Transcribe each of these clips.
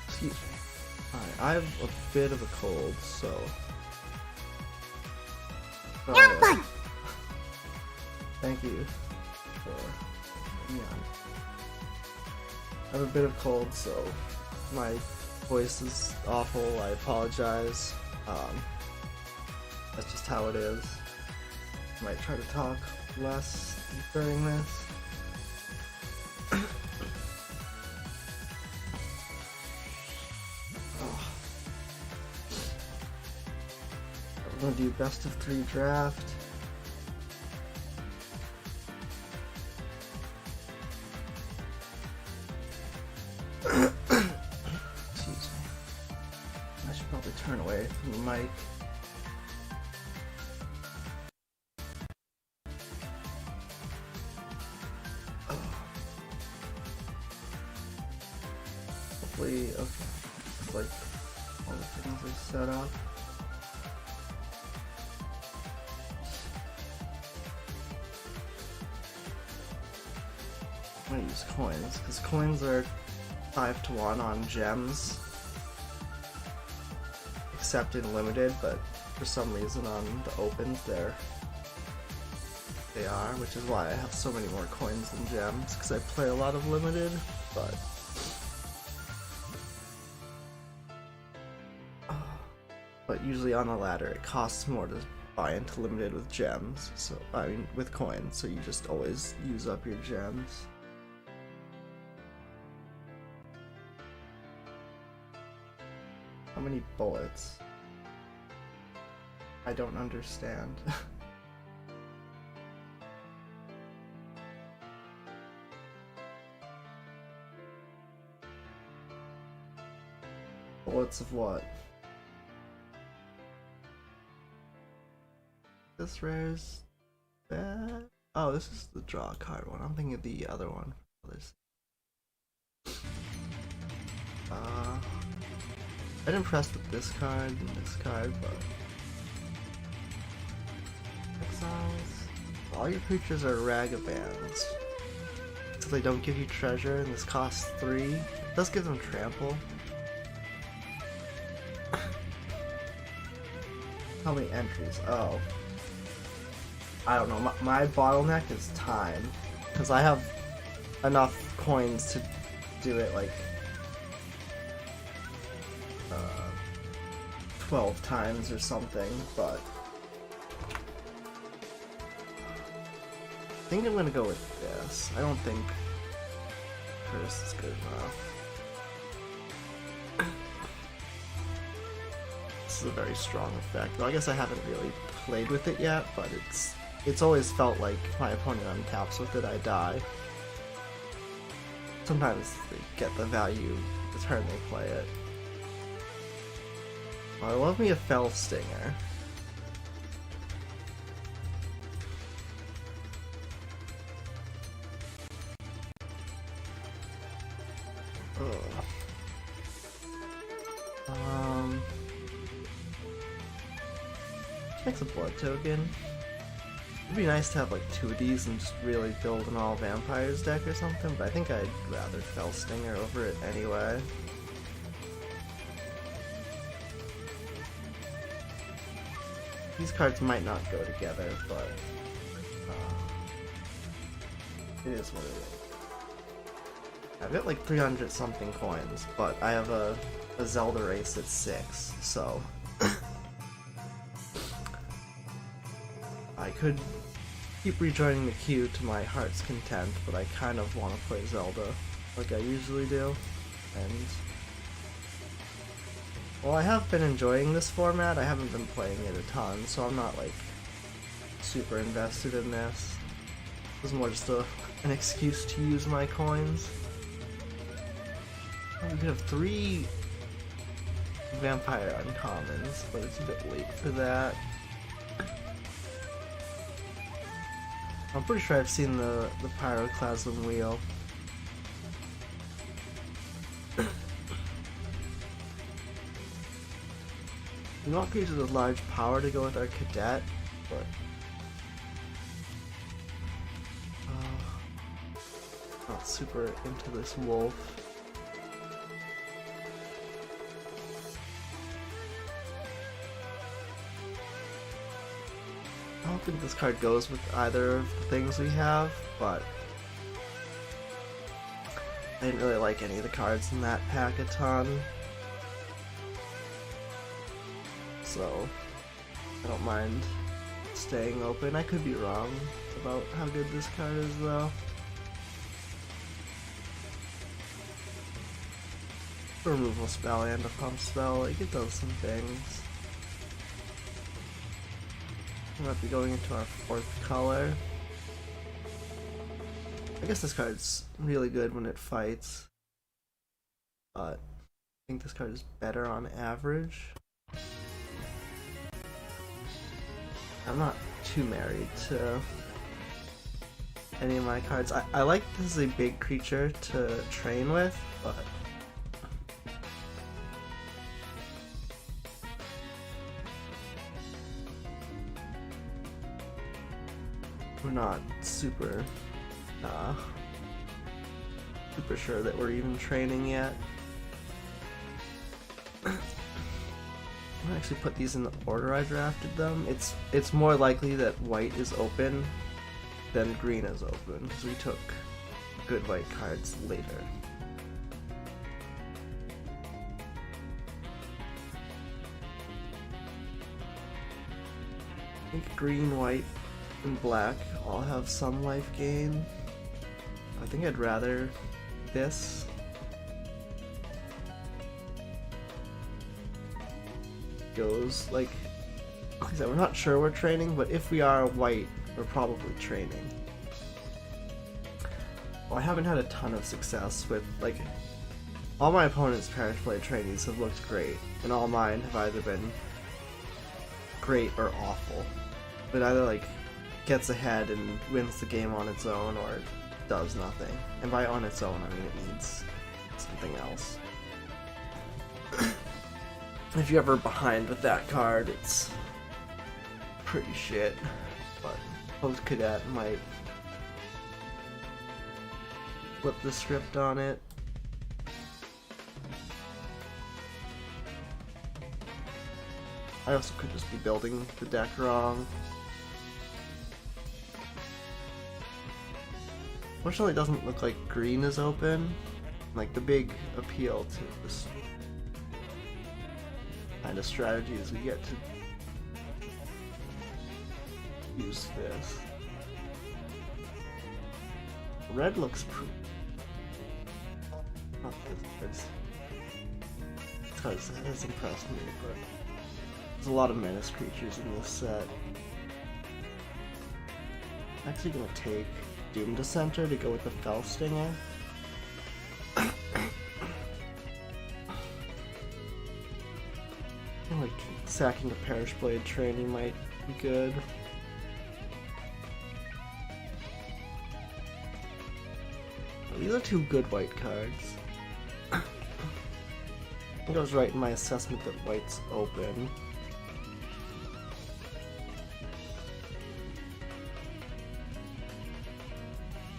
Excuse me. Alright, I have a bit of a cold, so... Thank you for... Yeah. I have a bit of cold, so my voice is awful. I apologize. That's just how it is. I might try to talk less during this. I'm gonna do best of 3 draft. Excuse me. I should probably turn away from the mic. Hopefully, okay. It's like all the things are set up. I'm gonna use coins, because coins are 5-to-1 on gems, except in limited, but for some reason on the opens they are, which is why I have so many more coins than gems, because I play a lot of limited, but usually on the ladder it costs more to buy into limited with gems, so I mean with coins, so you just always use up your gems. How many bullets? I don't understand. Bullets of what? This rare's bad. Oh, this is the draw card one. I'm thinking of the other one. I'd impressed with this card and this card, but exiles. All your creatures are ragabands, so they don't give you treasure, and this costs 3. It does give them trample. How many entries? Oh. I don't know, my bottleneck is time, because I have enough coins to do it like 12 times or something, but I think I'm gonna go with this. I don't think curse is good enough. This is a very strong effect. Well, I guess I haven't really played with it yet, but it's always felt like if my opponent untaps with it, I die. Sometimes they get the value the turn they play it. Oh, I love me a Fell Stinger. Ugh. Takes a blood token. It'd be nice to have like 2 of these and just really build an all vampires deck or something, but I think I'd rather Fell Stinger over it anyway. These cards might not go together, but it is what it is. I've got like 300 something coins, but I have a Zelda race at 6, so I could keep rejoining the queue to my heart's content, but I kind of want to play Zelda like I usually do, and well, I have been enjoying this format. I haven't been playing it a ton, so I'm not like super invested in this. It was more just an excuse to use my coins. Oh, we could have 3 vampire uncommons, but it's a bit late for that. I'm pretty sure I've seen the Pyroclasm wheel. We want creatures with large power to go with our cadet, but not super into this wolf. I don't think this card goes with either of the things we have, but I didn't really like any of the cards in that pack a ton. So I don't mind staying open. I could be wrong about how good this card is though. A removal spell and a pump spell, like it does some things. We might be going into our fourth color. I guess this card's really good when it fights, but I think this card is better on average. I'm not too married to any of my cards. I like this is a big creature to train with, but we're not super sure that we're even training yet. I'm gonna actually put these in the order I drafted them. It's more likely that white is open than green is open, because we took good white cards later. I think green, white, and black all have some life gain. I think I'd rather this. Goes like I said, we're not sure we're training, but if we are white, we're probably training. Well, I haven't had a ton of success with, like, all my opponents' Parish Blade trainees have looked great, and all mine have either been great or awful. It either, like, gets ahead and wins the game on its own, or it does nothing. And by on its own, I mean it needs something else. If you're ever behind with that card, it's pretty shit, but Post Cadet might flip the script on it. I also could just be building the deck wrong. Fortunately, it doesn't look like green is open. Like, the big appeal to this kind of strategy is we get to use this. Red looks pretty. Not this because it has impressed me, but there's a lot of menace creatures in this set. I'm actually gonna take Doom Dissenter to go with the Fell Stinger. Like, sacking a Parish Blade training might be good. These are two good white cards. I think I was right in my assessment that white's open.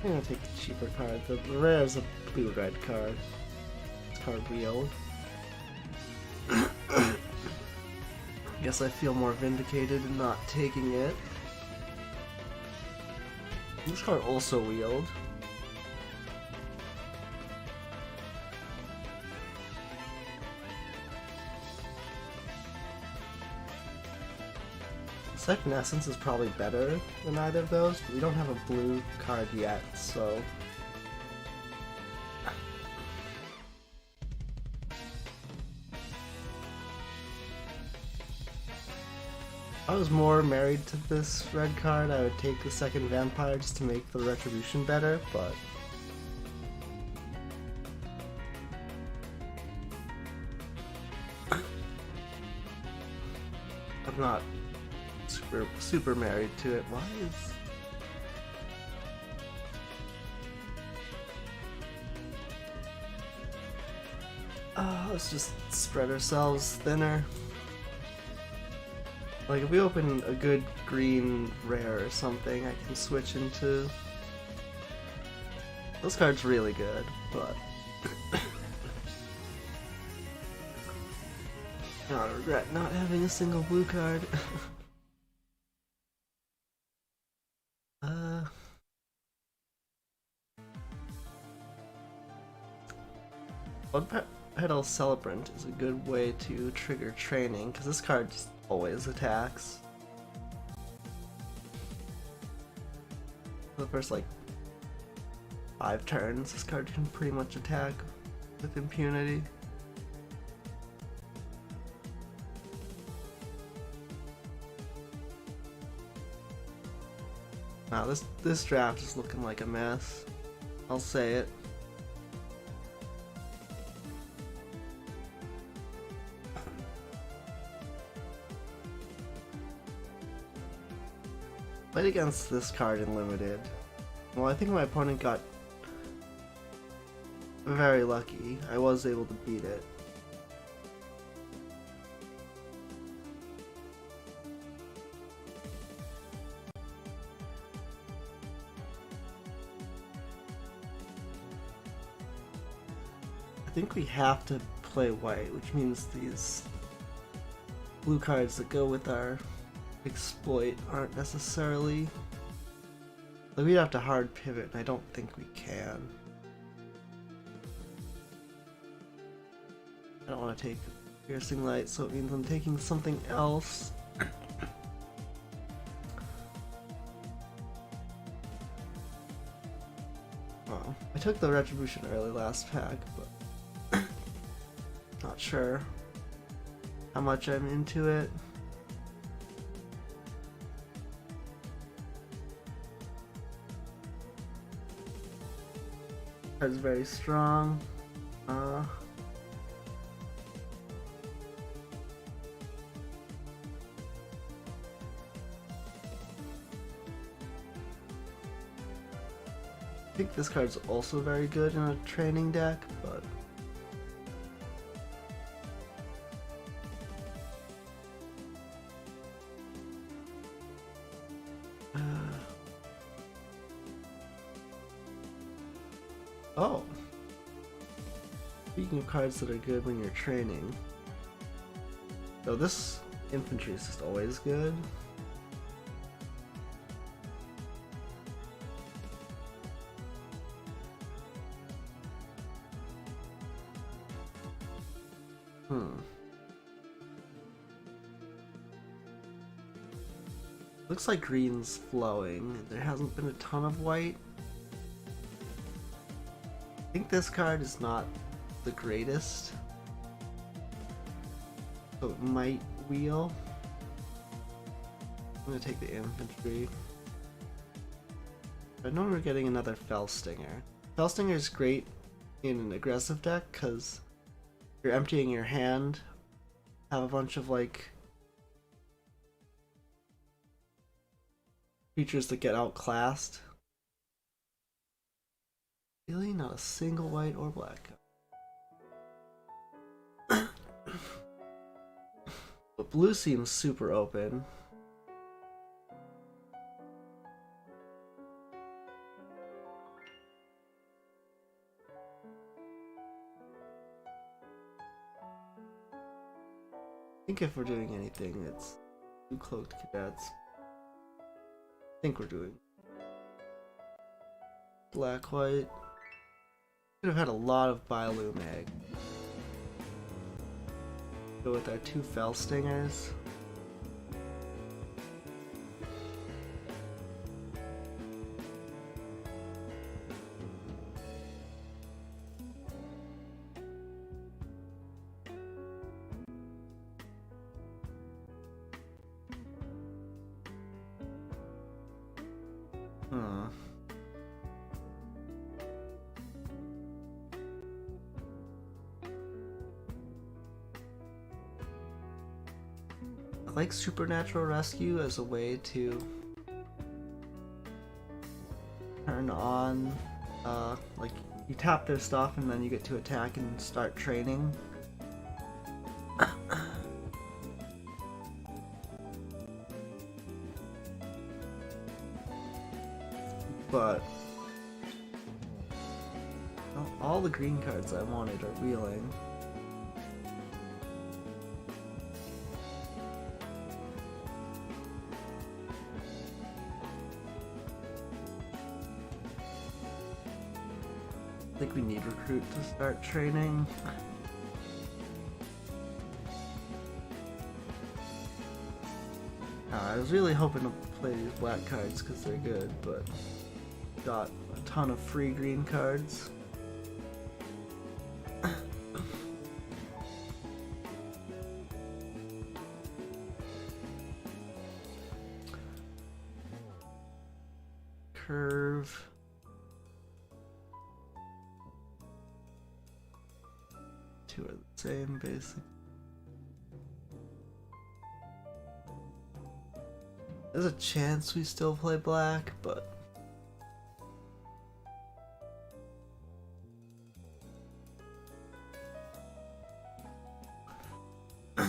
I'm gonna take the cheaper card. The rare is a blue-red card. This card wheeled. Guess I feel more vindicated in not taking it. This card also wheeled. Second Essence is probably better than either of those, but we don't have a blue card yet, so if I was more married to this red card, I would take the second Vampire just to make the Retribution better, but I'm not super married to it. Why is... let's just spread ourselves thinner. Like if we open a good green rare or something, I can switch into... This card's really good, but... I regret not having a single blue card. Blood Petal Celebrant is a good way to trigger training, because this card just always attacks. For the first, like, 5 turns, this card can pretty much attack with impunity. Wow, this draft is looking like a mess. I'll say it. Played against this card in Limited. Well, I think my opponent got very lucky. I was able to beat it. I think we have to play white, which means these blue cards that go with our exploit aren't necessarily... Like, we'd have to hard pivot, and I don't think we can. I don't want to take Piercing Light, so it means I'm taking something else. Oh, I took the Retribution early last pack, but not sure how much I'm into it. Card's very strong. I think this card's also very good in a training deck, but oh! Speaking of cards that are good when you're training. So this infantry is just always good. Looks like green's flowing. There hasn't been a ton of white. I think this card is not the greatest, so it might wheel. I'm gonna take the infantry. I know we're getting another Fellstinger. Fellstinger is great in an aggressive deck because you're emptying your hand, have a bunch of like creatures that get outclassed. Really? Not a single white or black. But blue seems super open. I think if we're doing anything, it's 2 Cloaked Cadets. I think we're doing black-white. Could have had a lot of Bailu Mag. Go with our 2 Fellstingers. I like Supernatural Rescue as a way to turn on, like you tap their stuff and then you get to attack and start training. but all the green cards I wanted are wheeling. I think we need recruit to start training. I was really hoping to play these black cards because they're good, but got a ton of free green cards. Curve. Two are the same, basically. There's a chance we still play black, but I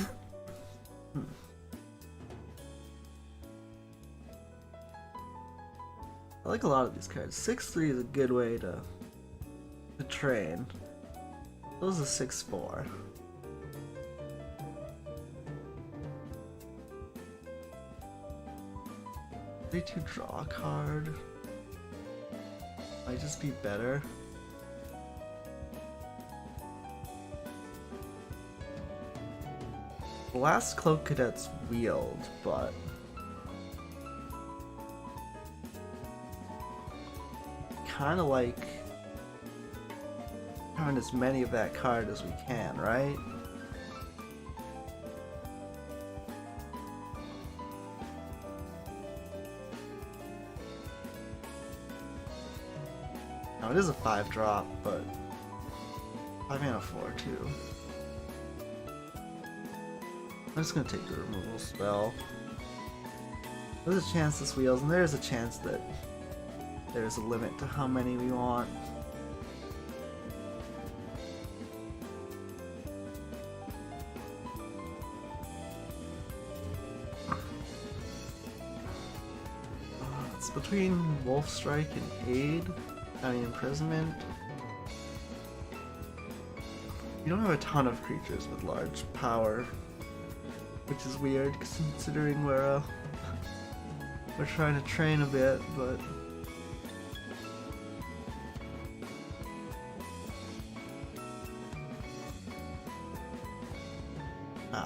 like a lot of these cards. 6-3 is a good way to train. Those are 6-4. To draw a card might just be better. The last Cloak Cadet's wheeled, but kind of like having as many of that card as we can, right? It is a 5-drop, but 5 mana 4 too. I'm just gonna take the removal spell. There's a chance this wheels, and there's a chance that there's a limit to how many we want. It's between Wolf Strike and Aid. I mean, Imprisonment. You don't have a ton of creatures with large power, which is weird considering we're trying to train a bit, but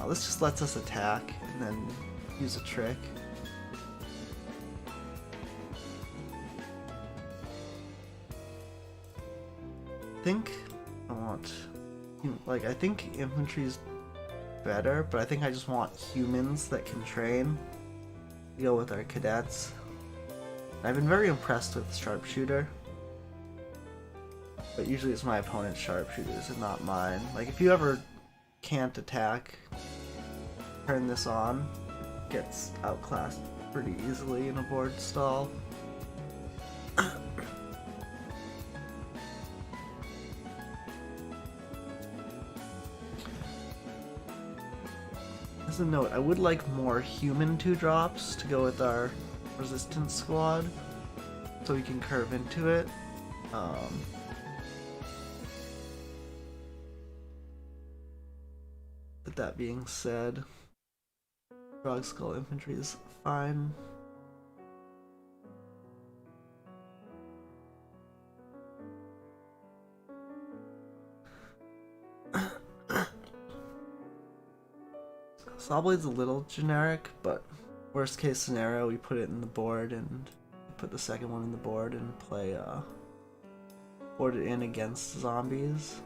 this just lets us attack and then use a trick. I think infantry's better, but I think I just want humans that can train to go with our cadets. I've been very impressed with Sharpshooter, but usually it's my opponent's sharpshooters and not mine. Like, if you ever can't attack, turn this on, it gets outclassed pretty easily in a board stall. As a note, I would like more human 2-drops to go with our resistance squad, so we can curve into it. With that being said, Frog Skull Infantry is fine. Sawblade's a little generic, but worst case scenario, we put it in the board and put the second one in the board and play board it in against zombies.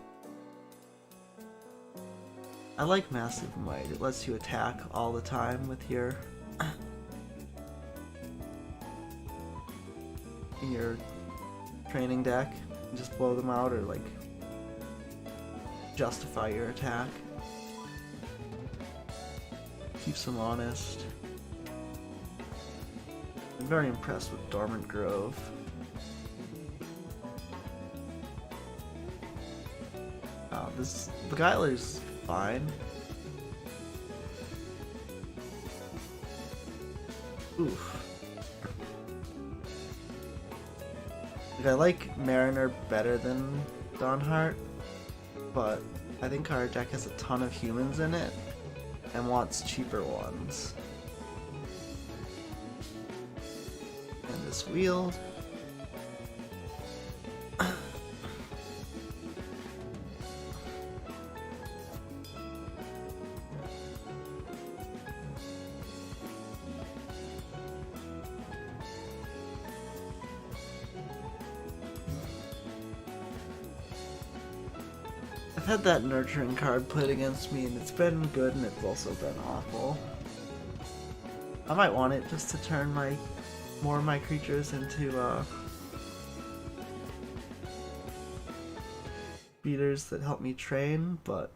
I like Massive Might. It lets you attack all the time with your in your training deck. You just blow them out or like justify your attack. Keeps them honest. I'm very impressed with Dormant Grove. The Beguiler's fine. Oof. Like, I like Mariner better than Dawnheart, but I think our deck has a ton of humans in it and wants cheaper ones. And this wheel. I've had that nurturing card played against me, and it's been good and it's also been awful. I might want it just to turn more of my creatures into beaters that help me train, but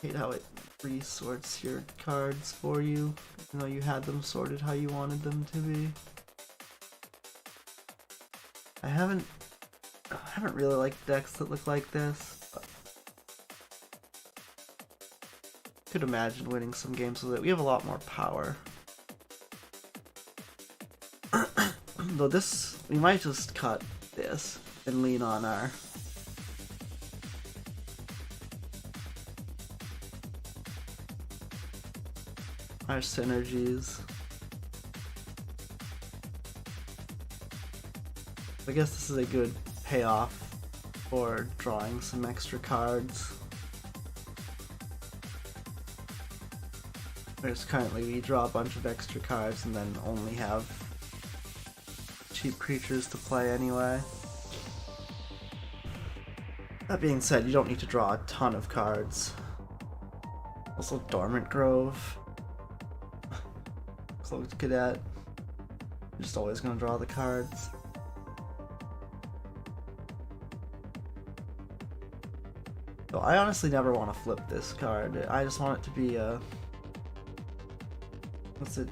I hate how it resorts your cards for you, even though you had them sorted how you wanted them to be. I haven't really liked decks that look like this, but could imagine winning some games with it. We have a lot more power. Though this, we might just cut this and lean on our synergies. I guess this is a good payoff for drawing some extra cards. Whereas currently we draw a bunch of extra cards and then only have cheap creatures to play anyway. That being said, you don't need to draw a ton of cards. Also Dormant Grove. Cloaked Cadet. You're just always gonna draw the cards. So I honestly never want to flip this card. I just want it to be a... what's it?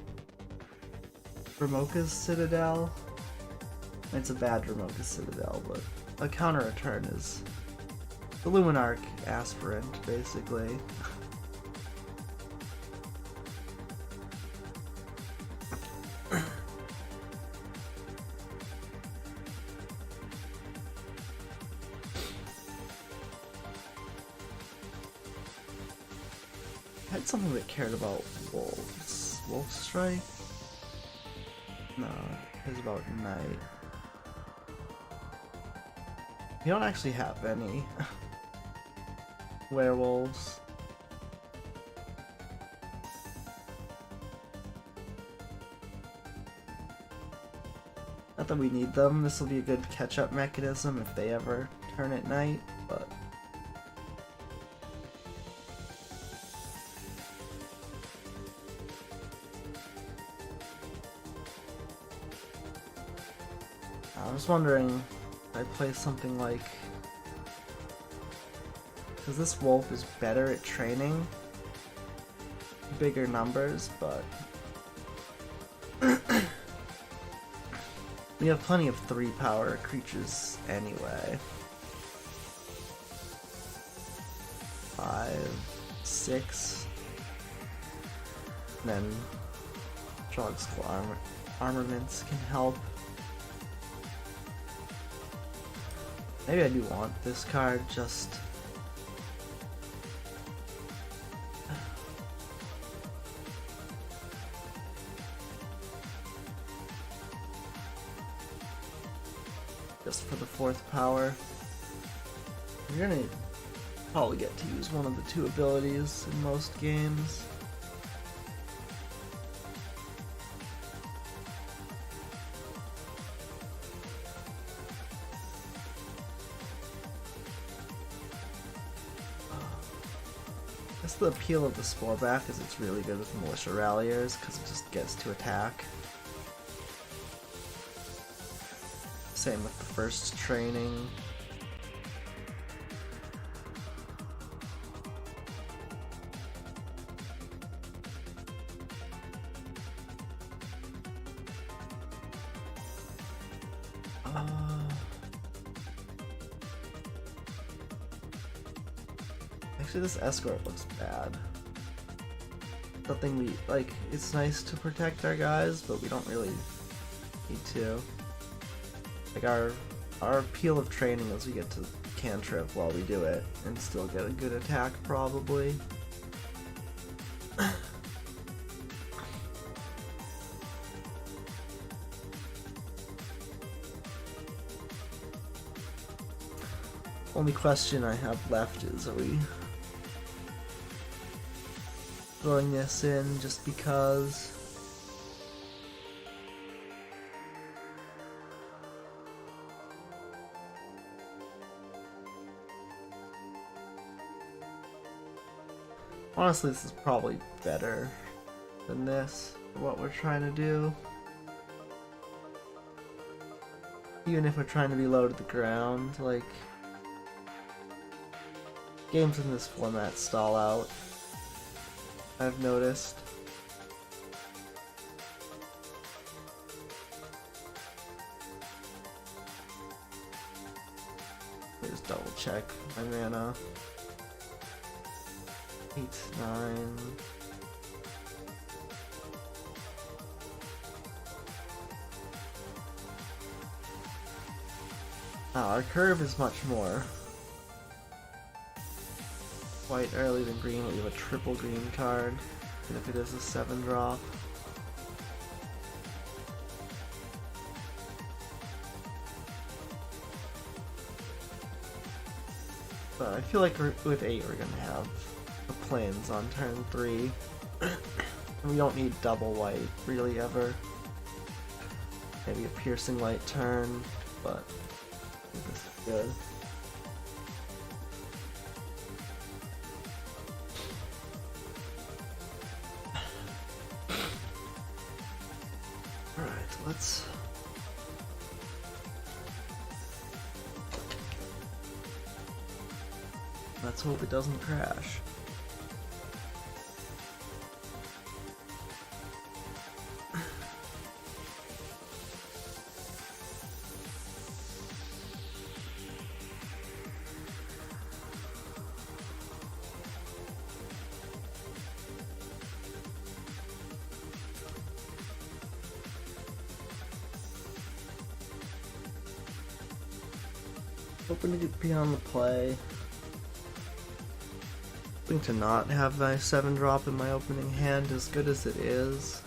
Ramoka's Citadel? It's a bad Ramoka's Citadel, but a counter return is the Luminarch aspirant, basically. I had something that cared about wolves. Wolf Strike? No, it cares about night. You don't actually have any werewolves. Not that we need them. This will be a good catch-up mechanism if they ever turn at night, but I was wondering if I play something like... because this wolf is better at training bigger numbers, but we have plenty of 3-power creatures anyway. 5, 6, and then Trog's Claw armaments can help. Maybe I do want this card, just... just for the 4th power. You're gonna probably get to use one of the 2 abilities in most games. That's the appeal of the Sporeback, is it's really good with Militia Ralliers, because it just gets to attack. Same with the first training. Actually, this escort looks bad. nothing we like. It's nice to protect our guys, but we don't really need to. Like our appeal of training is we get to cantrip while we do it and still get a good attack probably. Only question I have left is, are we throwing this in just because? Honestly, this is probably better than this for what we're trying to do. Even if we're trying to be low to the ground, like, games in this format stall out, I've noticed. Let me just double check my mana. 8, 9. Our curve is much more white early than green, but we have a triple green card, and if it is a 7-drop. But I feel like with 8 we're gonna have the plains on turn 3. We don't need double white really ever. Maybe a piercing light turn, but I think this is good. Alright, let's hope it doesn't crash. Hoping to get beyond the play. Hoping to not have my 7-drop in my opening hand, as good as it is.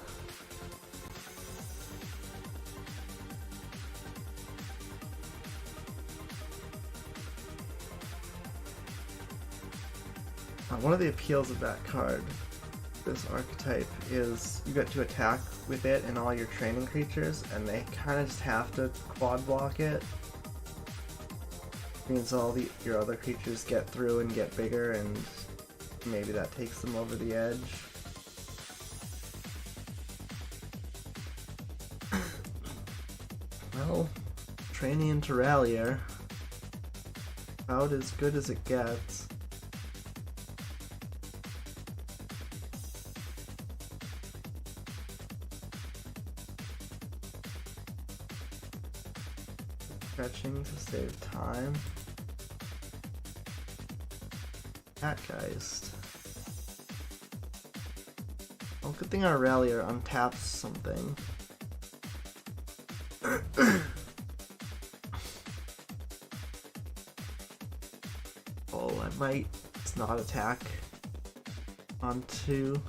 One of the appeals of that card, this archetype, is you get to attack with it and all your training creatures, and they kind of just have to quad block it. Means all your other creatures get through and get bigger, and maybe that takes them over the edge. Well, training into Rallier, about as good as it gets. Stretching to save time. Catgeist. Well, good thing our Rallier untaps something. Oh, I might just not attack on 2.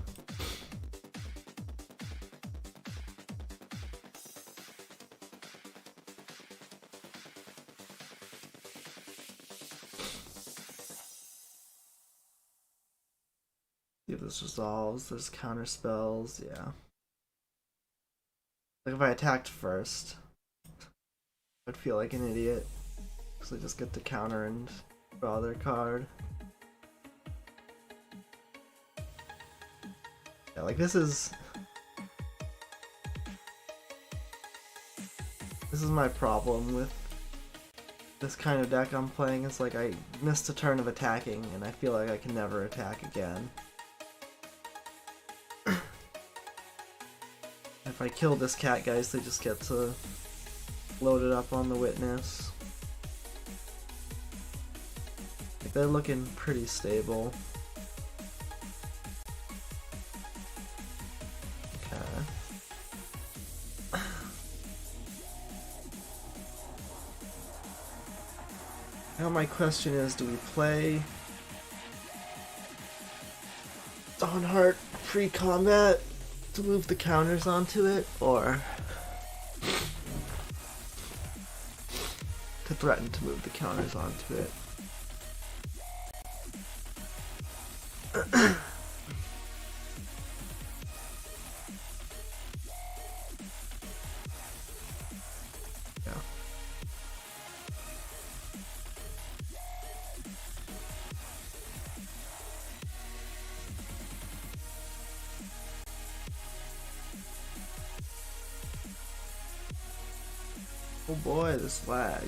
If this resolves, there's counter spells, yeah. Like if I attacked first, I'd feel like an idiot, because I just get to counter and draw their card. Yeah, like this is my problem with this kind of deck I'm playing. It's like I missed a turn of attacking, and I feel like I can never attack again. If I kill this Catgeist, they just get to load it up on the Witness. Like, they're looking pretty stable. Now my question is, do we play Dawnheart pre-combat to move the counters onto it, or to threaten to move the counters onto it? Yeah. Oh boy, this lag.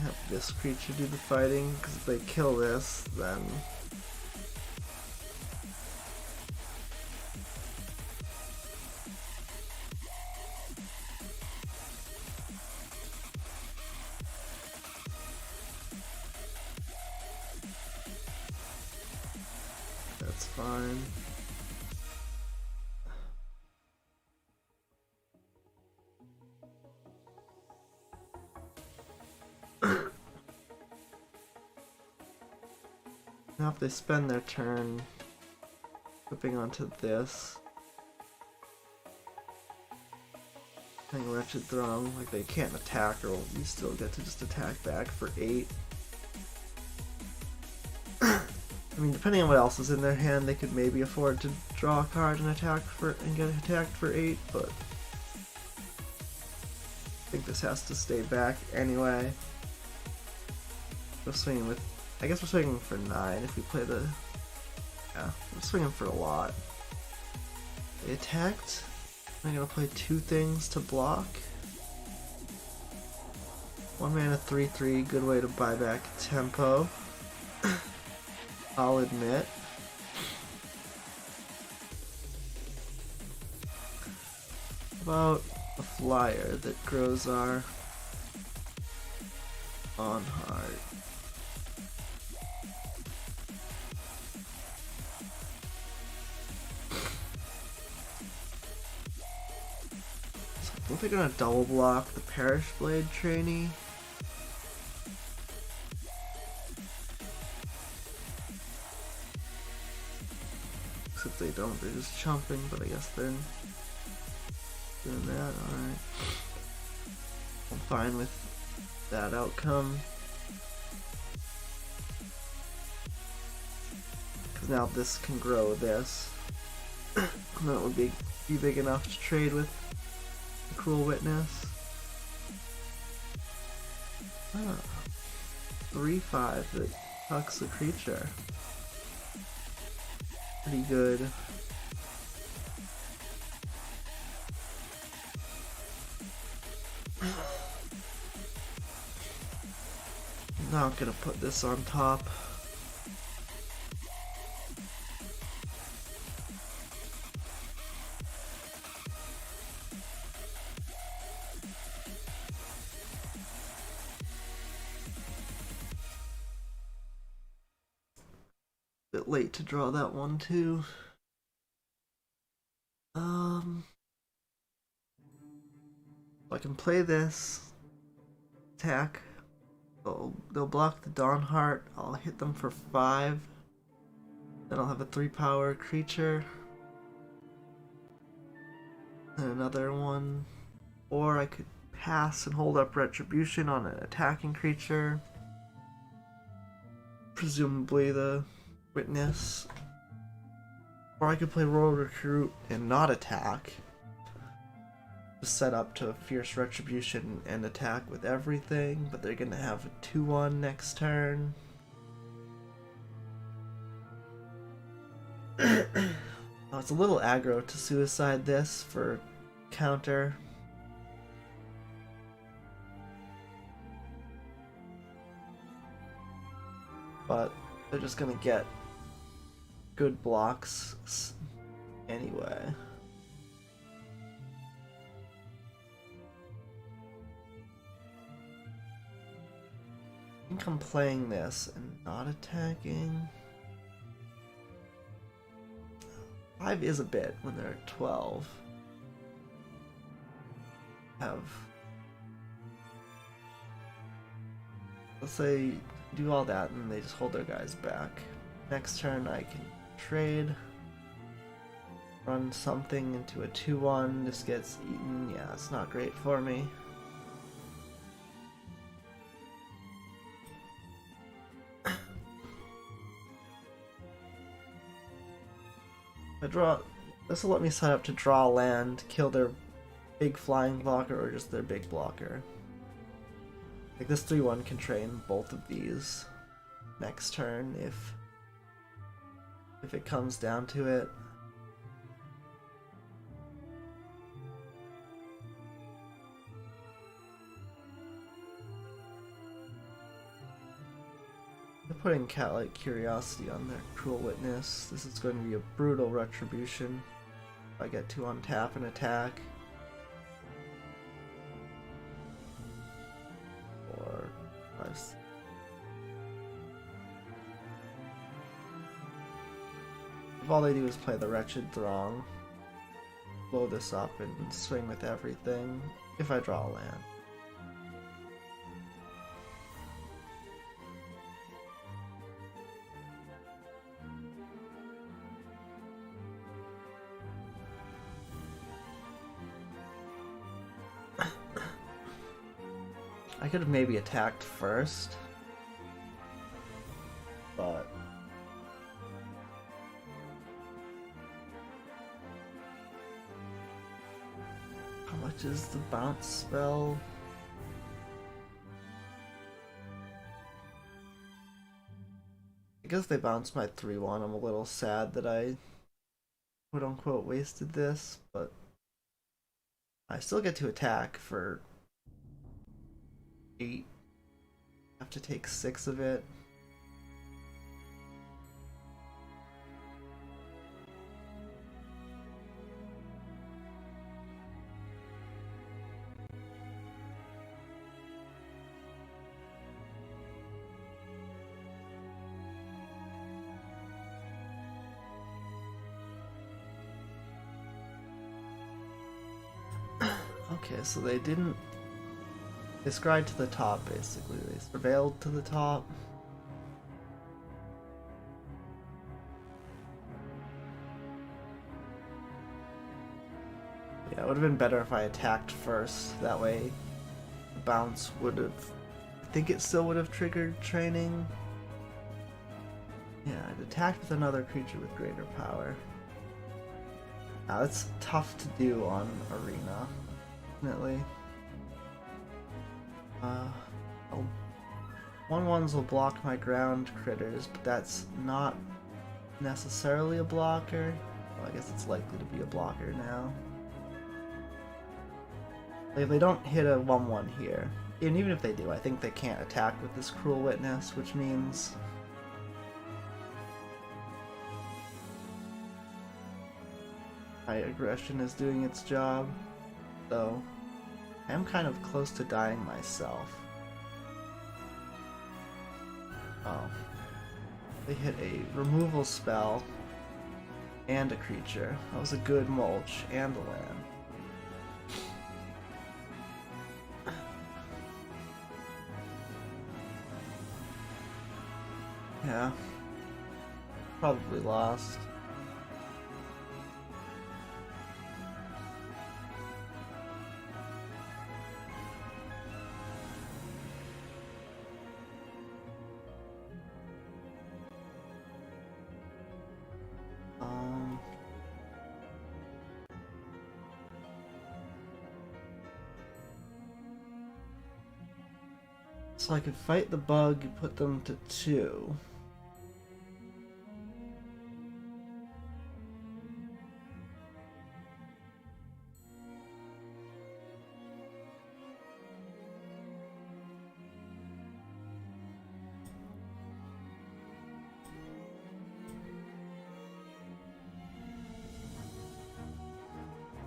Have this creature do the fighting, because if they kill this, then that's fine. Now if they spend their turn flipping onto this, playing Wretched Throng, like they can't attack, or you still get to just attack back for 8. I mean, depending on what else is in their hand, they could maybe afford to draw a card and get attacked for 8, but I think this has to stay back anyway. We're swinging with, I guess we're swinging for 9 if we play the, yeah, we're swinging for a lot. They attacked. I'm gonna play 2 things to block. 1 mana 3/3, good way to buy back tempo. I'll admit. About a flyer that grows our on heart. I think they're gonna double block the Perish Blade trainee. If they don't, they're just chomping, but I guess they're doing that. Alright. I'm fine with that outcome. Because now this can grow this. That would be big enough to trade with the Cruel Witness. 3/5 that hucks a creature. Pretty good. I'm not gonna put this on top. Bit late to draw that one too. I can play this, attack. They'll block the Dawnheart. I'll hit them for 5. Then I'll have a 3-power creature. And another one. Or I could pass and hold up Retribution on an attacking creature. Presumably the Witness. Or I could play Royal Recruit and not attack. Just set up to Fierce Retribution and attack with everything, but they're gonna have a 2/1 next turn. Oh, it's a little aggro to suicide this for counter. But they're just gonna get good blocks Anyway. I think I'm playing this and not attacking. 5 is a bit when they're at 12. Let's say do all that and they just hold their guys back. Next turn I can trade. Run something into a 2-1, this gets eaten. Yeah, it's not great for me. I draw. This will let me set up to draw land, kill their big flying blocker or just their big blocker. Like this 3-1 can train both of these next turn if it comes down to it. They're putting cat-like curiosity on their cruel witness. This is going to be a brutal retribution. If I get to untap and attack. Or if all they do is play the Wretched Throng, blow this up and swing with everything, if I draw a land. I could have maybe attacked first, but how much is the bounce spell? I guess they bounced my 3-1. I'm a little sad that I quote-unquote wasted this, but I still get to attack for 8. I have to take 6 of it. Okay, so they didn't. They scryed to the top, basically. They surveilled to the top. Yeah, it would have been better if I attacked first. That way, the bounce would have. I think it still would have triggered training. Yeah, I'd attacked with another creature with greater power. Now, that's tough to do on Arena, definitely. 1/1s will block my ground critters, but that's not necessarily a blocker. Well, I guess it's likely to be a blocker now. If they don't hit a 1/1 here, and even if they do, I think they can't attack with this Cruel Witness, which means my aggression is doing its job, though I am kind of close to dying myself. Oh. They hit a removal spell and a creature. That was a good mulch and a land. Yeah. Probably lost. So I could fight the bug, put them to 2.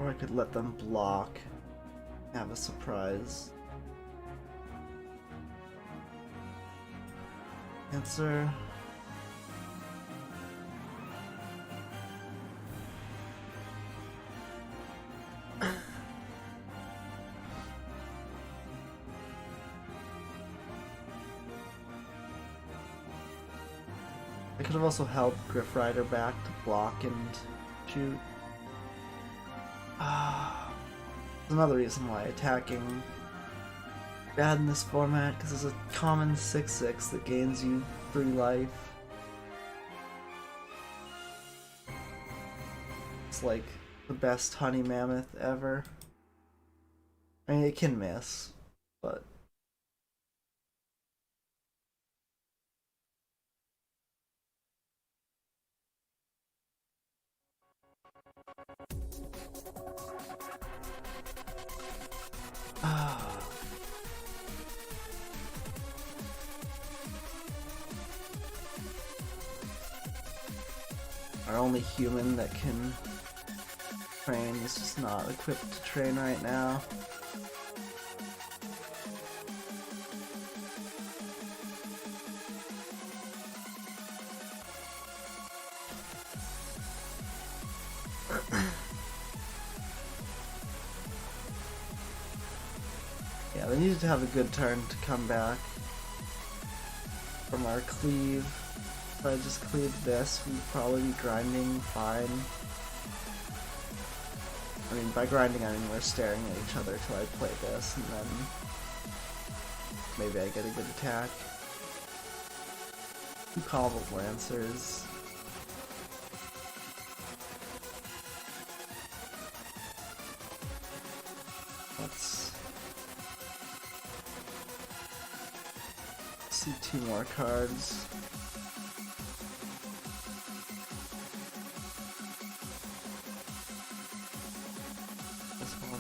Or I could let them block, have a surprise. Answer. I could have also held Griff Rider back to block and shoot. Another reason why attacking bad in this format, because it's a common 6/6 that gains you 3 life. It's like the best honey mammoth ever. I mean, it can miss, but our only human that can train is just not equipped to train right now. Yeah, they needed to have a good turn to come back from our cleave. If I just cleaved this, we'd probably be grinding fine. I mean, by grinding, I mean we're staring at each other till I play this, and then maybe I get a good attack. 2 Cobbled Lancers. Let's see 2 more cards.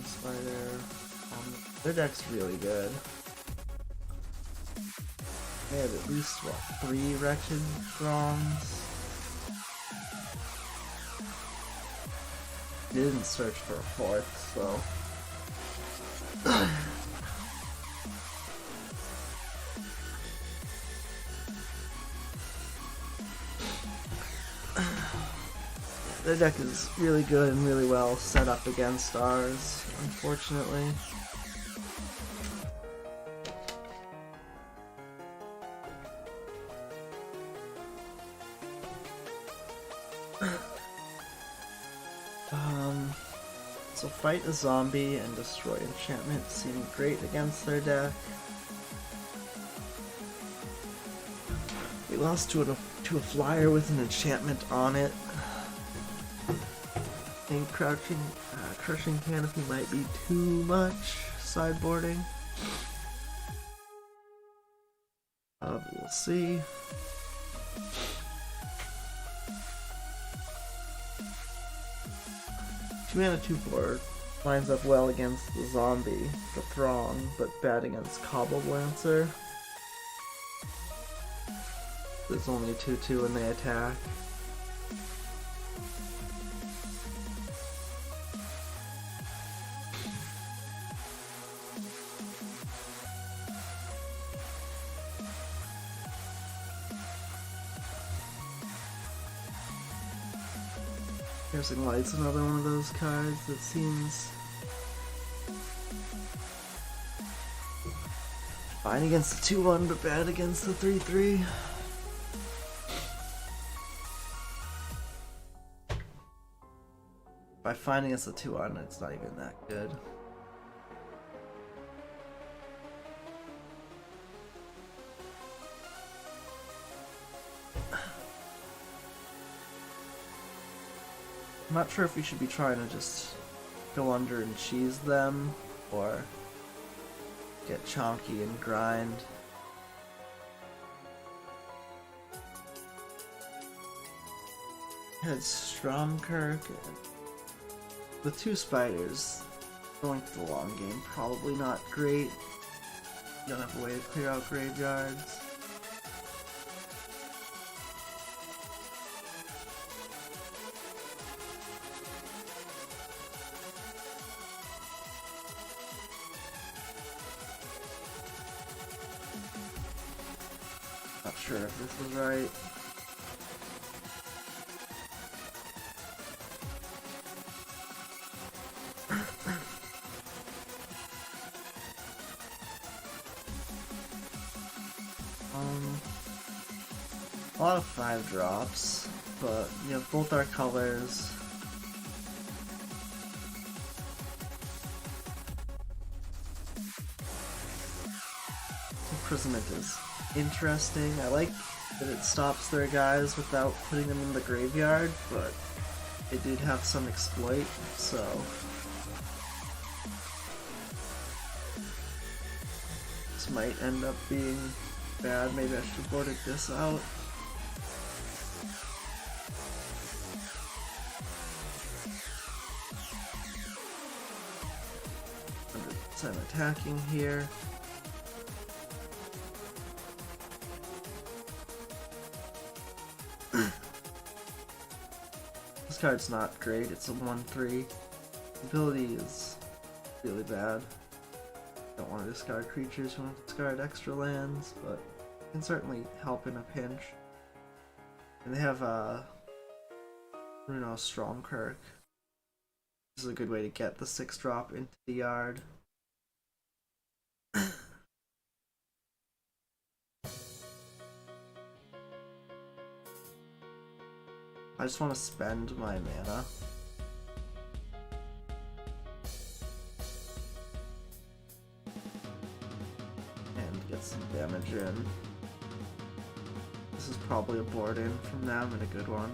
Spider. Their deck's really good. They have at least, what, 3 Wretched Throngs? They didn't search for a 4th, so... Their deck is really good and really well set up against ours, unfortunately. So fight a zombie and destroy enchantment seem great against their deck. We lost to a flyer with an enchantment on it. I think Crushing Canopy might be too much sideboarding. We'll see. Two mana 2/4 lines up well against the zombie, the Throng, but bad against Cobbled Lancer. There's only a 2/2 when they attack. Piercing Light's another one of those cards that seems fine against the 2/1 but bad against the 3/3. By finding us a 2/1, it's not even that good. I'm not sure if we should be trying to just go under and cheese them, or get chonky and grind. Had Stromkirk with 2 spiders. Going to the long game, probably not great. You don't have a way to clear out graveyards. sure if this is right. A lot of 5 drops, but you have both our colors. Imprisonment is interesting. I like that it stops their guys without putting them in the graveyard, but it did have some exploit, so this might end up being bad. Maybe I should have boarded this out. I'm attacking here. This card's not great, it's a 1/3. Ability is really bad. Don't want to discard creatures, you want to discard extra lands, but can certainly help in a pinch. And they have Stromkirk. This is a good way to get the 6-drop into the yard. I just want to spend my mana. And get some damage in. This is probably a board in from them and a good one.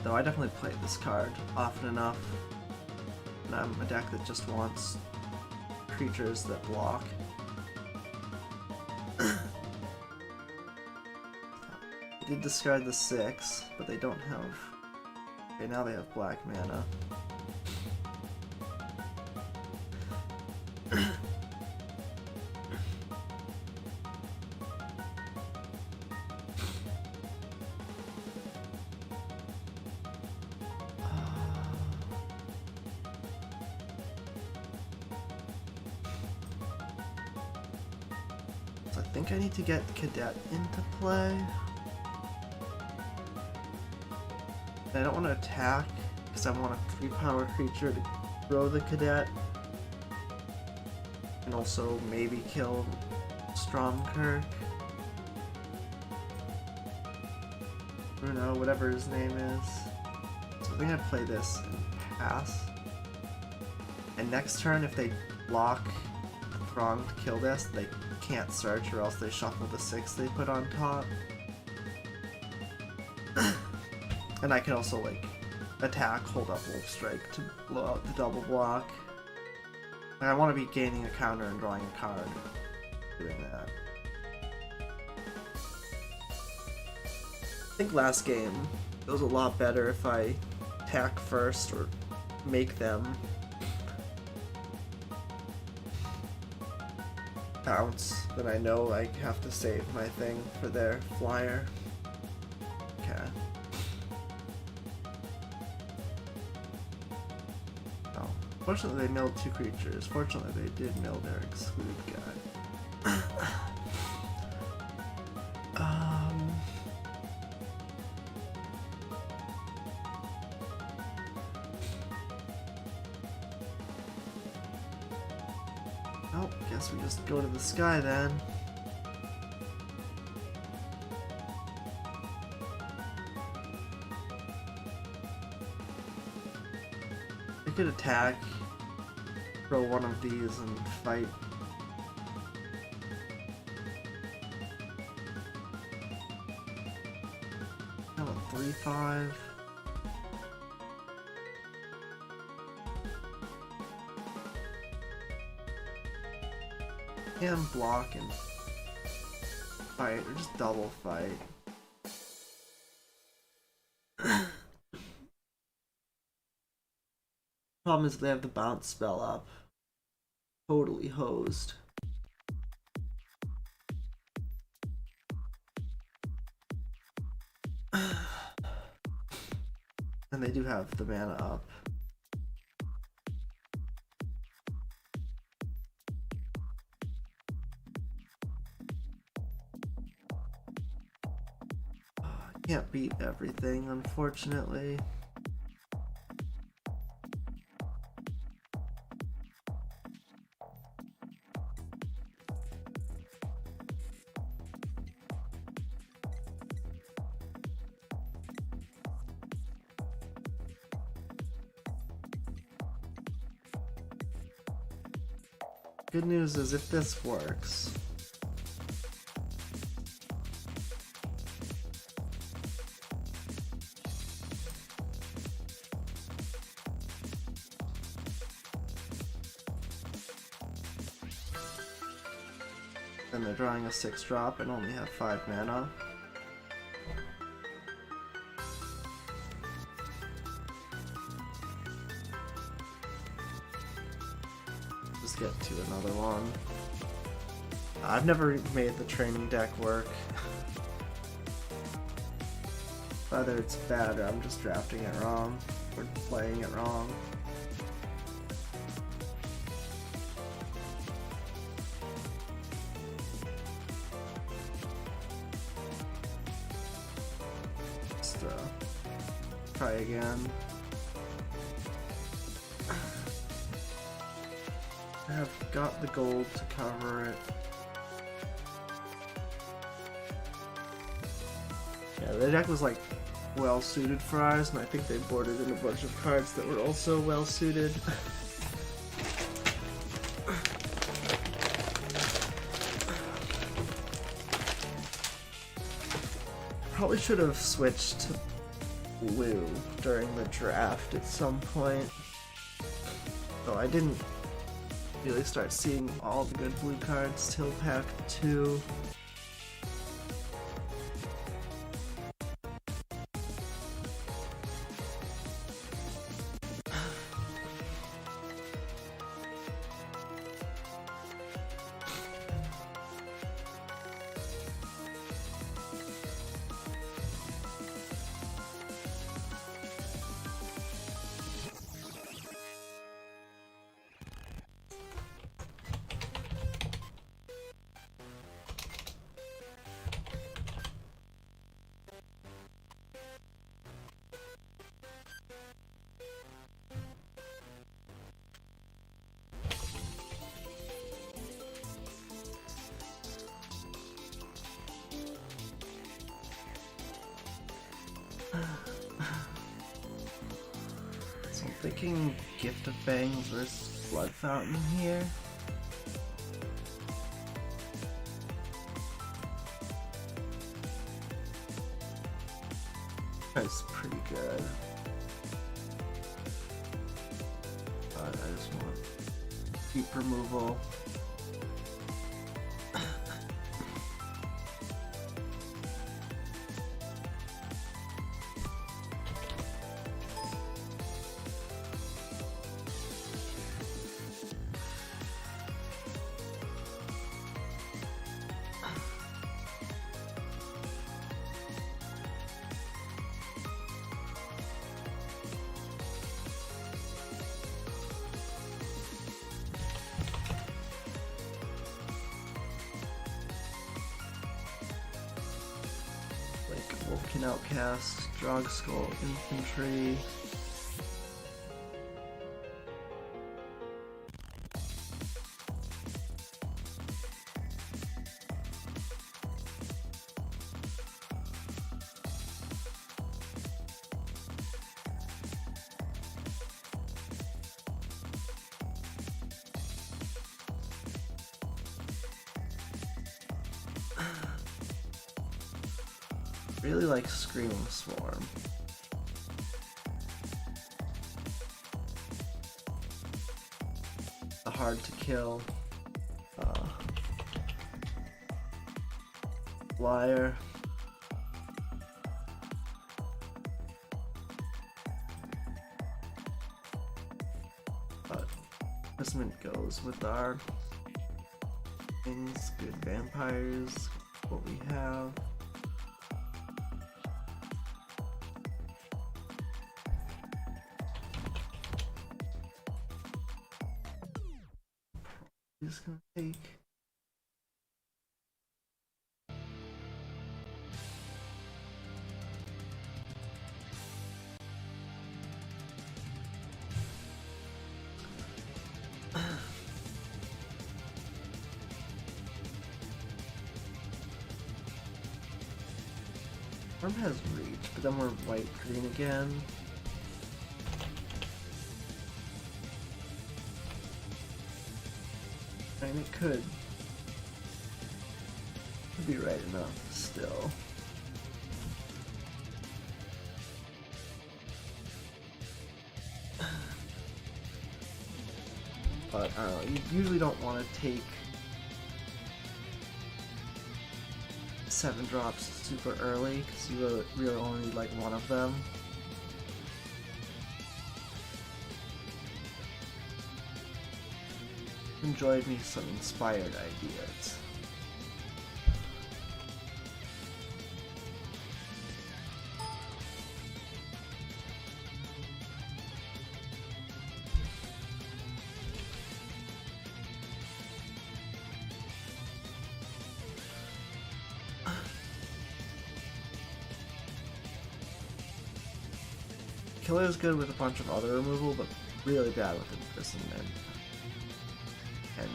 Though I definitely play this card often enough. And I'm a deck that just wants creatures that block. They did discard the 6, but they don't have... Okay, now they have black mana. So I think I need to get Cadet into play. I don't want to attack because I want a 3-power creature to throw the Cadet. And also maybe kill Stromkirk. Bruno, whatever his name is. So I think I'd play this and pass. And next turn, if they block the Throng to kill this, they can't search or else they shuffle the 6 they put on top. And I can also, like, attack, hold up Wolf Strike to blow out the double block. And I want to be gaining a counter and drawing a card doing that. I think last game it was a lot better if I attack first or make them bounce. Then I know I have to save my thing for their flyer. Okay. Fortunately, they milled 2 creatures. Fortunately, they did mill their exclude guy. Oh, guess we just go to the sky then. I could attack, throw one of these, and fight. I have a 3/5. And block and fight, or just double fight. Problem is they have the bounce spell up. Totally hosed. And they do have the mana up. Can't beat everything, unfortunately. Good news is if this works, then they're drawing a 6-drop and only have 5 mana. Just get to another one. I've never made the training deck work. Either it's bad or I'm just drafting it wrong, or playing it wrong. Just try again. I've got the gold to cover it. Yeah, the deck was like well suited for ours, and I think they boarded in a bunch of cards that were also well suited. Probably should have switched to blue during the draft at some point. Though I didn't really start seeing all the good blue cards till pack 2. So I'm thinking Gift of Fangs versus Blood Fountain here. That's pretty good. But I just want keep removal. Wolfkin Outcast, Drog Skull Infantry. Really like Screaming Swarm. Hard to kill. Liar. But Prismint goes with our things. Good vampires. What we have. Just gonna take Storm has reach, but then we're white-green again. I mean, it could be right enough still. But I don't know, you usually don't want to take 7 drops super early because you really only need like one of them. Enjoyed me some inspired ideas. Killer is good with a bunch of other removal, but really bad with imprisonment. And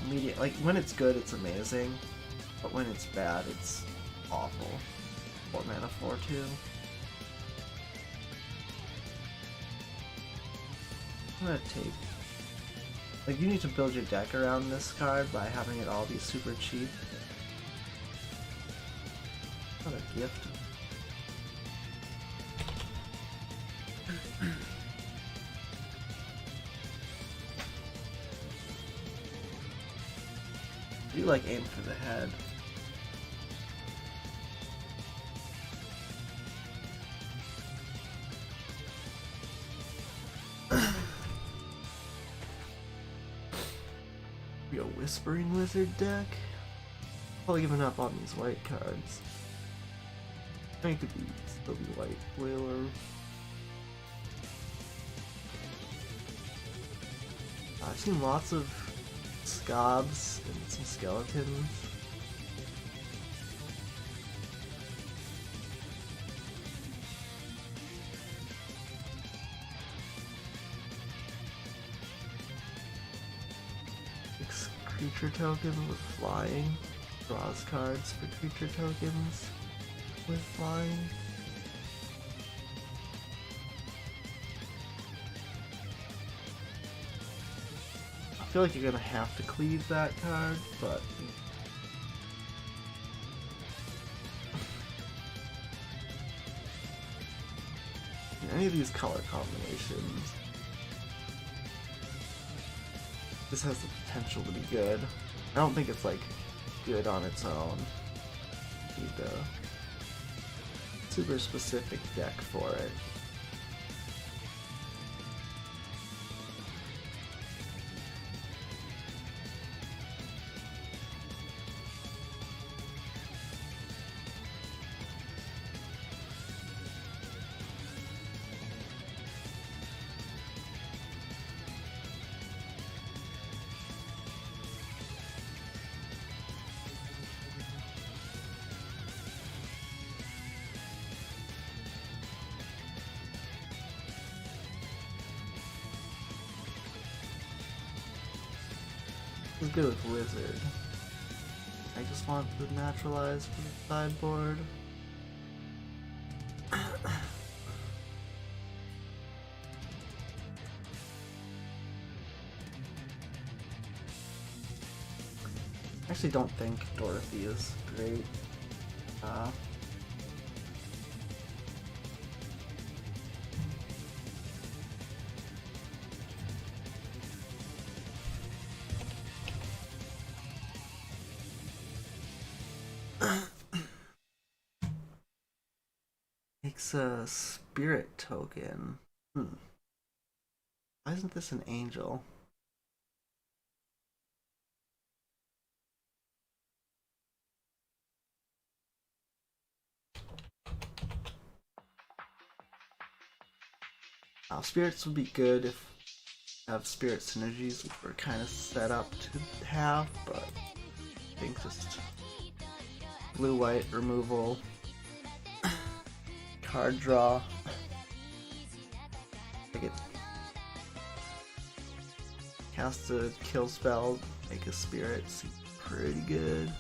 media, like when it's good, it's amazing, but when it's bad, it's awful. 4 mana 4/2. I'm gonna take. Like you need to build your deck around this card by having it all be super cheap. What a gift. You like aim for the head. Be a Whispering Wizard deck? Probably giving up on these white cards. I think it could still be white whaler. I've seen lots of Scobs and some skeletons. Creature token with flying. Draws cards for creature tokens with flying. I feel like you're gonna have to cleave that card, but any of these color combinations, this has the potential to be good. I don't think it's like good on its own. You need a super specific deck for it. It's good with Wizard. I just want the naturalize for the sideboard. I actually don't think Dorothy is great. Makes a spirit token. Why isn't this an angel? Spirits would be good if have spirit synergies, which we're kind of set up to have, but I think just blue-white removal, card draw, like it cast a kill spell, make a spirit, seems pretty good.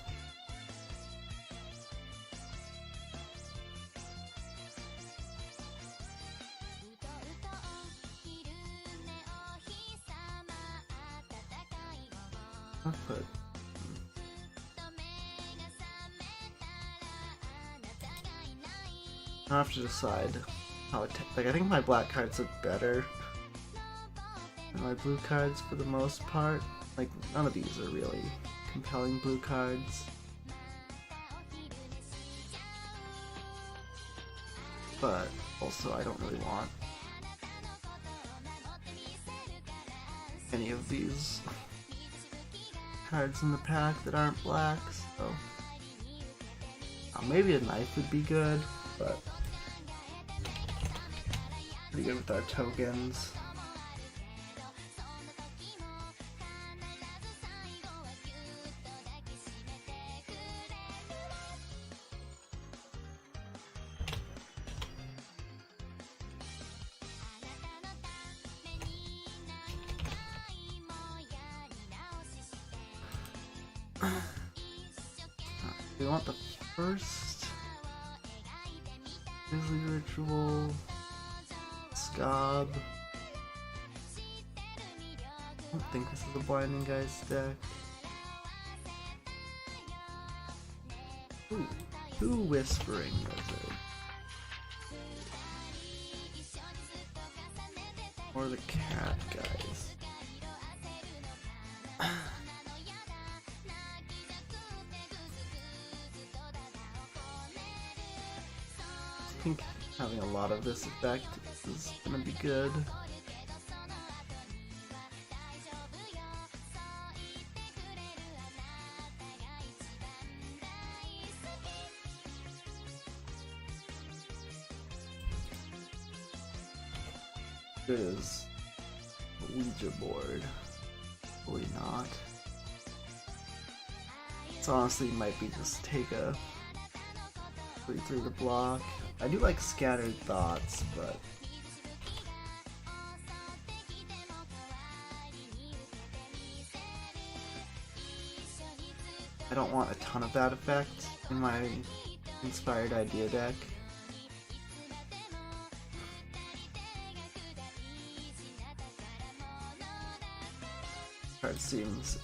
I'll put. I have to decide how it. Like, I think my black cards look better than my blue cards for the most part. Like, none of these are really compelling blue cards. But also, I don't really want any of these cards in the pack that aren't black, so maybe a knife would be good, but pretty good with our tokens. We want the first Grizzly Ritual, Scob. I don't think this is a Blinding Geist deck. Ooh, 2 Whispering Wizard. Or the cat guys. I think having a lot of this effect is gonna be good. It is a Ouija board. Probably not. This honestly might be just take a 3/3 to block. I do like Scattered Thoughts, but I don't want a ton of that effect in my Inspired Idea deck. Card seems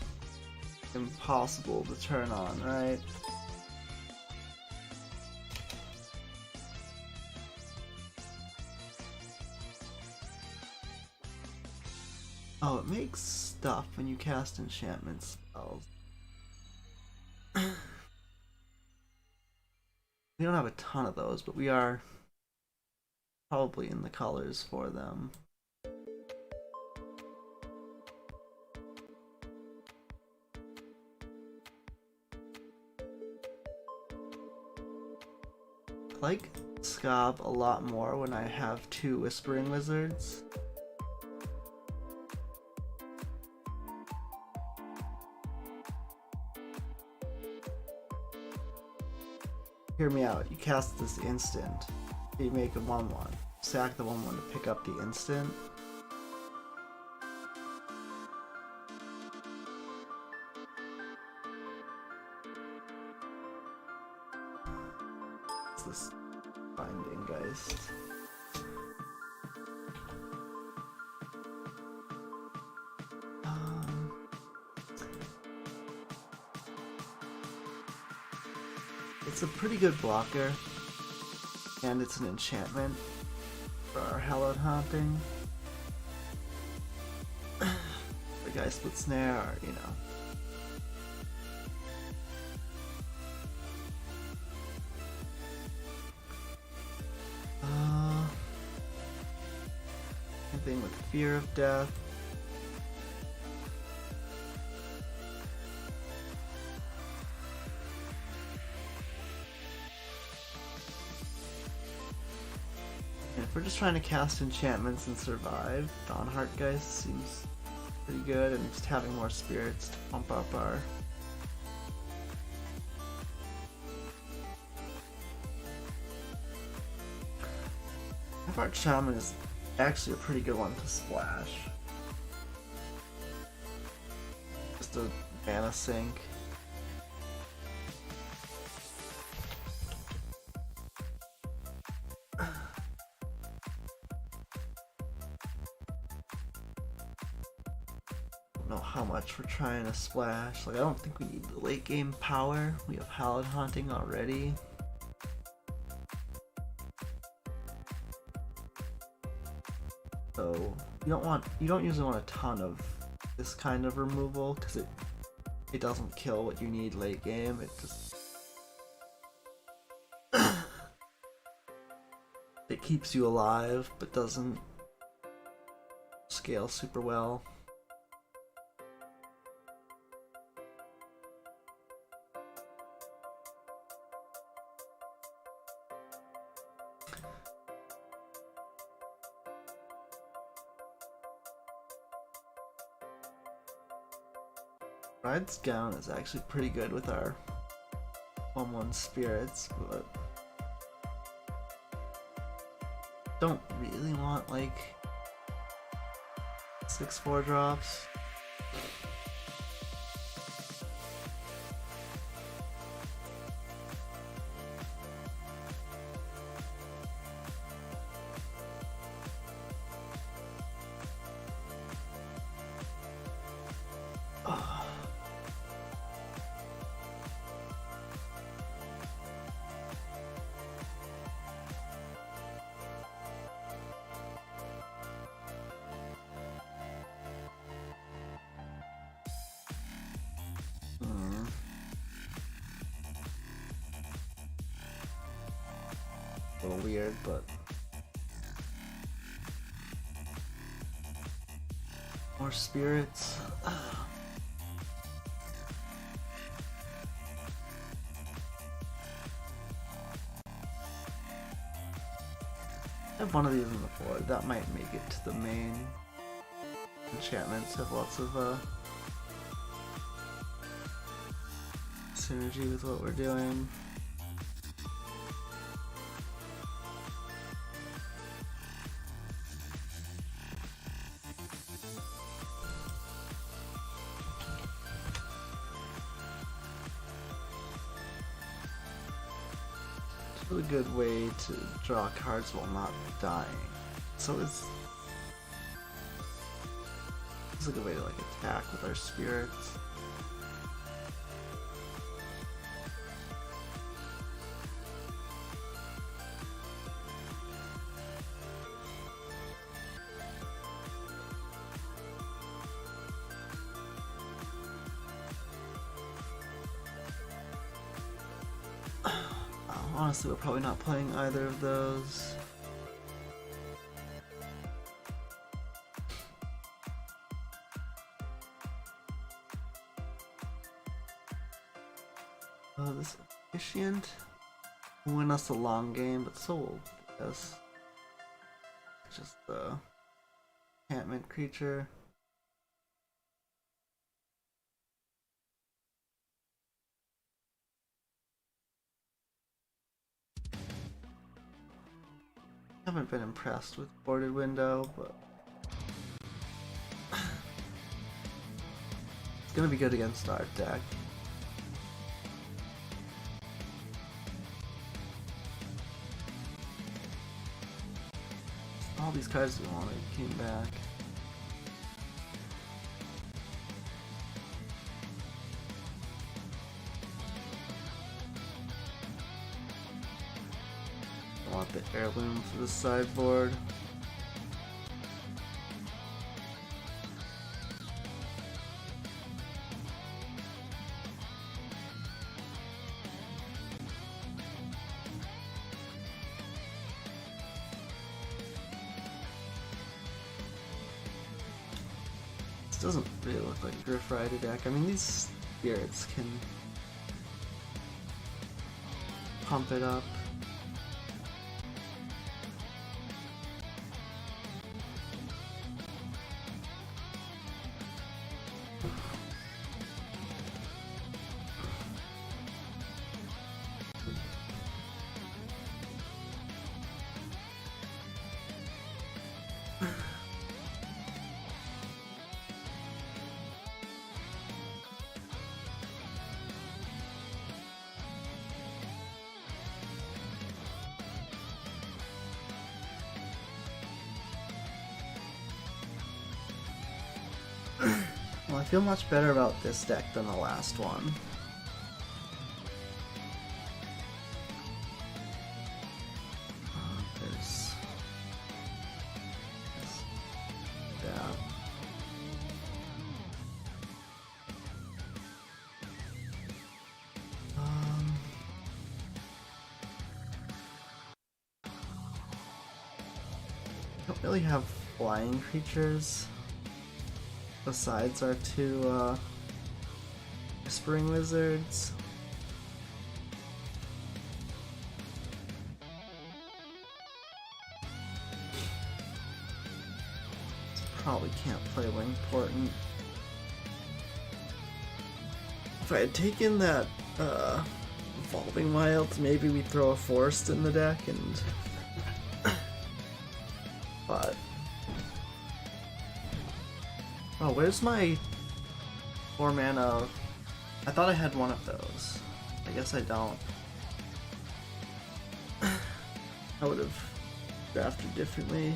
impossible to turn on, right? Oh, it makes stuff when you cast enchantment spells. We don't have a ton of those, but we are probably in the colors for them. I like Scob a lot more when I have 2 Whispering Wizards. Hear me out. You cast this instant. You make a 1/1. Sack the 1/1 to pick up the instant. What's this? Binding Geist. It's a pretty good blocker, and it's an enchantment for our Hallowed Haunting. The guy split snare, or, you know. Anything with Fear of Death. If we're just trying to cast enchantments and survive, Dawnheart Geist seems pretty good, and just having more spirits to pump up our... Half-Heart Shaman is actually a pretty good one to splash. Just a mana sink. don't know how much we're trying to splash. Like, I don't think we need the late game power. We have Hallowed Haunting already. So you don't usually want a ton of this kind of removal because it doesn't kill what you need late game. It just it keeps you alive but doesn't scale super well. Ride's Gown is actually pretty good with our 1/1 spirits, but don't really want like 6/4 drops. A little weird, but more spirits. I have one of these on the board. That might make it to the main. Enchantments have lots of synergy with what we're doing. It's a really good way to draw cards while not dying. So it's a good way to like attack with our spirits. Honestly, we're probably not playing either of those. Oh, this Officiant will win us a long game, but so will this. Just the enchantment creature. I haven't been impressed with Boarded Window, but it's gonna be good against our deck. All these cards we wanted came back. I want the heirloom for the sideboard. This doesn't really look like a Griff Rider deck. I mean, these spirits can pump it up. feel much better about this deck than the last one. There's that. Don't really have flying creatures besides our two whispering wizards. Probably can't play Wing Portent. If I had taken that Evolving Wilds, maybe we'd throw a Forest in the deck and but oh, where's my 4 mana? I thought I had one of those. I guess I don't. I would have drafted differently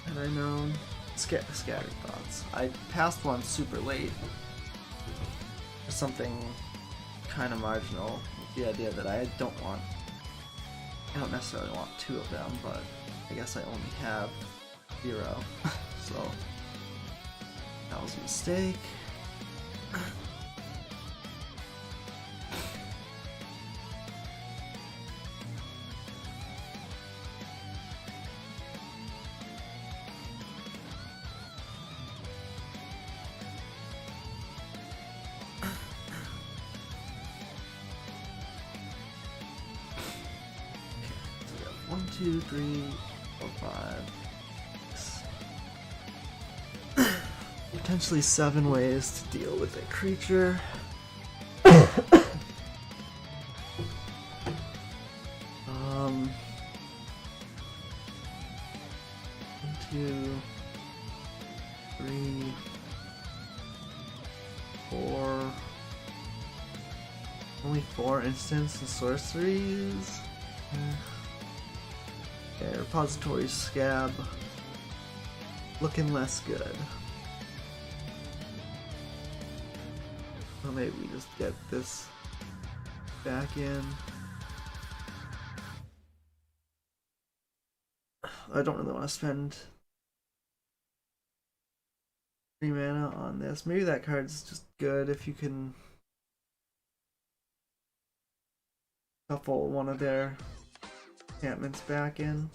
had I known. Scattered Thoughts. I passed one super late for something kind of marginal, with the idea that I don't necessarily want 2 of them, but I guess I only have 0, so that was a mistake. One, two, three, four, 5, 6. Potentially 7 ways to deal with a creature. 1, 2, 3, 4. Only 4 instants and sorceries. Yeah, repository scab looking less good. Well, maybe we just get this back in. I don't really want to spend 3 mana on this. Maybe that card's just good if you can shuffle one of their enchantments back in.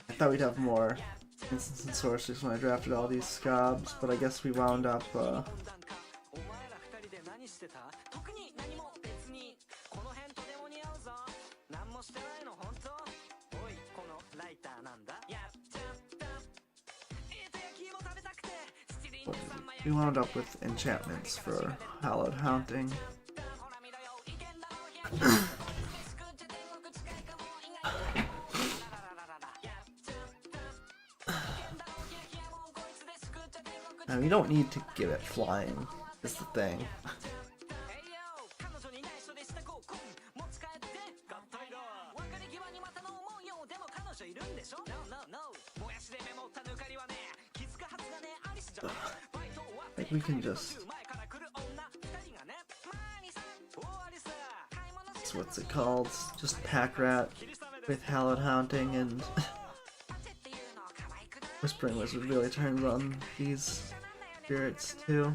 I thought we'd have more instants and sorceries when I drafted all these scabs, but I guess we wound up with enchantments for Hallowed Haunting. Now you don't need to give it flying, is the thing. Like we can just... what's it called? Just Pack Rat with Hallowed Haunting, and Whispering Wizard really turns on these spirits too.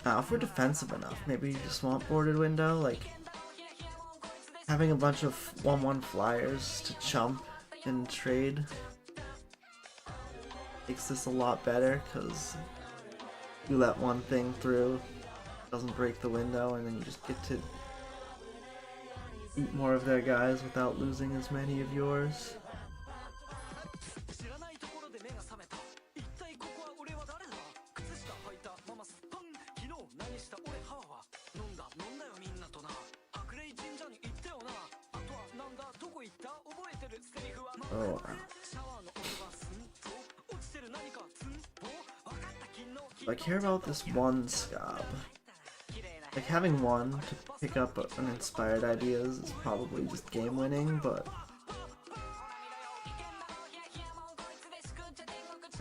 Now, if we're defensive enough, maybe you just want Boarded Window, like having a bunch of 1/1 flyers to chump and trade makes this a lot better, because you let one thing through, doesn't break the window, and then you just get to eat more of their guys without losing as many of yours. Oh. I care about this one scob. Like, having one to pick up an inspired ideas is probably just game winning, but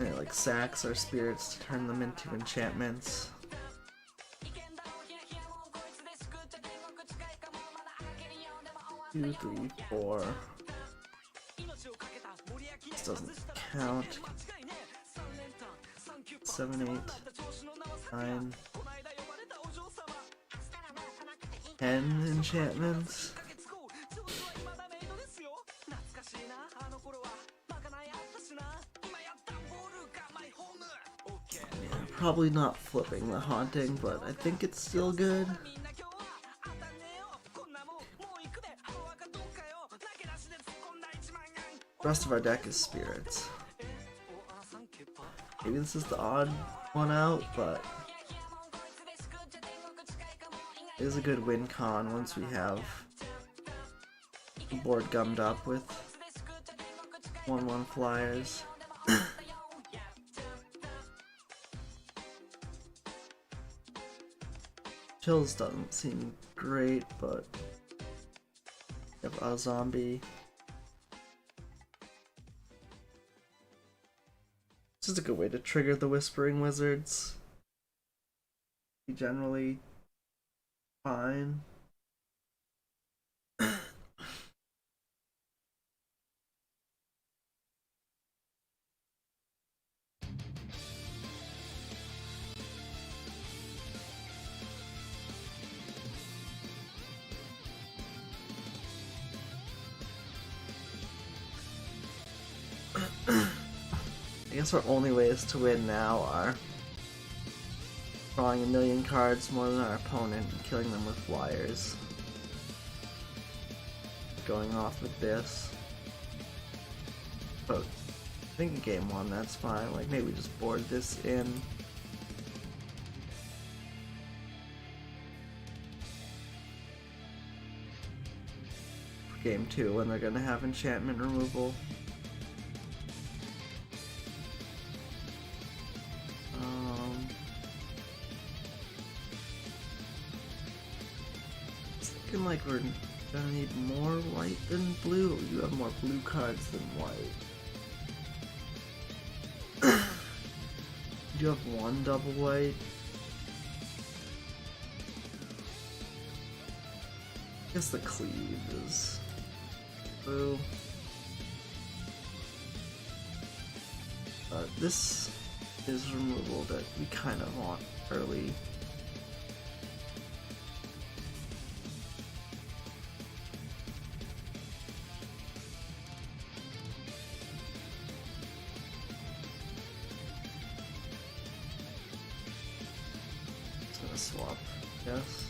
yeah, like sacks or spirits to turn them into enchantments. Two, three, four. This doesn't count. 7, 8, 9, 10 enchantments. Yeah, probably not flipping the haunting, but I think it's still good. The rest of our deck is spirits. Maybe this is the odd one out, but it is a good win con once we have the board gummed up with 1/1 flyers. Chills doesn't seem great, but we have a zombie. This is a good way to trigger the Whispering Wizards. Generally fine. I guess our only ways to win now are drawing 1,000,000 cards more than our opponent and killing them with flyers. Going off with this. But I think in game 1 that's fine. Like, maybe just board this in. For game 2 when they're gonna have enchantment removal. Like we're gonna need more white than blue. You have more blue cards than white. You have one double white. I guess the cleave is blue. This is removal that we kind of want early. Swap, yes.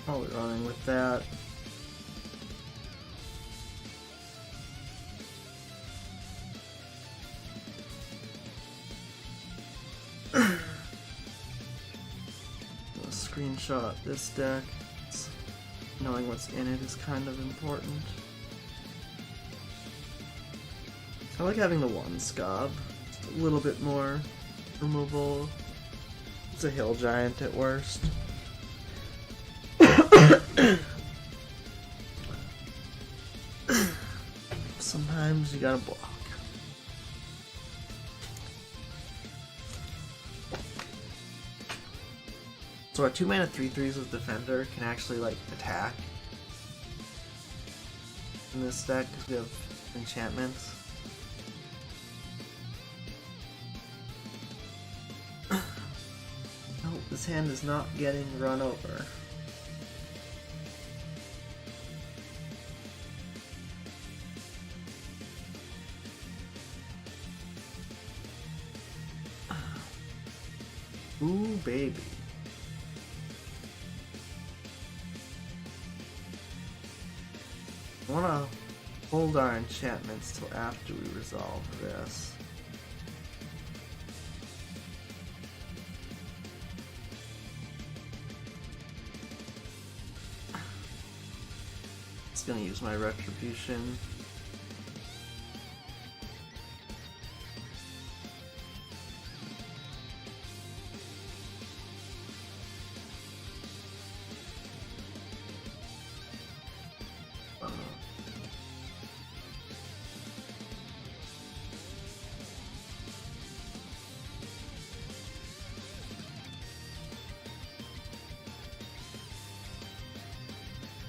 Probably running with that. I'll screenshot this deck. Knowing what's in it is kind of important. I like having the one scob. Just a little bit more removal. It's a hill giant at worst. Sometimes you gotta block. So our 2-mana 3/3s with Defender can actually like attack in this deck because we have enchantments. No, this hand is not getting run over. Ooh, baby. I want to hold our enchantments till after we resolve this. Just gonna use my retribution.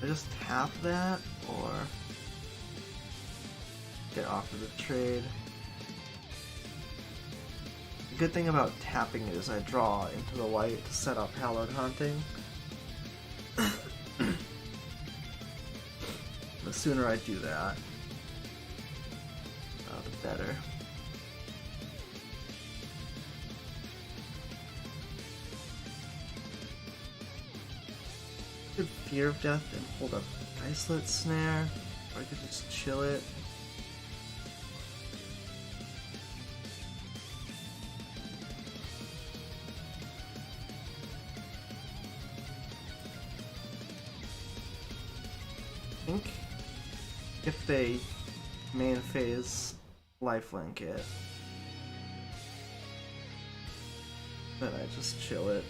I just tap that, or get offered a trade. The good thing about tapping is I draw into the light to set up Hallowed Haunting. The sooner I do that, the better. Could Fear of Death and hold up Isolate Snare, or I could just chill it. I think if they main phase lifelink it, then I just chill it.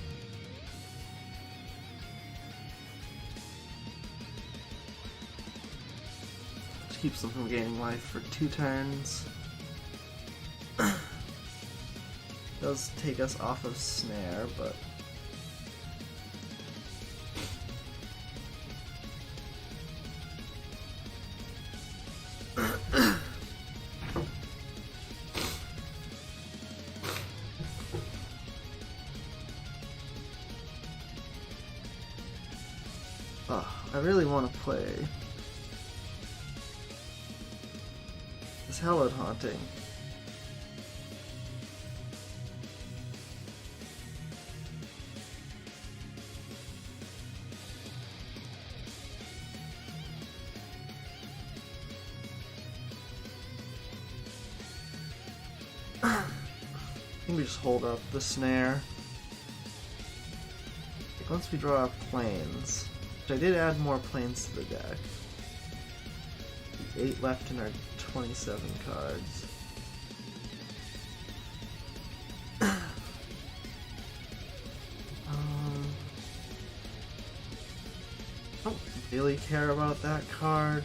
Keeps them from gaining life for 2 turns. Does take us off of Snare, but I really want to play this Hallowed Haunting. I think we just hold up the Snare. Once we draw planes, which I did add more planes to the deck. 8 left in our 27 cards. Don't really care about that card,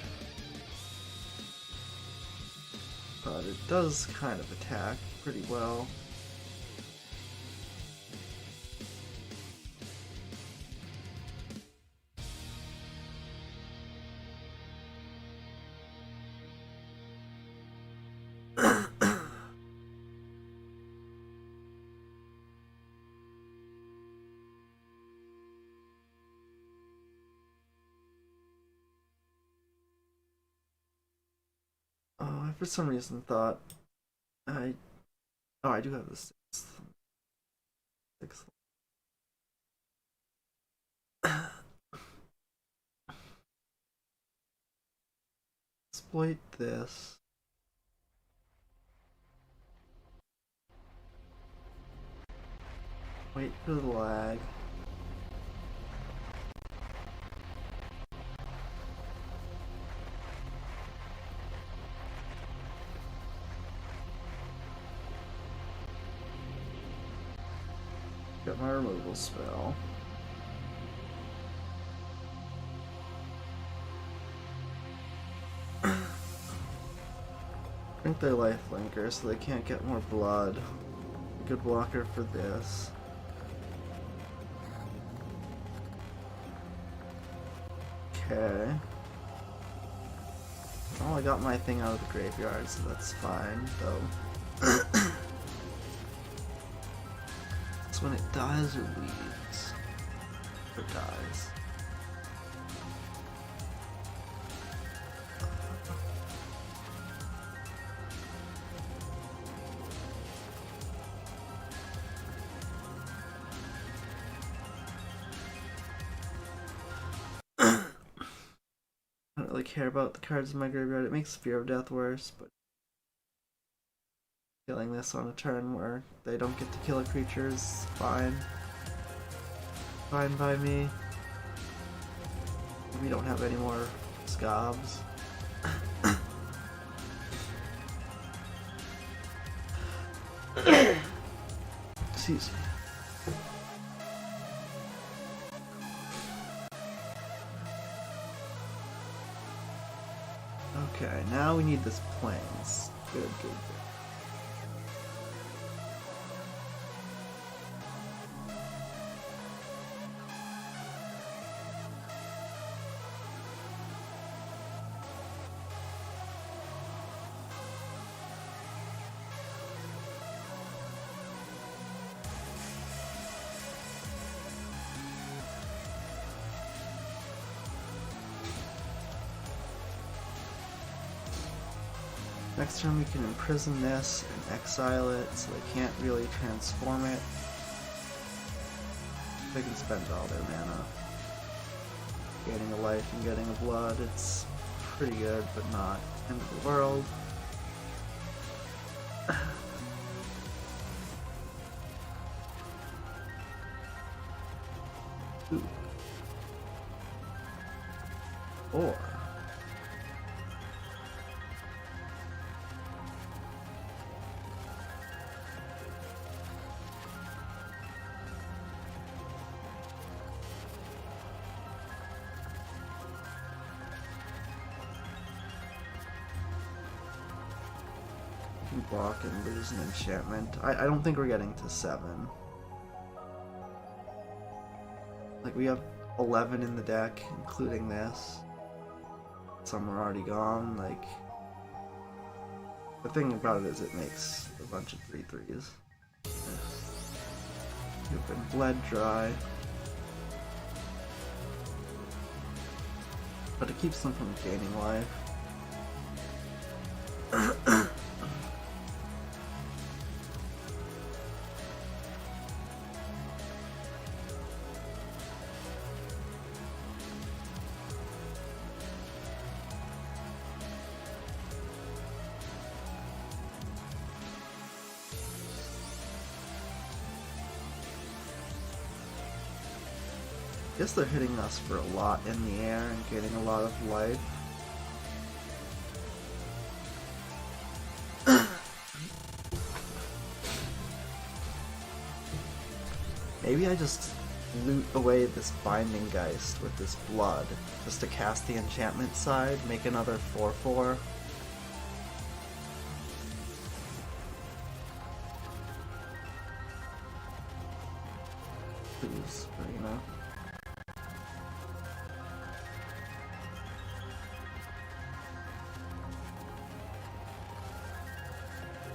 but it does kind of attack pretty well. I for some reason thought I do have the 6th. Exploit this. Wait for the lag. Got my removal spell. Drink their lifelinker so they can't get more blood. Good blocker for this. Okay. Well, I got my thing out of the graveyard, so that's fine, though. It's when it dies or leaves. Or dies. I don't really care about the cards in my graveyard. It makes Fear of Death worse, but killing this on a turn where they don't get to kill a creature is fine. Fine by me. We don't have any more Scobs. Excuse me. Okay, now we need this plains. Good, good, good. Next turn we can imprison this and exile it, so they can't really transform it. They can spend all their mana. Gaining a life and getting a blood, it's pretty good, but not end of the world. Ooh. Or block and lose an enchantment. I don't think we're getting to 7. Like, we have 11 in the deck, including this. Some are already gone. Like, the thing about it is it makes a bunch of 3/3s. You've been bled dry. But it keeps them from gaining life. I guess they're hitting us for a lot in the air and getting a lot of life. Maybe I just loot away this Binding Geist with this blood, just to cast the enchantment side, make another 4/4. Please, you know.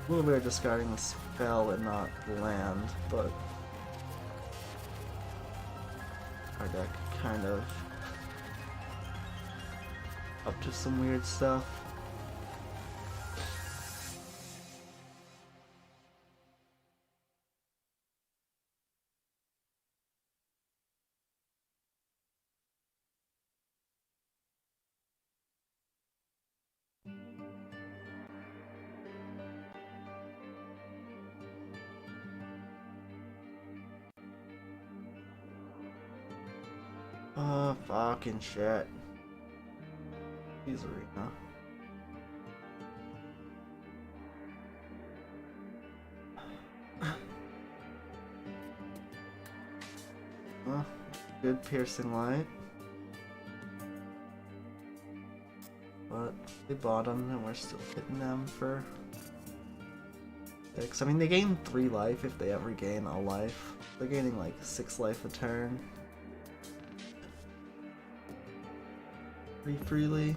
A little bit of discarding the spell and not the land, but our deck kind of up to some weird stuff. Oh, fucking shit. He's arena. Well, good piercing light. But they bottomed and we're still hitting them for 6. I mean, they gain 3 life if they ever gain a life. They're gaining like 6 life a turn. Pretty freely.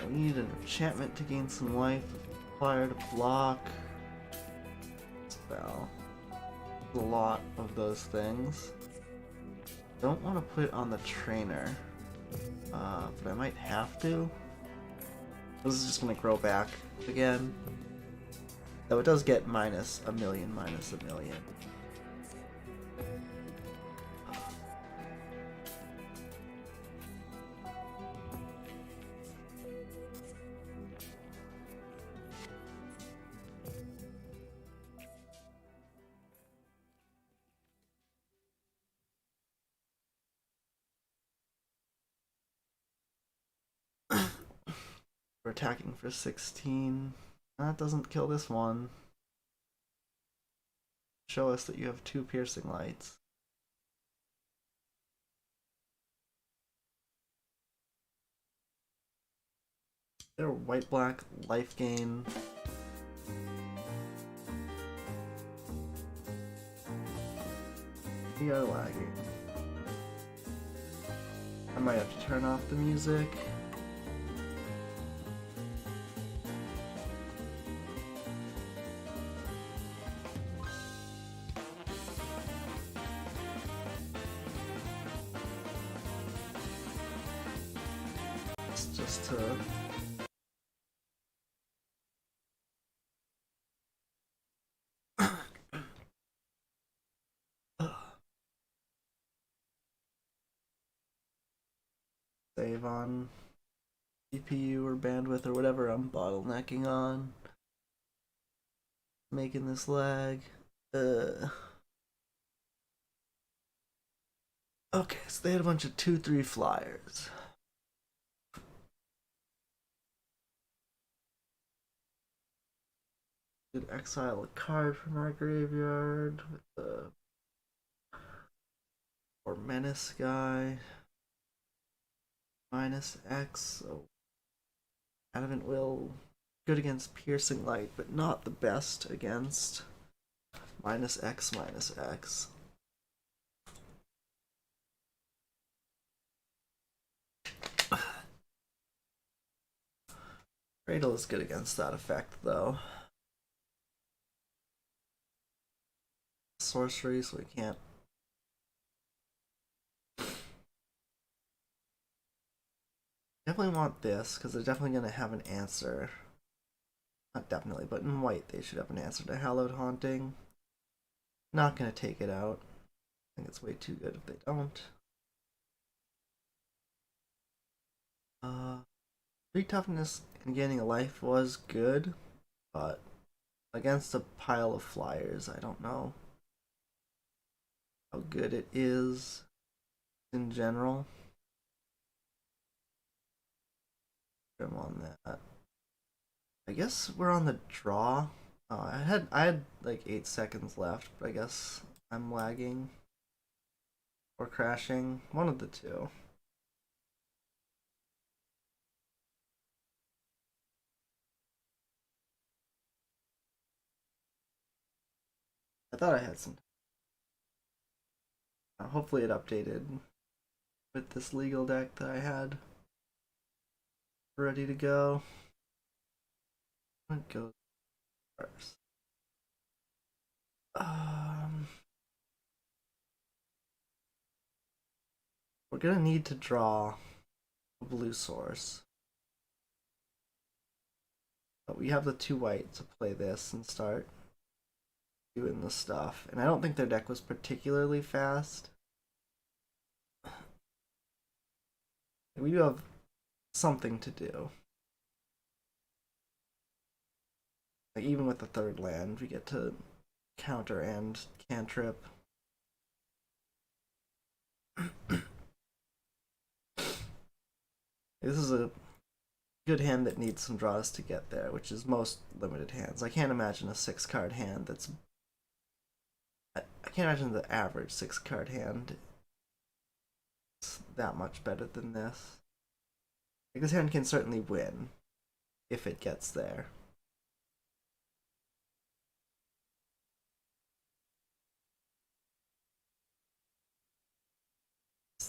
We need an enchantment to gain some life, flyer to block. spell. A lot of those things. Don't want to put it on the trainer, but I might have to. This is just gonna grow back again. Though it does get minus a million. We're attacking for 16. That doesn't kill this one. Show us that you have 2 piercing lights. They're white-black life gain. We are lagging. I might have to turn off the music. It's just to save on CPU or bandwidth or whatever I'm bottlenecking on. Making this lag. Okay, so they had a bunch of 2-3 flyers. Did exile a card from our graveyard with the or menace guy. Minus X, so Adamant Will good against piercing light, but not the best against minus X. Cradle is good against that effect, though. Sorcery, so we can't. Definitely want this, because they're definitely going to have an answer. Not definitely, but in white they should have an answer to Hallowed Haunting. Not going to take it out. I think it's way too good if they don't. 3 toughness and gaining a life was good, but against a pile of flyers, I don't know how good it is in general. I'm on that. I guess we're on the draw. I had like 8 seconds left, but I guess I'm lagging or crashing. One of the two. I thought I had some. Hopefully it updated with this legal deck that I had ready to go. What goes first? We're gonna need to draw a blue source. But we have the 2 white to play this and start doing the stuff. And I don't think their deck was particularly fast. We do have something to do. Like even with the 3rd land, we get to counter and cantrip. This is a good hand that needs some draws to get there, which is most limited hands. I can't imagine a 6-card hand that's. I can't imagine the average 6-card hand is that much better than this. Like, this hand can certainly win if it gets there.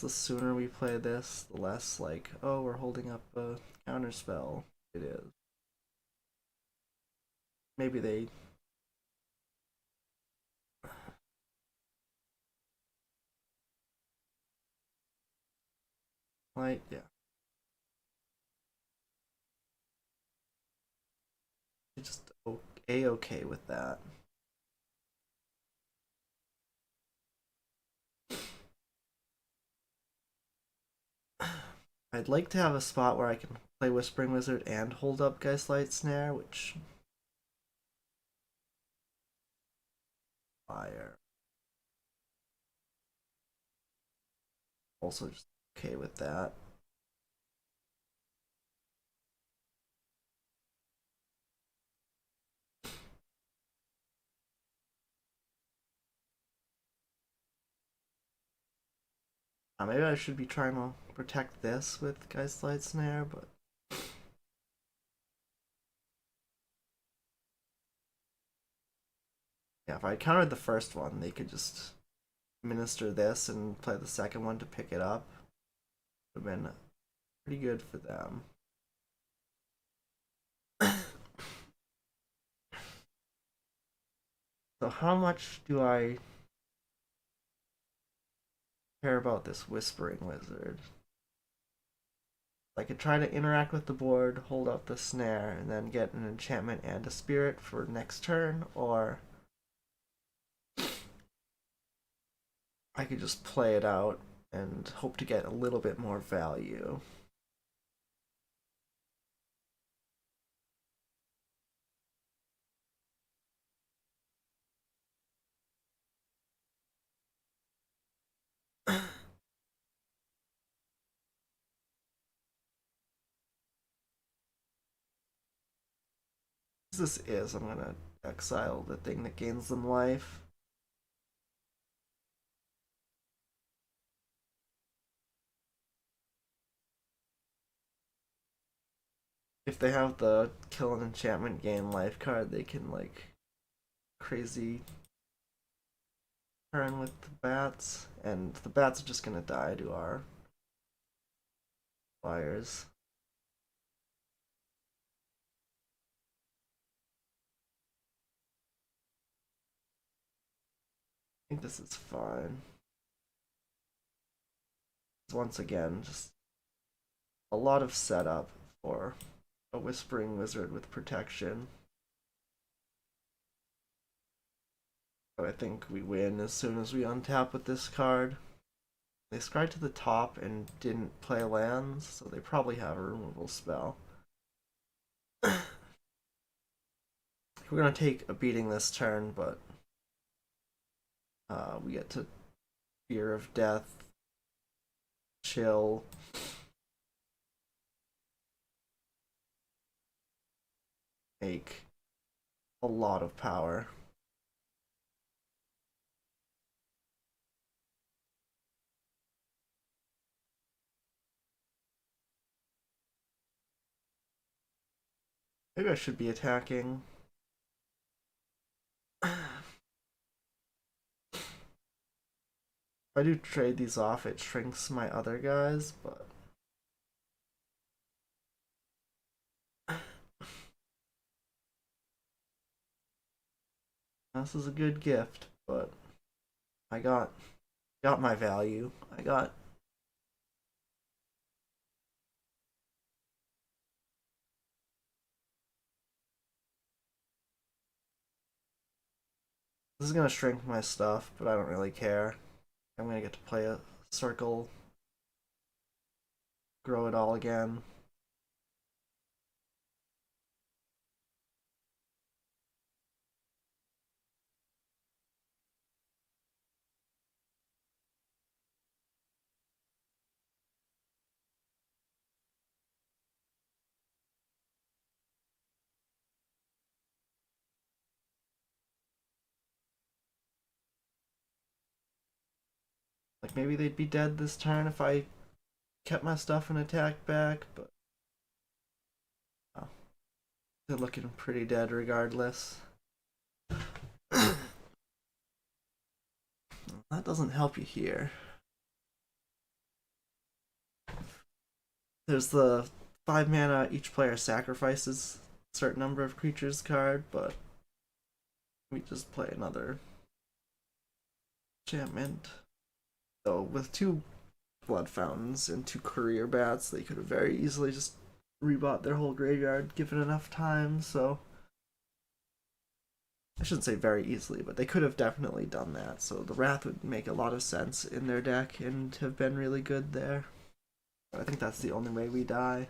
The sooner we play this, the less like, oh, we're holding up a counter spell it is. Maybe they Light, yeah. Just A-okay with that. I'd like to have a spot where I can play Whispering Wizard and hold up Geistlight Snare, which fire. Also just okay with that. Maybe I should be trying to protect this with Geistlight Snare, but yeah, if I countered the first one, they could just minister this and play the second one to pick it up. Would have been pretty good for them. So how much do I care about this Whispering Wizard? I could try to interact with the board, hold up the snare, and then get an enchantment and a spirit for next turn, or I could just play it out and hope to get a little bit more value. This is, I'm gonna exile the thing that gains them life. If they have the kill an enchantment gain life card, they can like crazy turn with the bats, and the bats are just gonna die to our flyers. I think this is fine. Once again, just a lot of setup for a Whispering Wizard with protection. But I think we win as soon as we untap with this card. They scryed to the top and didn't play lands, so they probably have a removal spell. We're gonna take a beating this turn, but we get to Fear of Death, Chill, make a lot of power. Maybe I should be attacking. If I do trade these off, it shrinks my other guys, but this is a good gift, but I got my value. I got this is gonna shrink my stuff, but I don't really care. I'm gonna get to play a circle, grow it all again. Like maybe they'd be dead this turn if I kept my stuff and attacked back, but oh, they're looking pretty dead regardless. That doesn't help you here. There's the 5 mana each player sacrifices a certain number of creatures card, but we just play another enchantment. So with 2 blood fountains into courier bats. They could have very easily just rebought their whole graveyard given enough time, so I shouldn't say very easily, but they could have definitely done that. So the Wrath would make a lot of sense in their deck and have been really good there. I think that's the only way we die.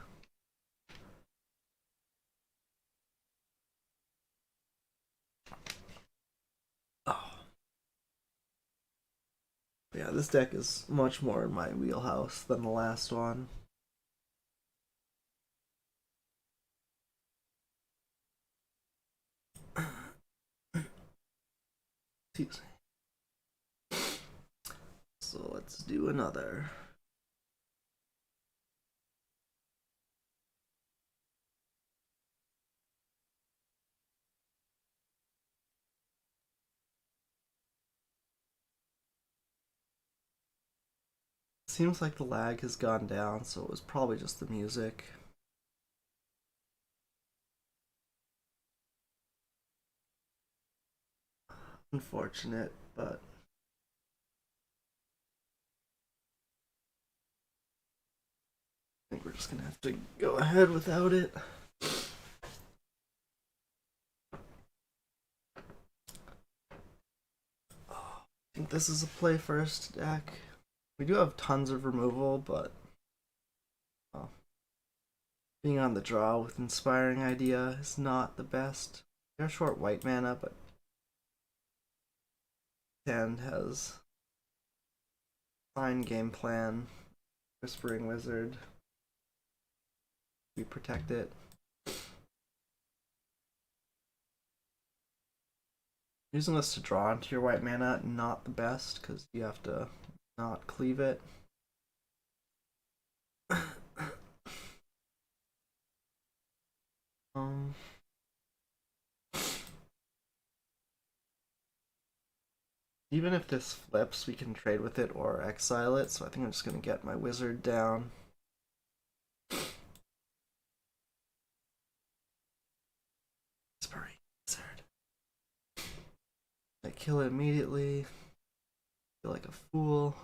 Oh. Yeah, this deck is much more in my wheelhouse than the last one. Excuse me. So let's do another. Seems like the lag has gone down, so it was probably just the music. Unfortunate, but I think we're just gonna have to go ahead without it. I think this is a play first deck. We do have tons of removal, but well, being on the draw with Inspiring Idea is not the best. They're short white mana, but hand has fine game plan. Whispering Wizard. We protect it. Using this to draw into your white mana, not the best, because you have to not cleave it. um, Even if this flips, we can trade with it or exile it, so I think I'm just going to get my wizard down. Whispering Wizard. I kill it immediately. Feel like a fool.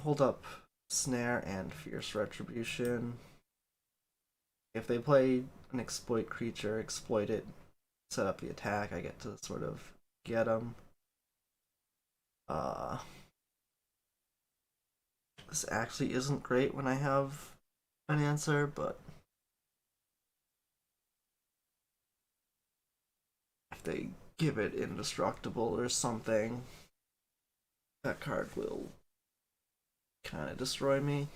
Hold up Snare and Fierce Retribution. If they play an exploit creature, exploit it, set up the attack, I get to sort of get them. This actually isn't great when I have an answer, but if they give it indestructible or something, that card will kind of destroy me.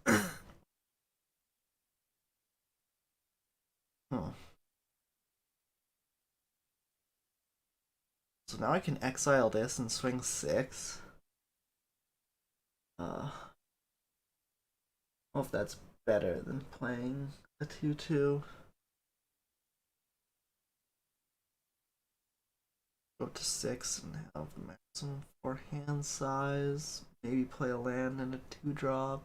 Huh. So now I can exile this and swing 6. I don't know if that's better than playing a 2-2. Go up to 6 and have the maximum 4 hand size. Maybe play a land and a 2-drop.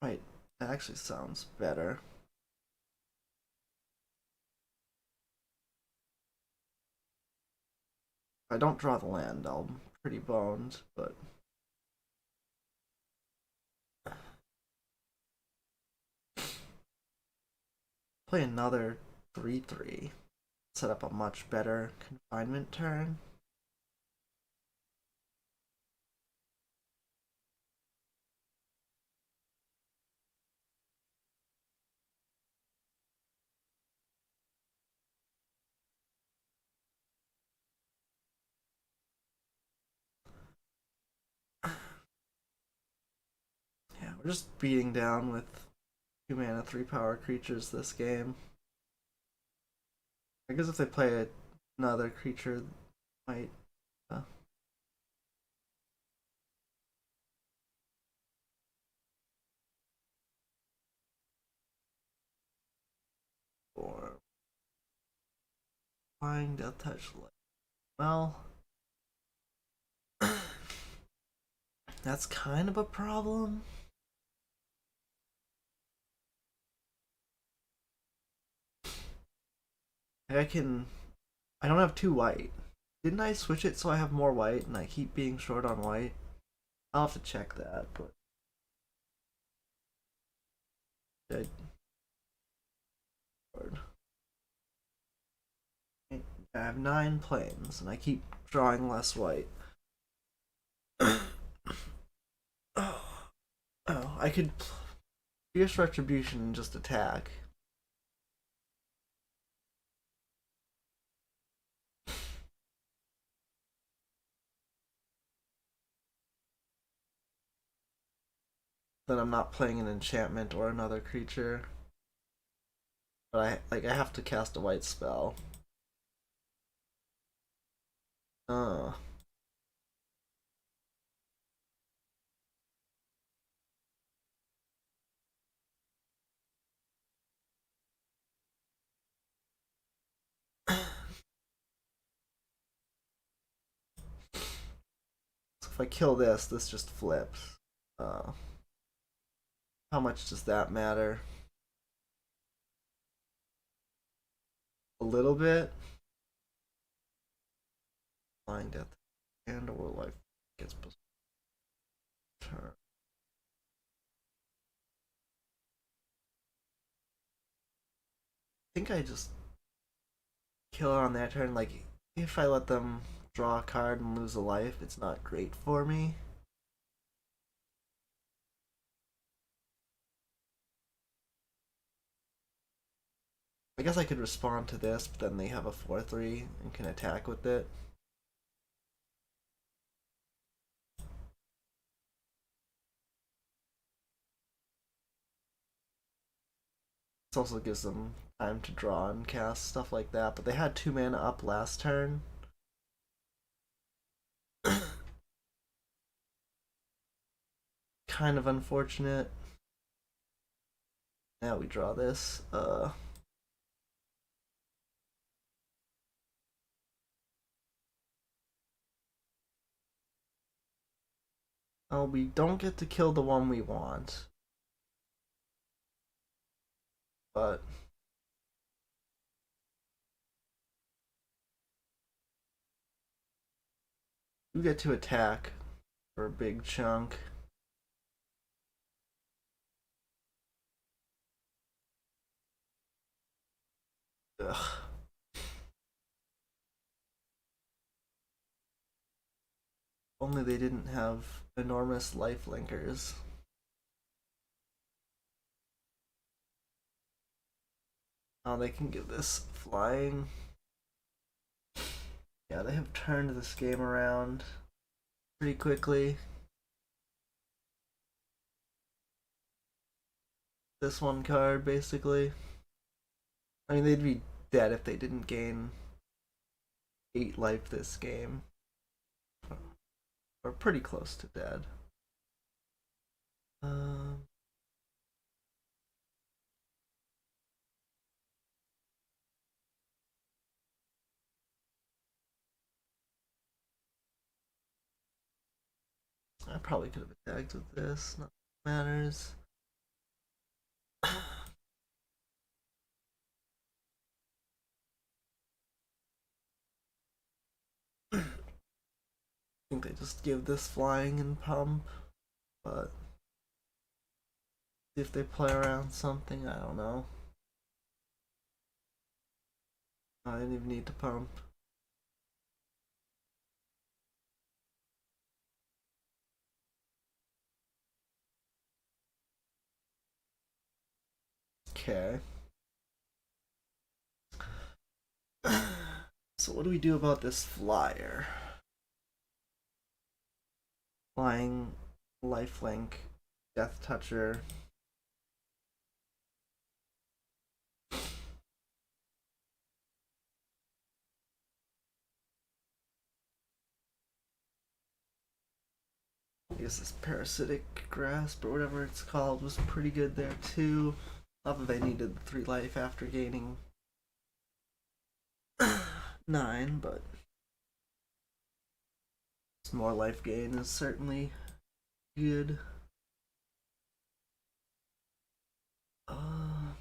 Right, that actually sounds better. If I don't draw the land, I'm pretty boned, but play another 3-3. Set up a much better confinement turn. Yeah, we're just beating down with 2 mana, 3 power creatures this game. I guess if they play another creature, might. Or Flying Death Touch. Well, that's kind of a problem. I can. I don't have 2 white. Didn't I switch it so I have more white and I keep being short on white? I'll have to check that, but. I have 9 planes and I keep drawing less white. Oh, I could Fierce Retribution and just attack. Then I'm not playing an enchantment or another creature. But I have to cast a white spell. Uh so if I kill this, this just flips. How much does that matter? A little bit. Flying Death and or life gets turn. I think I just kill it on that turn. Like, if I let them draw a card and lose a life, it's not great for me. I guess I could respond to this, but then they have a 4/3 and can attack with it. This also gives them time to draw and cast stuff like that, but they had 2 mana up last turn. Kind of unfortunate. Now we draw this. Oh, we don't get to kill the one we want. But we get to attack for a big chunk. Ugh. Only they didn't have enormous life linkers. Oh, they can get this flying. Yeah, they have turned this game around pretty quickly. This one card, basically. I mean, they'd be dead if they didn't gain 8 life this game. Or pretty close to dead. Um, I probably could have attacked with this. Not matters. I think they just give this flying and pump, but if they play around something, I don't know. I didn't even need to pump. Okay. So what do we do about this flyer? Flying, lifelink, death toucher. I guess this parasitic grasp or whatever it's called was pretty good there too. Not that they needed the 3 life after gaining 9, but some more life gain is certainly good. Uh,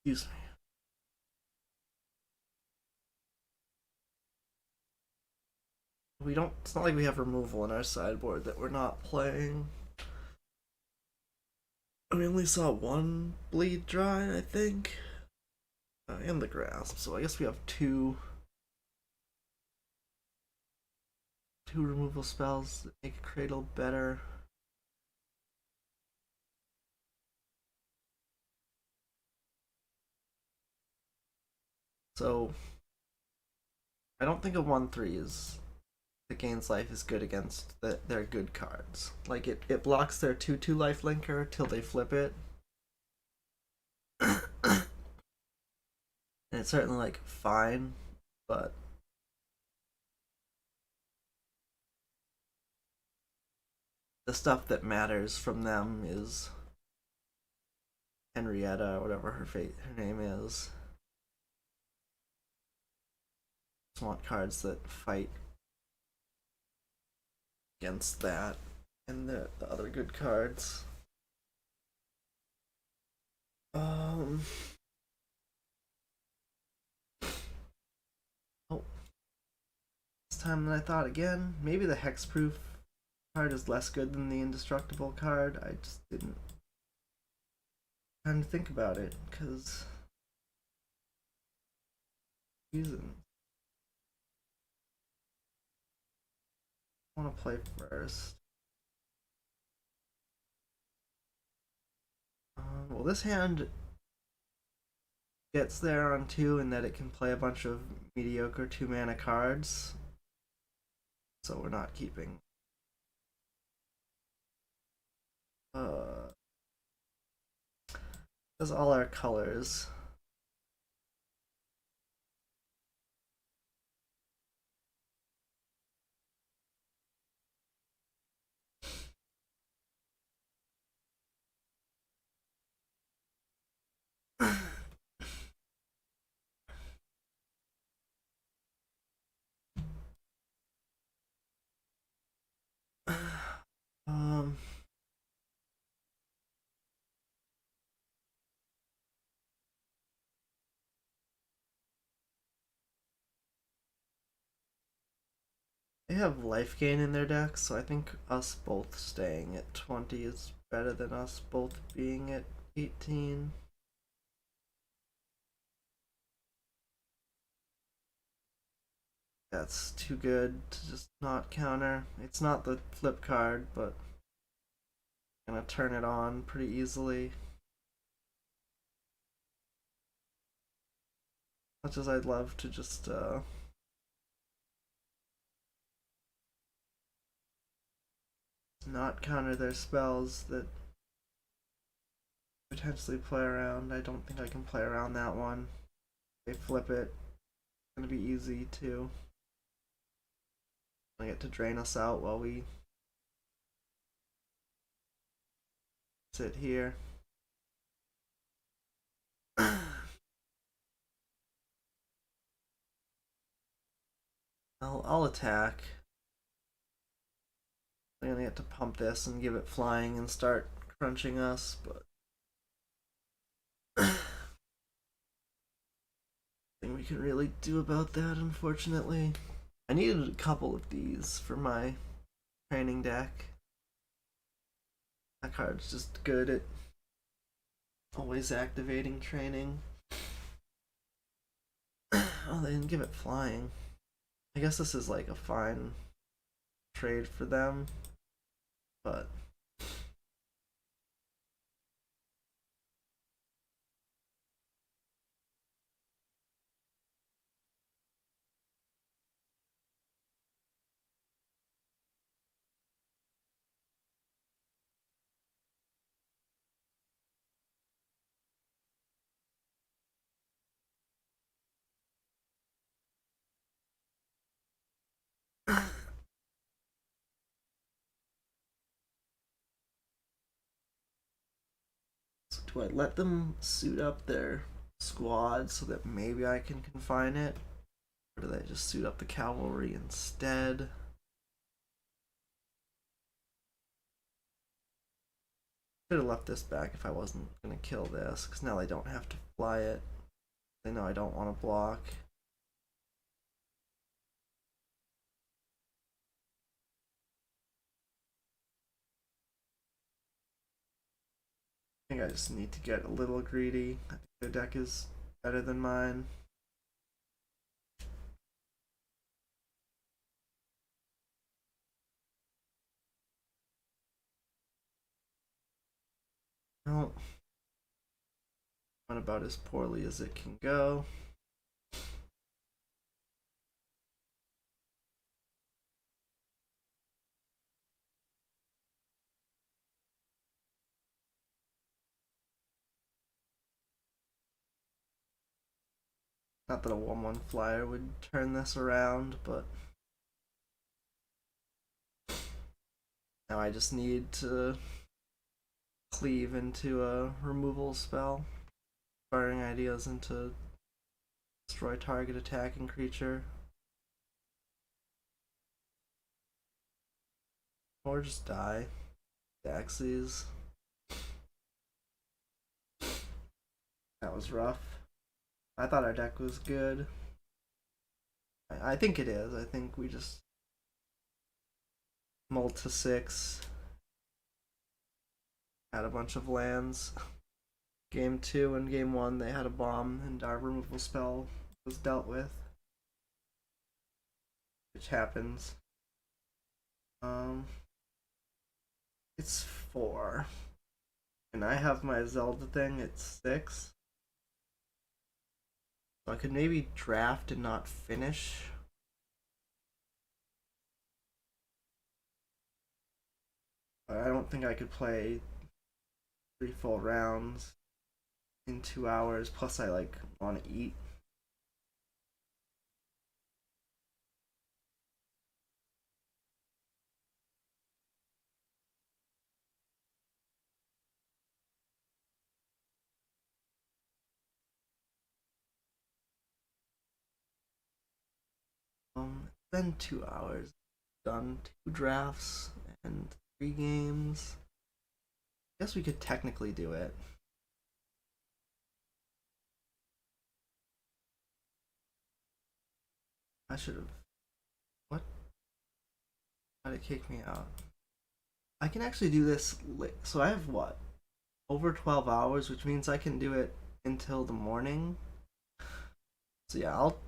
Excuse me. We don't. It's not like we have removal in our sideboard that we're not playing. We only saw one bleed dry, I think, and the grasp. So I guess we have two removal spells that make Cradle better. So I don't think a 1/3 is that gains life is good against their good cards. Like it blocks their 2/2 life linker till they flip it. And it's certainly like fine, but the stuff that matters from them is Henrietta, or whatever her name is. Just want cards that fight against that and the other good cards. Um. Oh, this time than I thought again. Maybe the hexproof card is less good than the indestructible card. I just didn't time to think about it because reasons. I want to play first. Well, this hand gets there on 2 in that it can play a bunch of mediocre 2-mana cards. So we're not keeping. That's all our colors. um. They have life gain in their deck, so I think us both staying at 20 is better than us both being at 18. That's too good to just not counter. It's not the flip card, but I'm gonna turn it on pretty easily. Much as I'd love to just not counter their spells that potentially play around, I don't think I can play around that one. They flip it. It's gonna be easy to. I get to drain us out while we sit here. I'll attack. I'm gonna get to pump this and give it flying and start crunching us, but nothing we can really do about that, unfortunately. I needed a couple of these for my training deck. That card's just good at always activating training. Oh, they didn't give it flying. I guess this is like a fine trade for them, but Do I let them suit up their squad so that maybe I can confine it? Or do they just suit up the cavalry instead? Should have left this back if I wasn't gonna kill this, because now they don't have to fly it. They know I don't want to block. I think I just need to get a little greedy. I think their deck is better than mine. Well, went about as poorly as it can go. Not that a 1/1 flyer would turn this around, but now I just need to cleave into a removal spell, firing ideas into destroy target attacking creature, or just die. Daxies. That was rough. I thought our deck was good. I think it is. I think we just mulled to 6, had a bunch of lands. Game 2 and Game 1 they had a bomb and our removal spell was dealt with, which happens. It's 4, and I have my Zelda thing at 6, so I could maybe draft and not finish. But I don't think I could play 3 full rounds in 2 hours. Plus, I like want to eat. It's been 2 hours. Done 2 drafts and 3 games. I guess we could technically do it. I should have. What? Why did it kick me out? I can actually do this. So I have what? Over 12 hours, which means I can do it until the morning. So yeah, I'll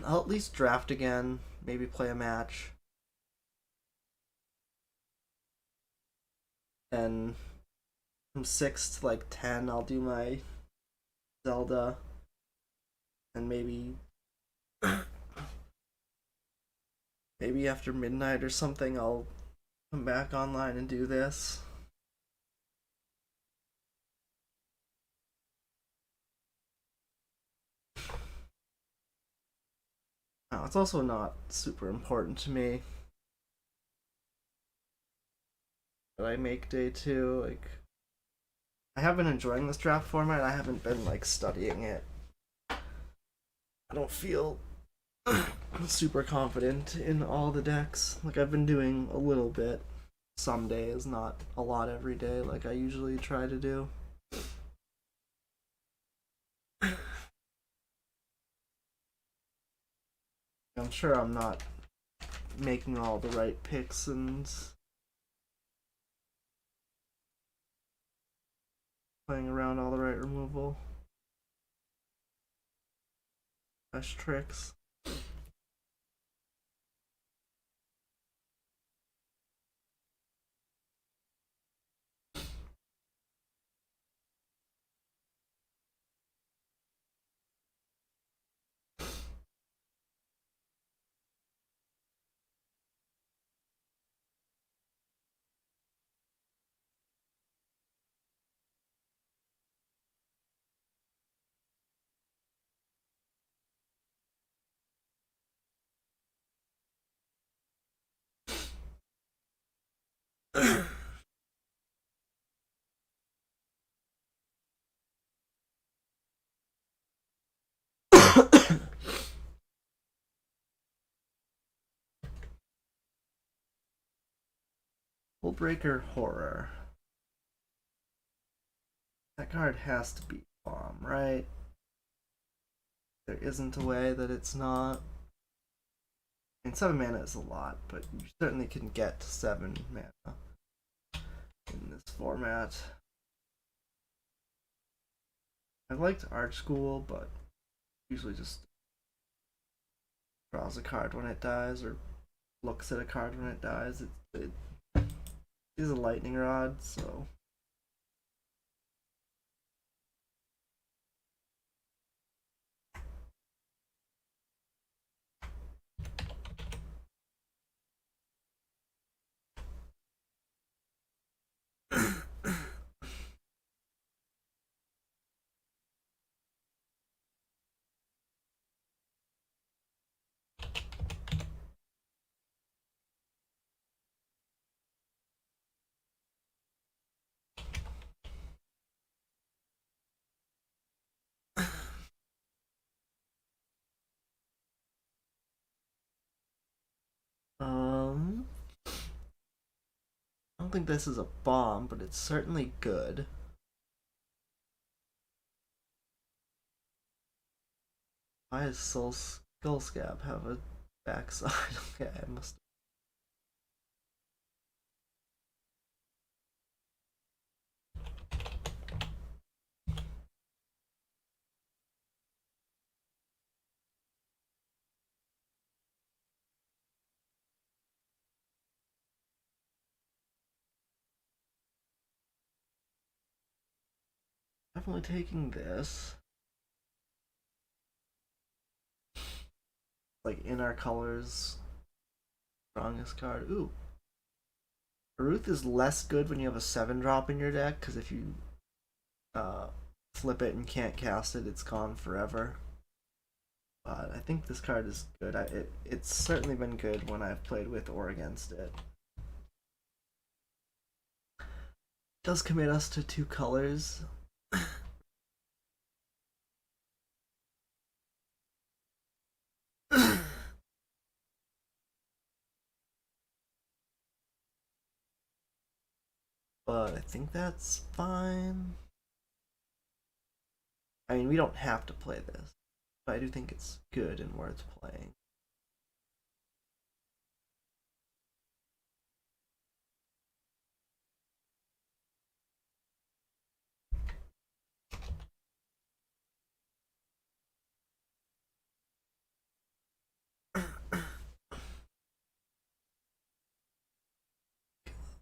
at least draft again, maybe play a match. And from 6 to like 10, I'll do my Zelda. And maybe after midnight or something, I'll come back online and do this. Oh, it's also not super important to me that I make day 2. Like, I have been enjoying this draft format. I haven't been like studying it. I don't feel super confident in all the decks. Like, I've been doing a little bit some days, not a lot every day like I usually try to do. I'm sure I'm not making all the right picks and playing around all the right removal tricks. Hullbreaker Horror. That card has to be bomb, right? There isn't a way that it's not. I mean, 7 mana is a lot, but you certainly can get to 7 mana in this format. I liked Art School, but usually just draws a card when it dies, or looks at a card when it dies. It is a lightning rod, so I don't think this is a bomb, but it's certainly good. Why does Skullscab have a backside? Okay, I must. Definitely taking this. Like in our colors, strongest card. Ooh. Ruth is less good when you have a 7-drop in your deck, because if you uh, flip it and can't cast it, it's gone forever. But I think this card is good. It's certainly been good when I've played with or against it. It does commit us to 2 colors. But I think that's fine. I mean, we don't have to play this, but I do think it's good and worth playing.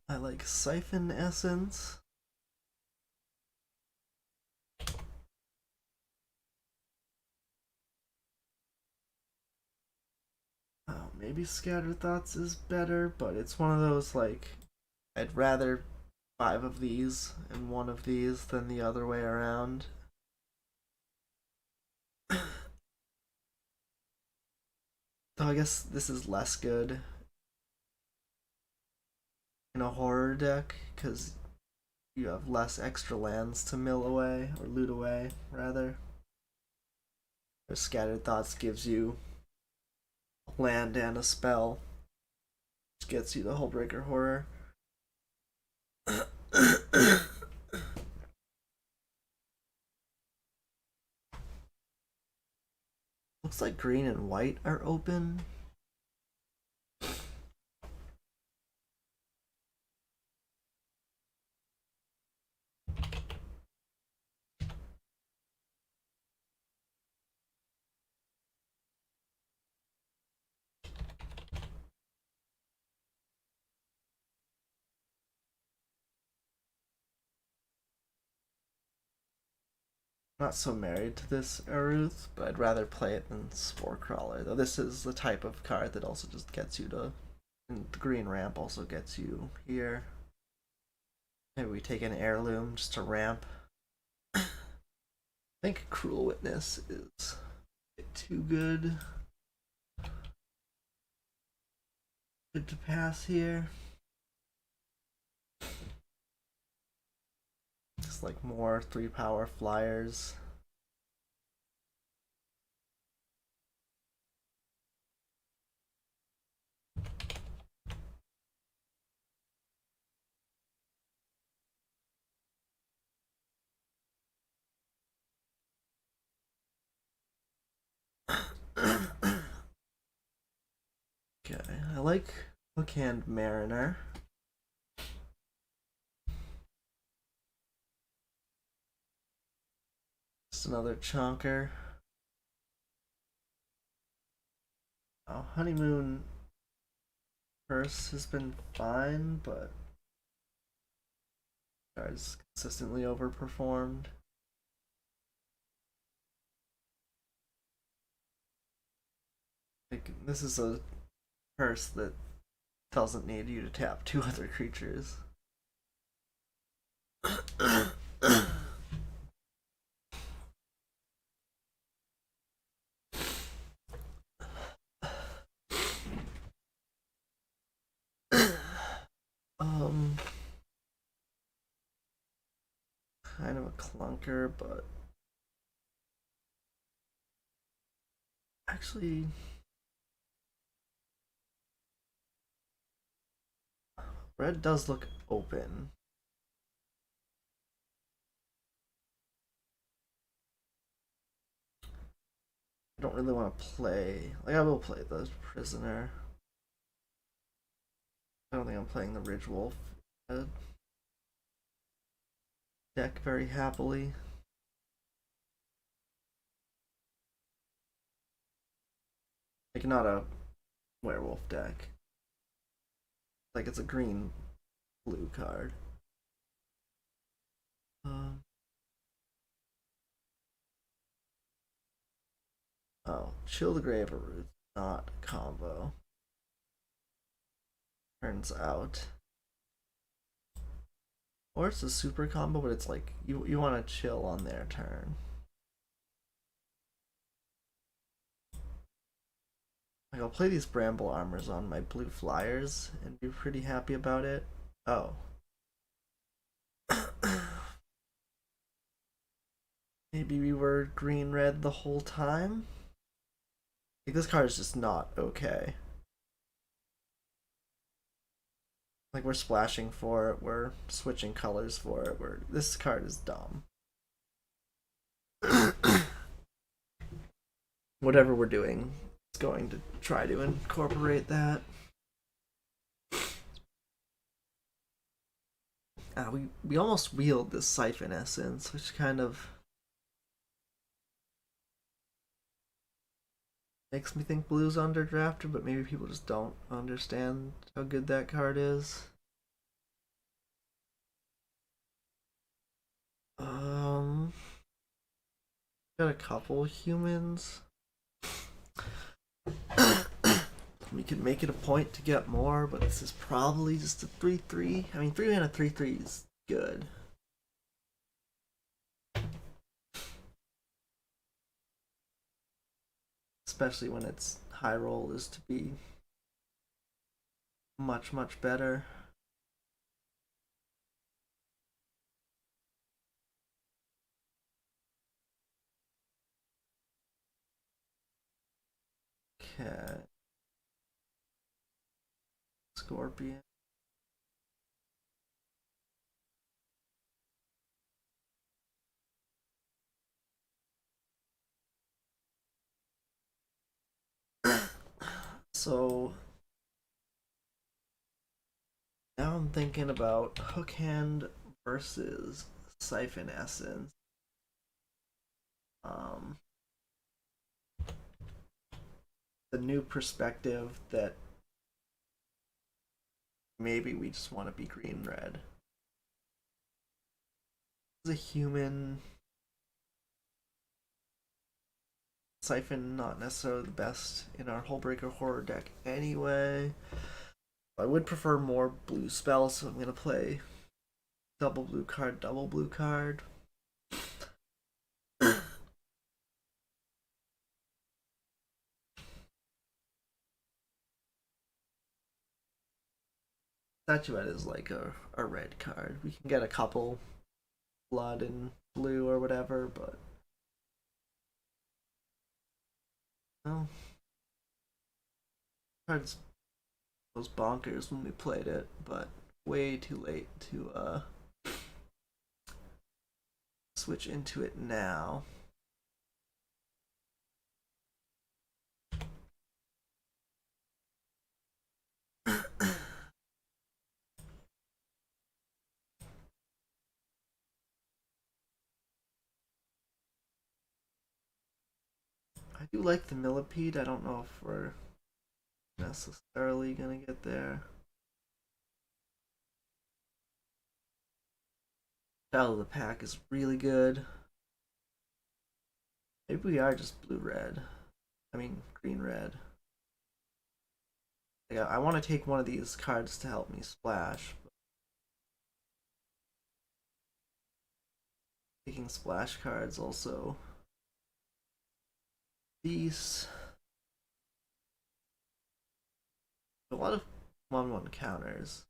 I like Siphon Essence. Oh, maybe Scatter Thoughts is better, but it's one of those like I'd rather 5 of these and 1 of these than the other way around. So I guess this is less good in a horror deck because you have less extra lands to mill away or loot away, rather. Or Scattered Thoughts gives you a land and a spell, which gets you the Hullbreaker Horror. Looks like green and white are open. Not so married to this Aruth, but I'd rather play it than Spore Crawler. Though this is the type of card that also just gets you to. And the green ramp also gets you here. Maybe we take an heirloom just to ramp. I think Cruel Witness is a bit too good. Good to pass here. Just like more 3-power flyers. Okay, I like Hookhand Mariner. Just another chunker. Oh, Honeymoon Curse has been fine, but has consistently overperformed. Like, this is a curse that doesn't need you to tap two other creatures. um, kind of a clunker, but actually, red does look open. I don't really want to play. Like, I will play the Prisoner. I don't think I'm playing the Ridge Wolf deck very happily. Like, not a werewolf deck. Like, it's a green blue card. Um, oh, Chill the Grave of Ruth, not a combo. Turns out. Or it's a super combo, but it's like you want to chill on their turn. Like, I'll play these Bramble Armors on my blue flyers and be pretty happy about it. Oh. Maybe we were green red the whole time? Like, this card is just not okay. Like, we're splashing for it, we're switching colors for it, this card is dumb. Whatever we're doing is going to try to incorporate that. We almost wheeled this Siphon Essence, which kind of makes me think blue's underdrafted, but maybe people just don't understand how good that card is. Got a couple humans. We could make it a point to get more, but this is probably just a 3/3. I mean, 3 mana 3/3 is good. Especially when its high roll is to be much, much better. Okay. Scorpion. So now I'm thinking about Hookhand versus Siphon Essence. The new perspective that maybe we just want to be green red. As a human, Siphon not necessarily the best in our Hullbreaker Horror deck anyway. I would prefer more blue spells, so I'm gonna play double blue card, double blue card. Statuette is like a red card. We can get a couple blood and blue or whatever, but no. Cards was bonkers when we played it, but way too late to switch into it now. I do like the millipede. I don't know if we're necessarily gonna get there. Battle of the Pack is really good. Maybe we are just blue-red. I mean, green-red. Like, I want to take one of these cards to help me splash. Taking splash cards also. These. A lot of 1/1 counters.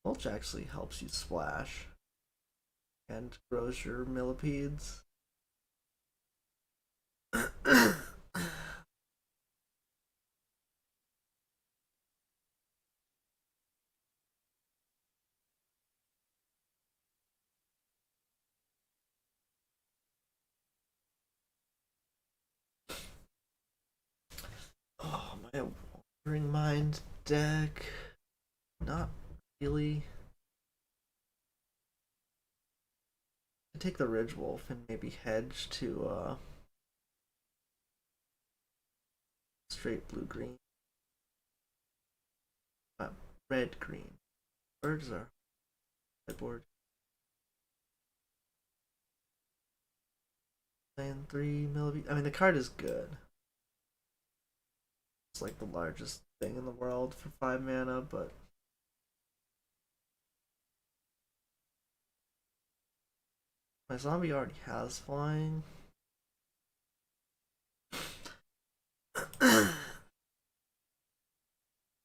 Mulch actually helps you splash. And grows your millipedes. Oh, my Wandering Mind deck. Not really. I take the Ridge Wolf and maybe hedge to straight blue green. Red green. Birds are sideboard. Playing 3 millipede. I mean, the card is good. It's like the largest thing in the world for 5 mana, but my zombie already has flying.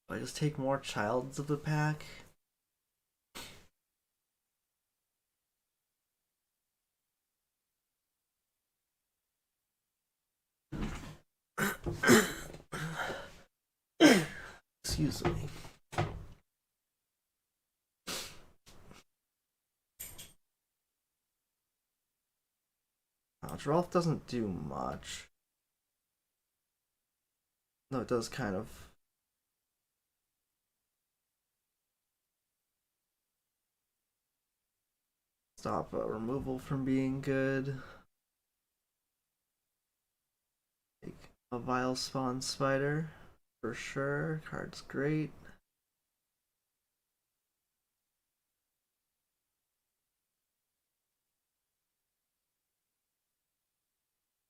I just take more Childs of the Pack. Excuse me. Drolf doesn't do much. No, it does kind of. Stop removal from being good. Take a Vile Spawn Spider for sure. Card's great.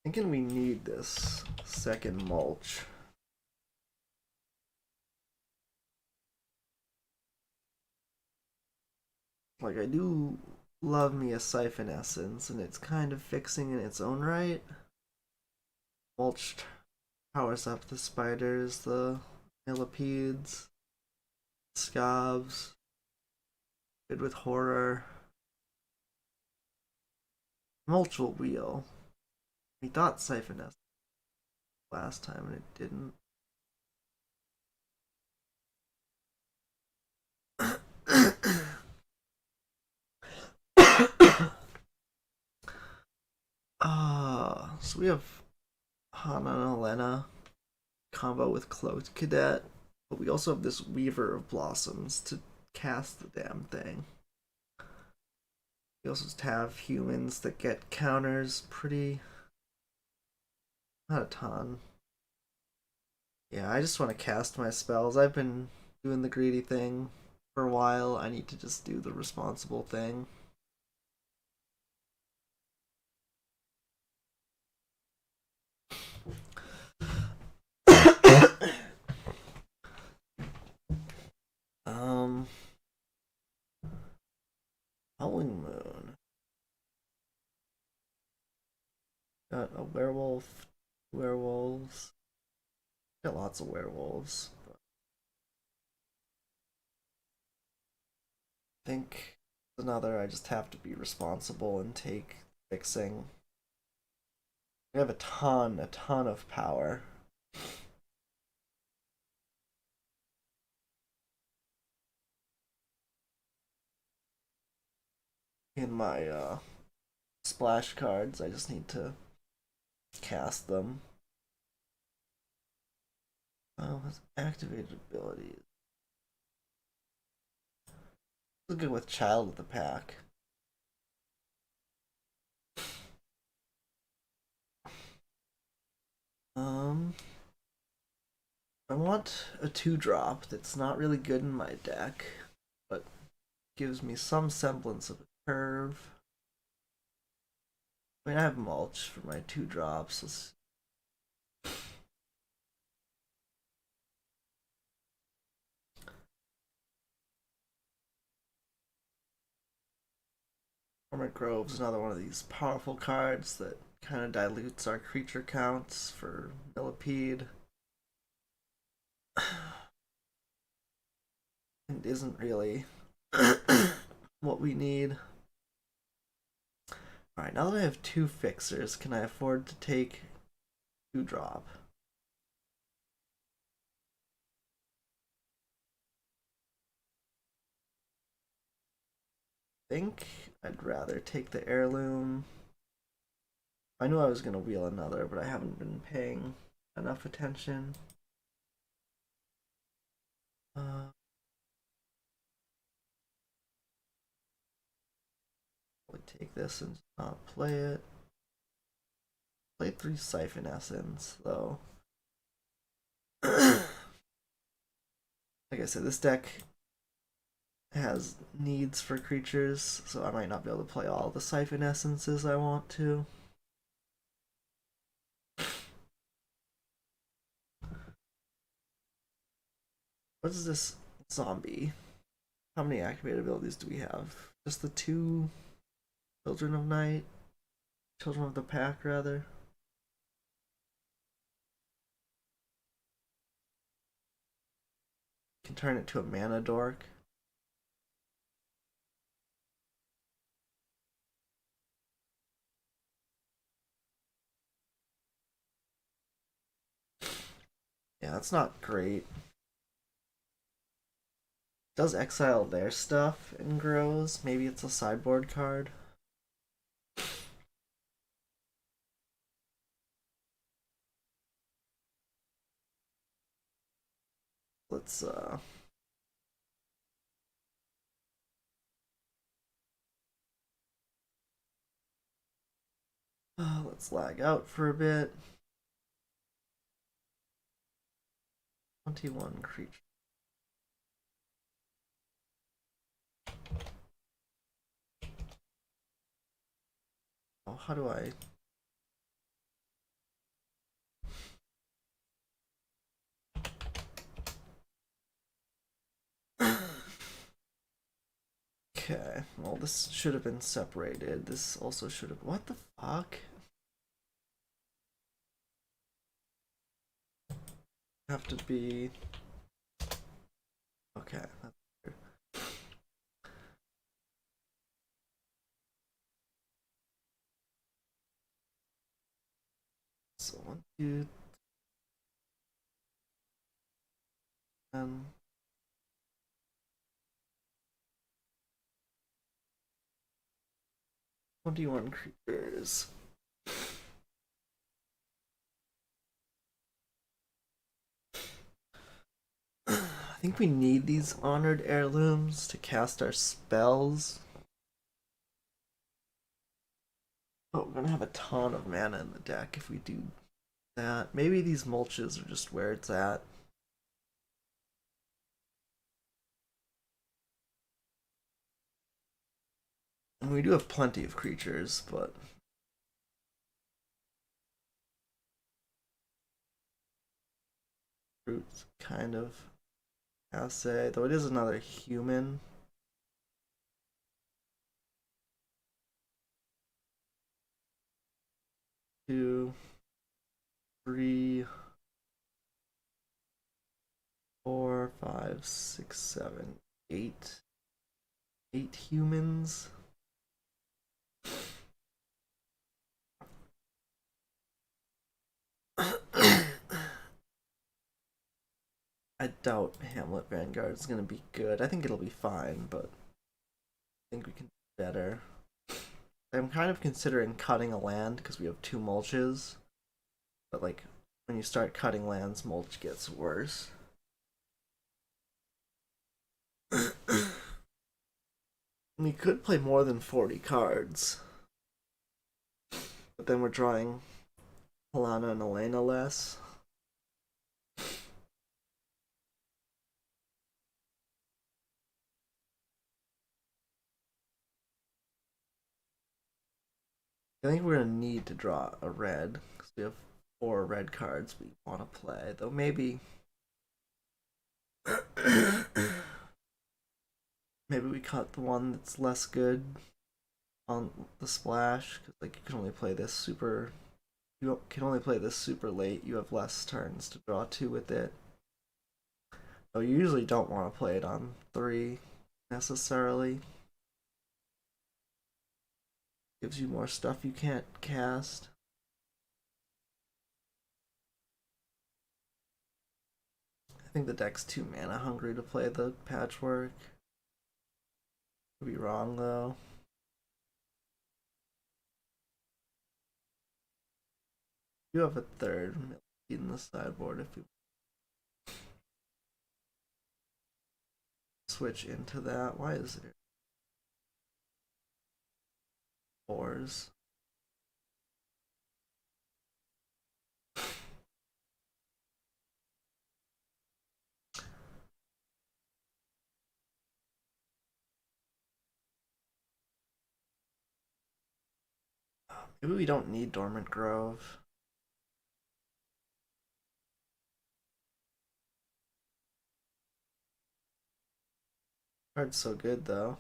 Thinking we need this second mulch. Like, I do love me a Siphon Essence, and it's kind of fixing in its own right. Mulch powers up the spiders, the millipedes, scabs. Good with horror. Mulch will wheel. We thought Siphon Essence last time, and it didn't. So we have Hana and Elena combo with Cloaked Cadet, but we also have this Weaver of Blossoms to cast the damn thing. We also have humans that get counters pretty. Not a ton. Yeah, I just want to cast my spells. I've been doing the greedy thing for a while. I need to just do the responsible thing. Howling Moon. Got a werewolf, werewolves. Got lots of werewolves. I think another, I just have to be responsible and take fixing. We have a ton of power. In my splash cards, I just need to cast them. Oh, has activated abilities. This is good with Child of the Pack. I want a 2-drop that's not really good in my deck, but gives me some semblance of a curve. I mean, I have mulch for my 2-drops. Dormant Grove's another one of these powerful cards that kind of dilutes our creature counts for Millipede. It isn't really what we need. Alright, now that I have 2 fixers, can I afford to take 2-drop? I think I'd rather take the heirloom. I knew I was gonna wheel another, but I haven't been paying enough attention. Uh, I'll take this and not play it. Play 3 Siphon Essence, though. Like I said, this deck has needs for creatures, so I might not be able to play all the Siphon Essences I want to. What is this zombie? How many activated abilities do we have? Just the 2 Children of Night? Children of the Pack, rather. Can turn it to a mana dork. Yeah, that's not great. Does exile their stuff and grows. Maybe it's a sideboard card. Let's let's lag out for a bit. 21 creature. Oh, how do I? Okay, well, this should have been separated. This also should have. What the fuck? Have to be. Okay, that's weird. So 1, 2, and 21 creatures. I think we need these honored heirlooms to cast our spells. But we're gonna have a ton of mana in the deck if we do that. Maybe these mulches are just where it's at. And we do have plenty of creatures, but fruits kind of assay, though it is another human. 2, 3, 4, 5, 6, 7, 8. 8 humans. I doubt Hamlet Vanguard is going to be good. I think it'll be fine, but I think we can do better. I'm kind of considering cutting a land because we have 2 mulches. But, like, when you start cutting lands, mulch gets worse. We could play more than 40 cards, but then we're drawing Alana and Elena less. I think we're gonna need to draw a red because we have 4 red cards we want to play. Though maybe, maybe we cut the one that's less good on the splash because like you can only play this super. You can only play this super late. You have less turns to draw 2 with it. Though you usually don't want to play it on 3 necessarily. Gives you more stuff you can't cast. I think the deck's too mana hungry to play the patchwork. Could be wrong though. You have a third in the sideboard if you switch into that. Why is there 4s? Maybe we don't need Dormant Grove. Card's so good though.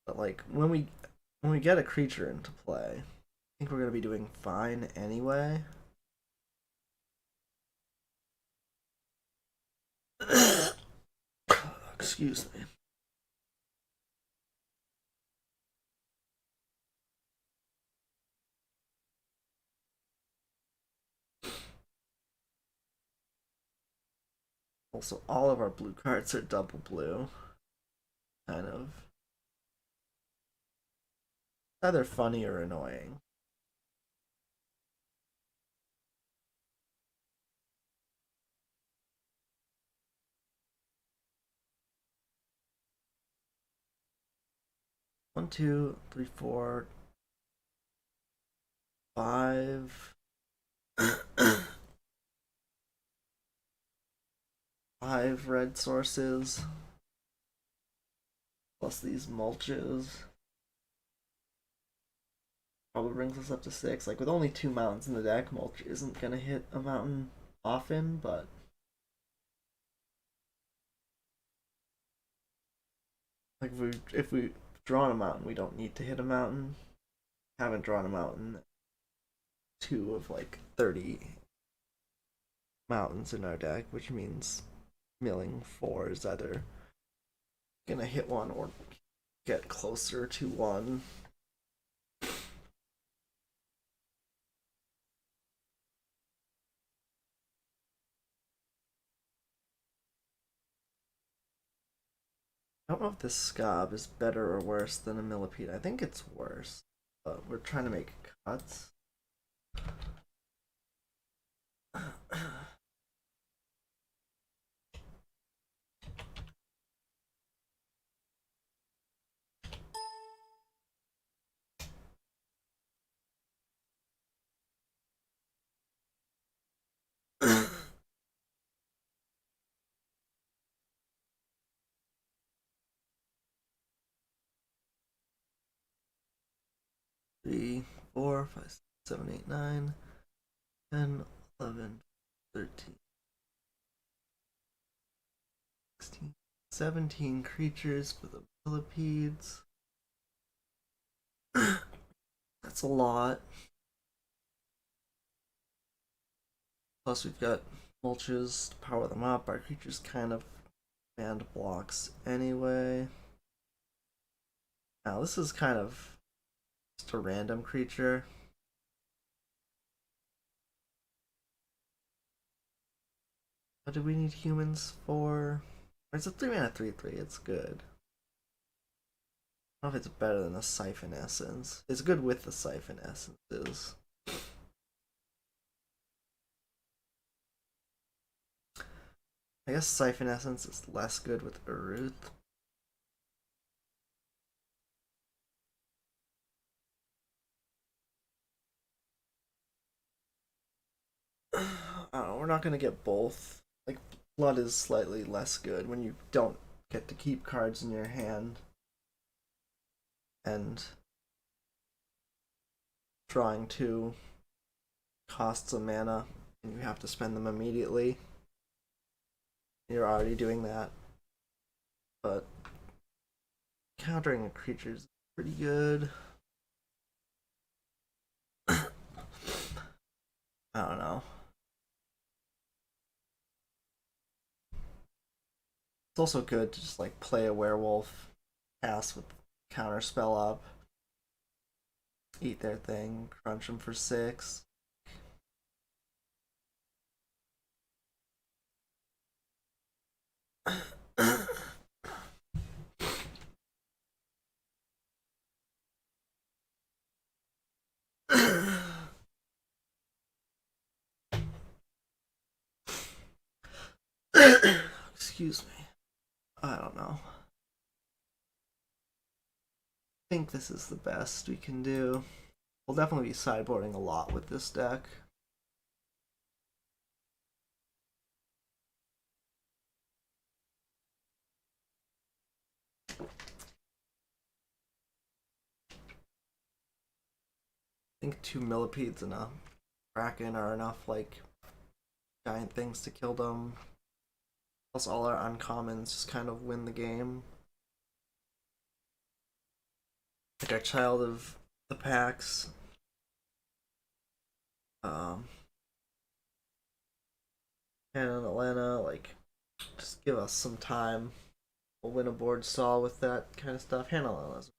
But like when we get a creature into play, I think we're gonna be doing fine anyway. Excuse me. Also, all of our blue cards are double blue. Kind of. Either funny or annoying. One, two, three, four, 5. 5 red sources. Plus these mulches. Probably brings us up to 6. Like with only 2 mountains in the deck, mulch isn't gonna hit a mountain often, but like if we draw a mountain, we don't need to hit a mountain. Haven't drawn a mountain. 2 of like 30 mountains in our deck, which means milling 4 is either gonna hit one or get closer to one. I don't know if this scob is better or worse than a millipede. I think it's worse, but we're trying to make cuts. 3, 4, 5, 6, 7, 8, 9, 10, 11, 13, 16, 17 creatures for the millipedes. That's a lot. Plus we've got mulches to power them up. Our creatures kind of band blocks anyway. Now this is kind of just a random creature. What do we need humans for? It's a 3 mana 3/3. It's good. I don't know if it's better than the Siphon Essence. It's good with the Siphon Essences. I guess Siphon Essence is less good with Uruth. I don't know, we're not gonna get both. Like, Blood is slightly less good when you don't get to keep cards in your hand. And drawing 2 costs a mana, and you have to spend them immediately. You're already doing that. But countering a creature is pretty good. I don't know. It's also good to just like play a werewolf, cast with counter spell up, eat their thing, crunch them for 6. Excuse me. I don't know. I think this is the best we can do. We'll definitely be sideboarding a lot with this deck. I think 2 millipedes and a kraken are enough like giant things to kill them. Plus all our uncommons just kind of win the game. Like our Child of the Pax. Hannah and Atlanta, like, just give us some time. We'll win a board stall with that kind of stuff. Hannah and Atlanta's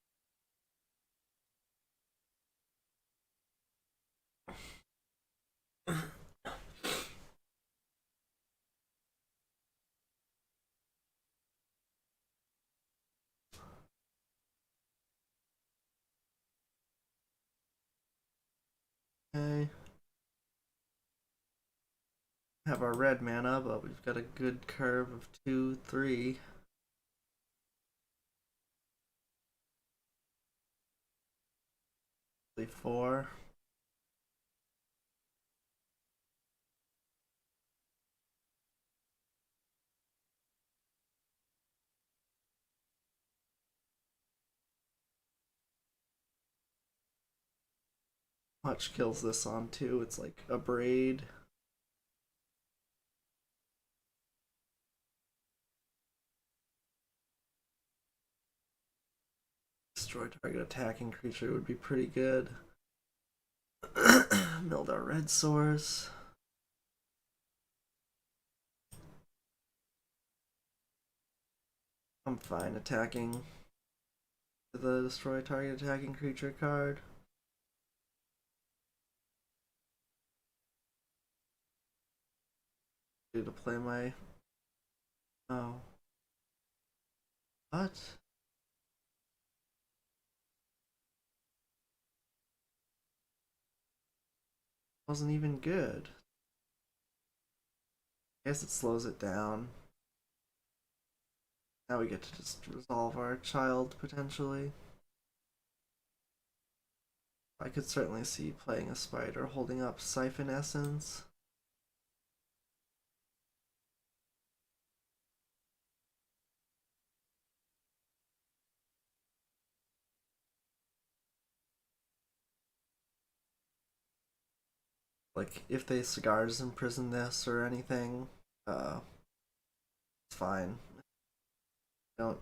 okay. Have our red mana, but we've got a good curve of 2, 3. 4. Much kills this on 2. It's like a braid. Destroy target attacking creature would be pretty good. Milled our red source. I'm fine attacking the destroy target attacking creature card. To play my. Oh. What? Wasn't even good. I guess it slows it down. Now we get to just resolve our child potentially. I could certainly see playing a spider holding up Siphon Essence. Like, if they cigars imprison this or anything, it's fine. Don't.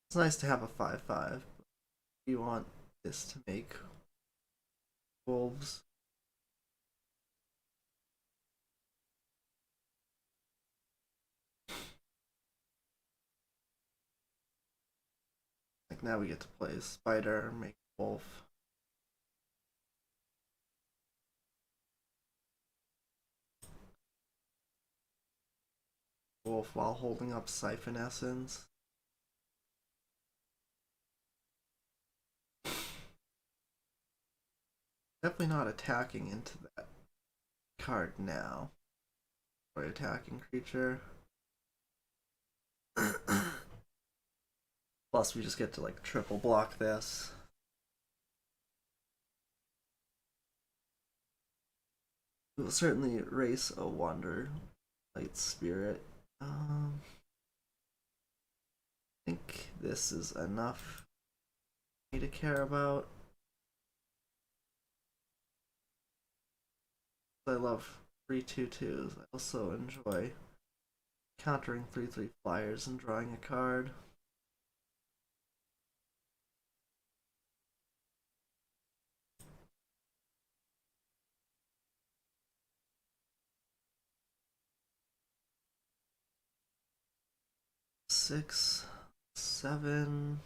It's nice to have a 5/5. You want this to make wolves. Like, now we get to play a spider, make wolf. Wolf while holding up Siphon Essence. Definitely not attacking into that card now. Or attacking creature. Plus, we just get to like triple block this. We will certainly race a Wonder Light Spirit. I think this is enough for me to care about. I love 3/2/2s. I also enjoy countering 3/3 flyers and drawing a card. Six, seven.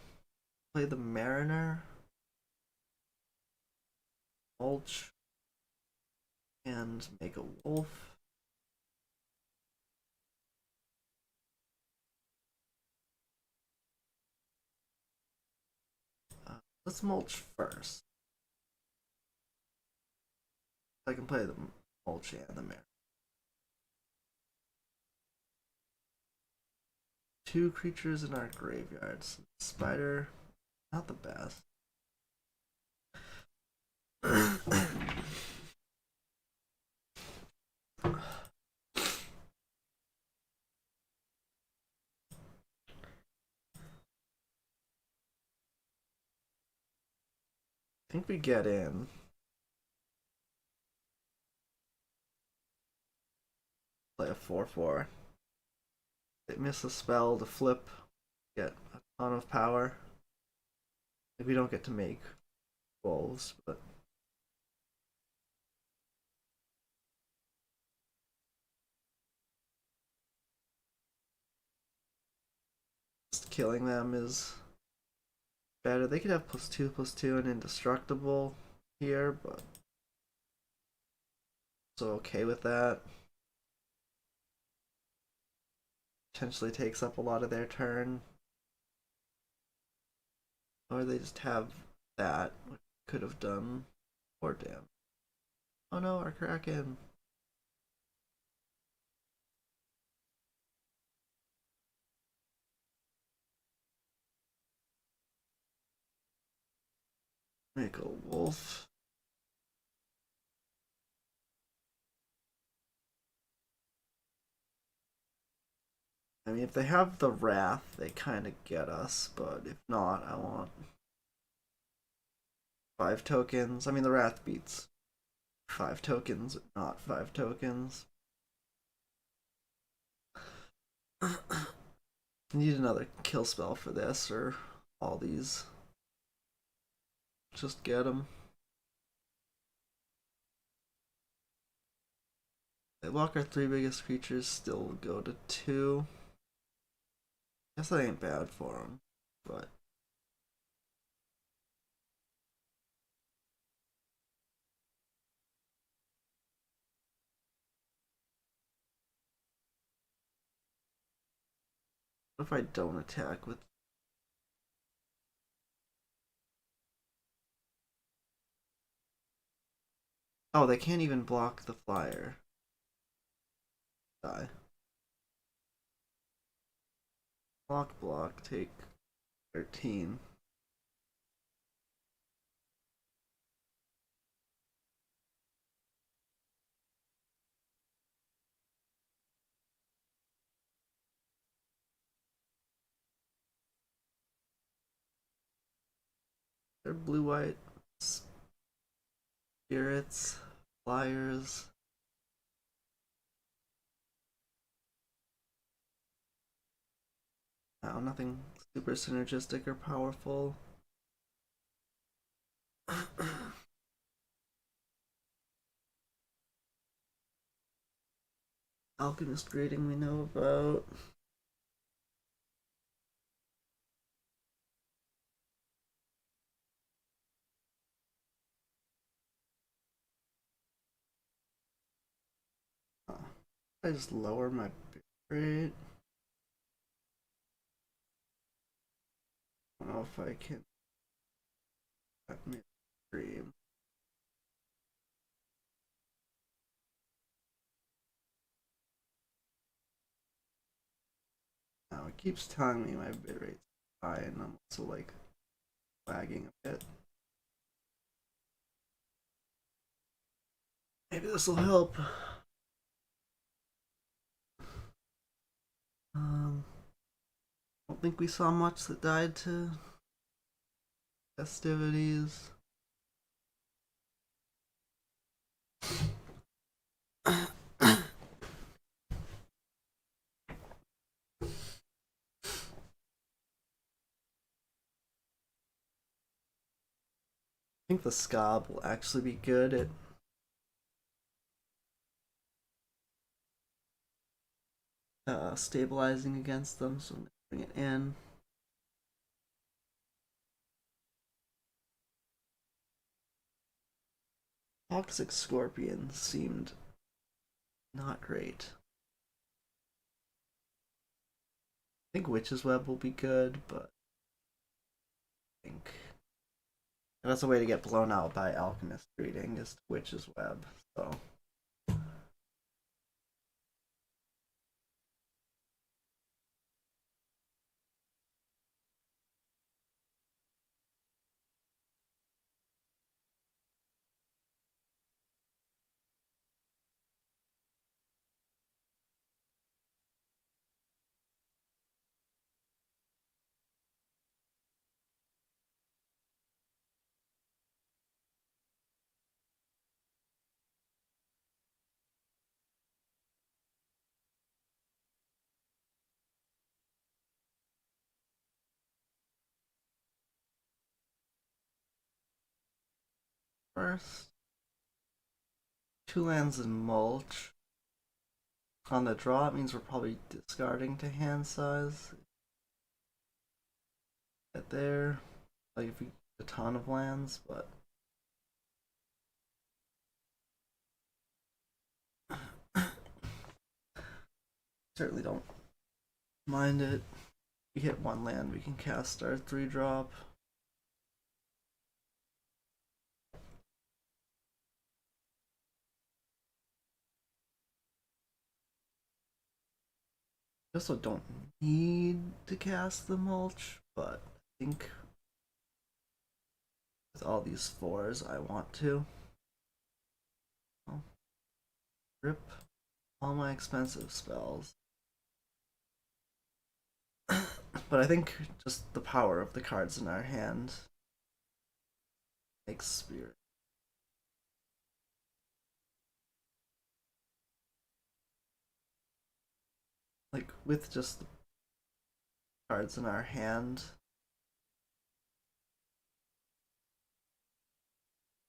Play the Mariner, Mulch, and make a wolf. Let's mulch first. I can play the mulch and the Mariner. Two creatures in our graveyards. Spider, not the best. I think we get in. Play a 4/4. They miss a spell to flip, get a ton of power. Maybe we don't get to make wolves, but just killing them is better. They could have +2/+2 and indestructible here, but so okay with that. Potentially takes up a lot of their turn. Or they just have that, which could have done more damage. Oh no, our Kraken. Make a wolf. I mean, if they have the Wrath, they kind of get us, but if not, I want 5 tokens. I mean, the Wrath beats 5 tokens, not 5 tokens. Need another kill spell for this, or all these. Just get them. They lock our 3 biggest creatures, still go to 2. Guess that ain't bad for them, but what if I don't attack with? Oh, they can't even block the flyer. Die. Block, take 13. They're blue-white spirits, flyers. No, nothing super synergistic or powerful. Alchemist rating we know about. I just lower my bit rate. I don't know if I can. Let me stream. It keeps telling me my bitrate's high, and I'm also like lagging a bit. Maybe this will help. I don't think we saw much that died to festivities. I think the Scob will actually be good at stabilizing against them, so I'm gonna bring it in. Toxic Scorpion seemed not great. I think Witch's Web will be good, but I think that's a way to get blown out by Alchemist Reading is Witch's Web, so. First, 2 lands and mulch. On the draw, it means we're probably discarding to hand size. Get there, like if we get a ton of lands, but certainly don't mind it. We hit 1 land, we can cast our 3-drop. I also don't need to cast the mulch, but I think with all these 4s, I want to. I'll rip all my expensive spells. But I think just the power of the cards in our hand makes Spirit. Like, with just the cards in our hand.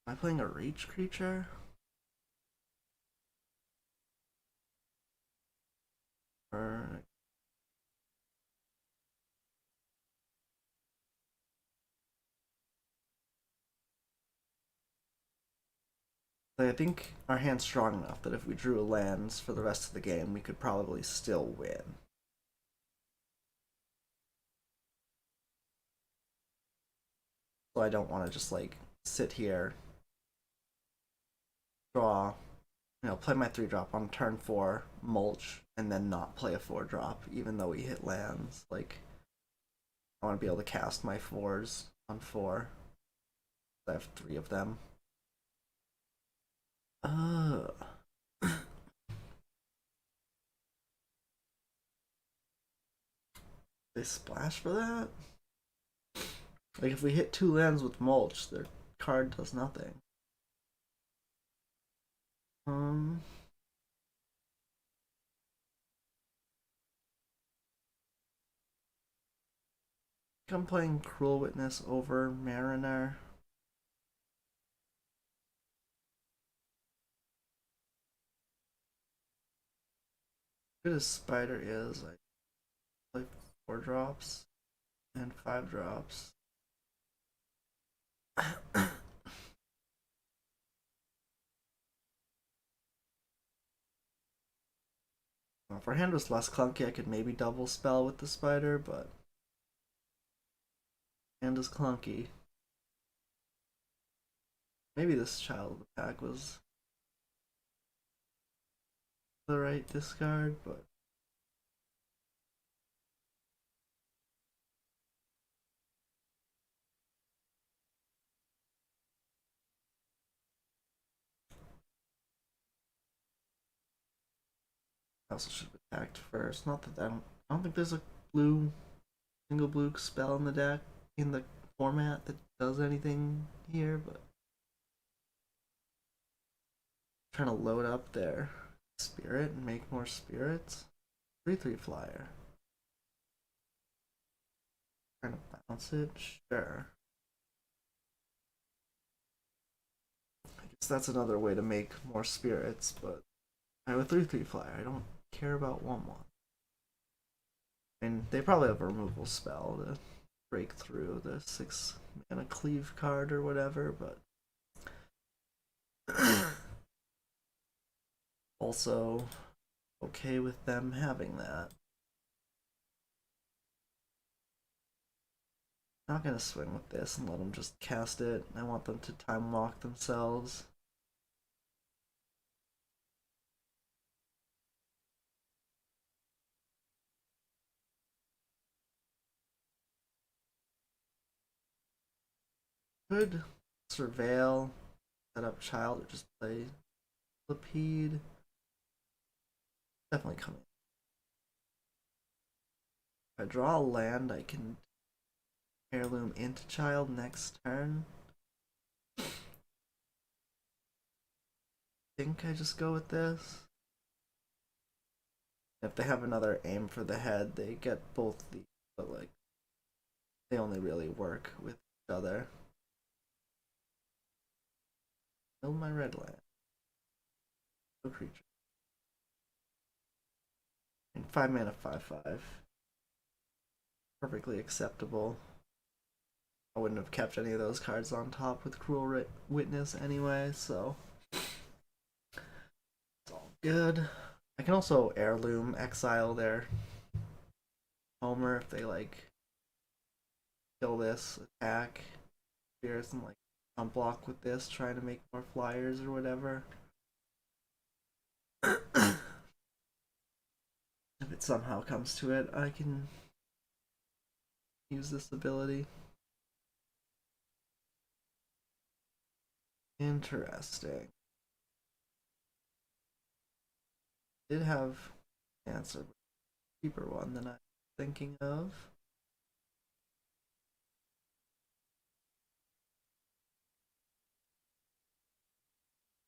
Am I playing a reach creature? Or I think our hand's strong enough that if we drew lands for the rest of the game, we could probably still win. So I don't want to just like sit here, draw, play my 3-drop on turn 4, mulch, and then not play a 4-drop, even though we hit lands. Like, I want to be able to cast my 4s on 4. I have 3 of them. They splash for that? Like, if we hit 2 lands with mulch, their card does nothing. I'm playing Cruel Witness over Mariner. Good as Spider is, I play 4-drops and 5-drops. If our hand was less clunky, I could maybe double spell with the Spider, but hand is clunky. Maybe this Child of the Pack was the right discard, but I also should have attacked first. Not that I don't think there's a single blue spell in the deck in the format that does anything here, but I'm trying to load up their spirit and make more spirits. 3/3 flyer. Trying to bounce it, sure. I guess that's another way to make more spirits, but I have a 3/3 flyer. I don't care about 1/1. And they probably have a removal spell to break through the 6-mana cleave card or whatever, but also okay with them having that. Not gonna swing with this and let them just cast it. I want them to time lock themselves. Could surveil, set up child, or just play Lapede. Definitely coming. If I draw a land, I can heirloom into child next turn. I think I just go with this. If they have another aim for the head, they get both these, but like they only really work with each other. Kill my red land. No creature. And 5 mana 5/5. Perfectly acceptable. I wouldn't have kept any of those cards on top with Cruel Witness anyway, so it's all good. I can also heirloom exile their Homer if they like kill this attack spirits and like unblock with this, trying to make more flyers or whatever. If it somehow comes to it, I can use this ability. Interesting. Did have answer cheaper one than I'm thinking of.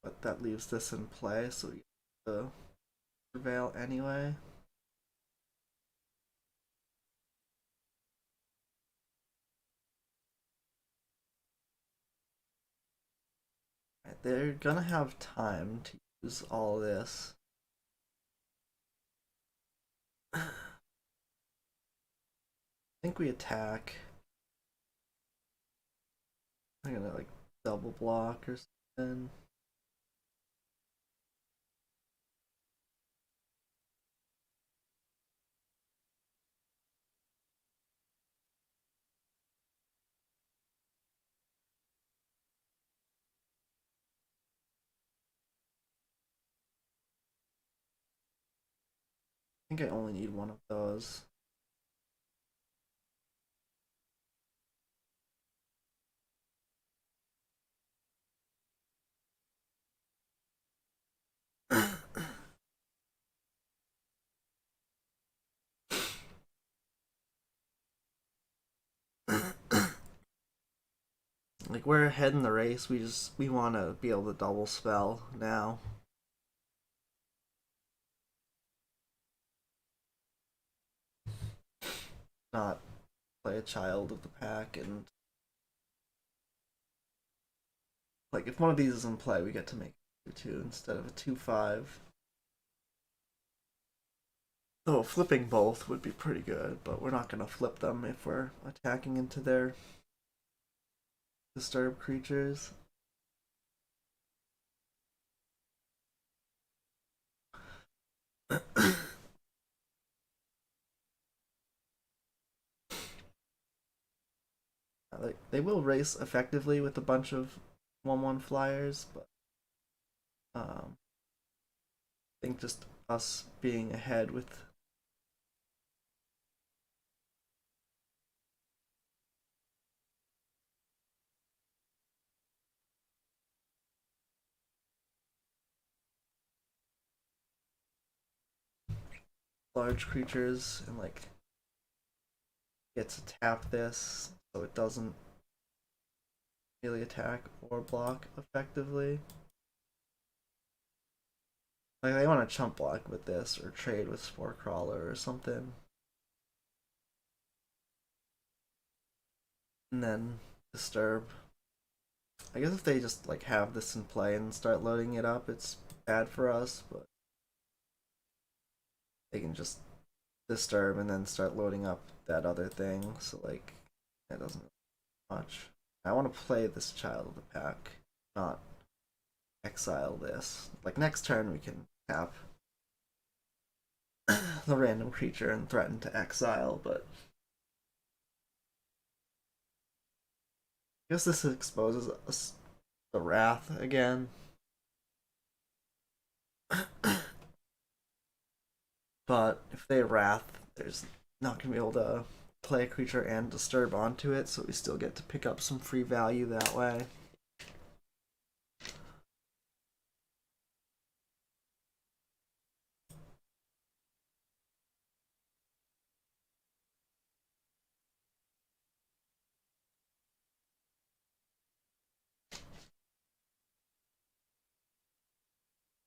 But that leaves this in play, so we get the prevail anyway. Right, they're gonna have time to use all this. I think we attack. I'm gonna like double block or something. I think I only need one of those. Like we're ahead in the race. We want to be able to double spell now. Not play a child of the pack and like if one of these is in play, we get to make a 2 instead of a 2/5. Though flipping both would be pretty good, but we're not gonna flip them if we're attacking into their disturbed creatures. Like they will race effectively with a bunch of 1/1 flyers, but I think just us being ahead with large creatures and like get to tap this so it doesn't really attack or block effectively. Like they want to chump block with this or trade with Spore Crawler or something. And then disturb. I guess if they just like have this in play and start loading it up, it's bad for us, but they can just disturb and then start loading up that other thing, so like that doesn't really much. I want to play this Child of the Pack, not exile this. Like next turn we can tap the random creature and threaten to exile, but I guess this exposes us the Wrath again. But if they Wrath, there's not gonna be able to play a creature and disturb onto it, so we still get to pick up some free value that way.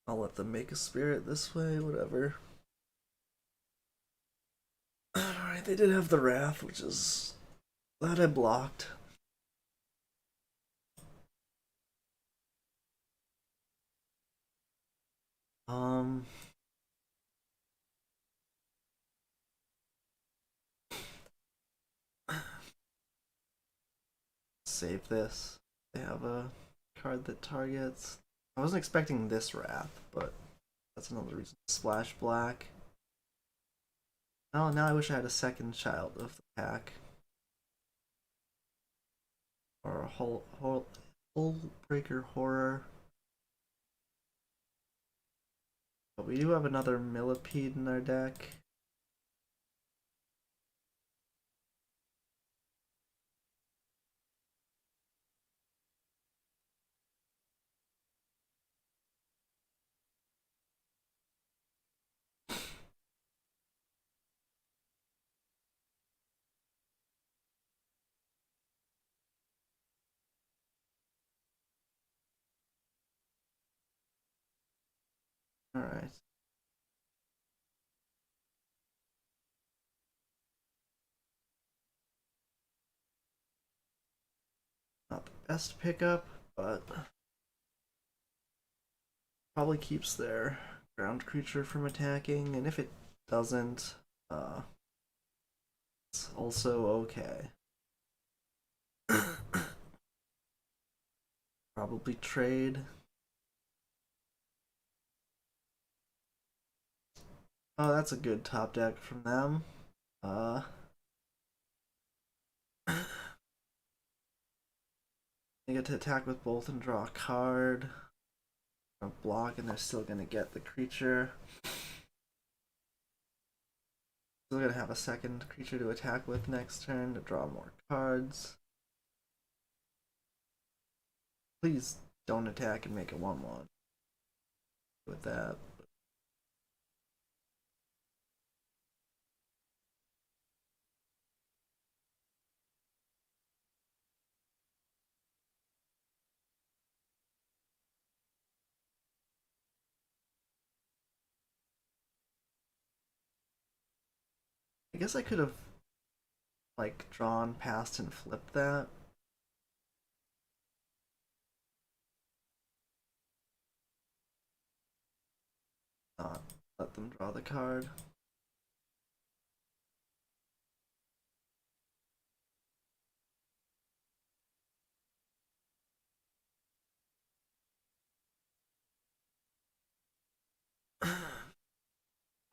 I'll let them make a spirit this way, whatever. Alright, they did have the Wrath, which is glad I blocked. Um Save this. They have a card that targets. I wasn't expecting this Wrath, but that's another reason. Splash black. Oh, now I wish I had a second Child of the Pack. Or a whole breaker horror. But we do have another Millipede in our deck. Alright. Not the best pickup, but probably keeps their ground creature from attacking, and if it doesn't, it's also okay. Probably trade. Oh, that's a good top deck from them. They get to attack with both and draw a card. Block, and they're still gonna get the creature. Still gonna have a second creature to attack with next turn to draw more cards. Please don't attack and make a 1/1 with that. I guess I could have like drawn past and flipped that. Not let them draw the card.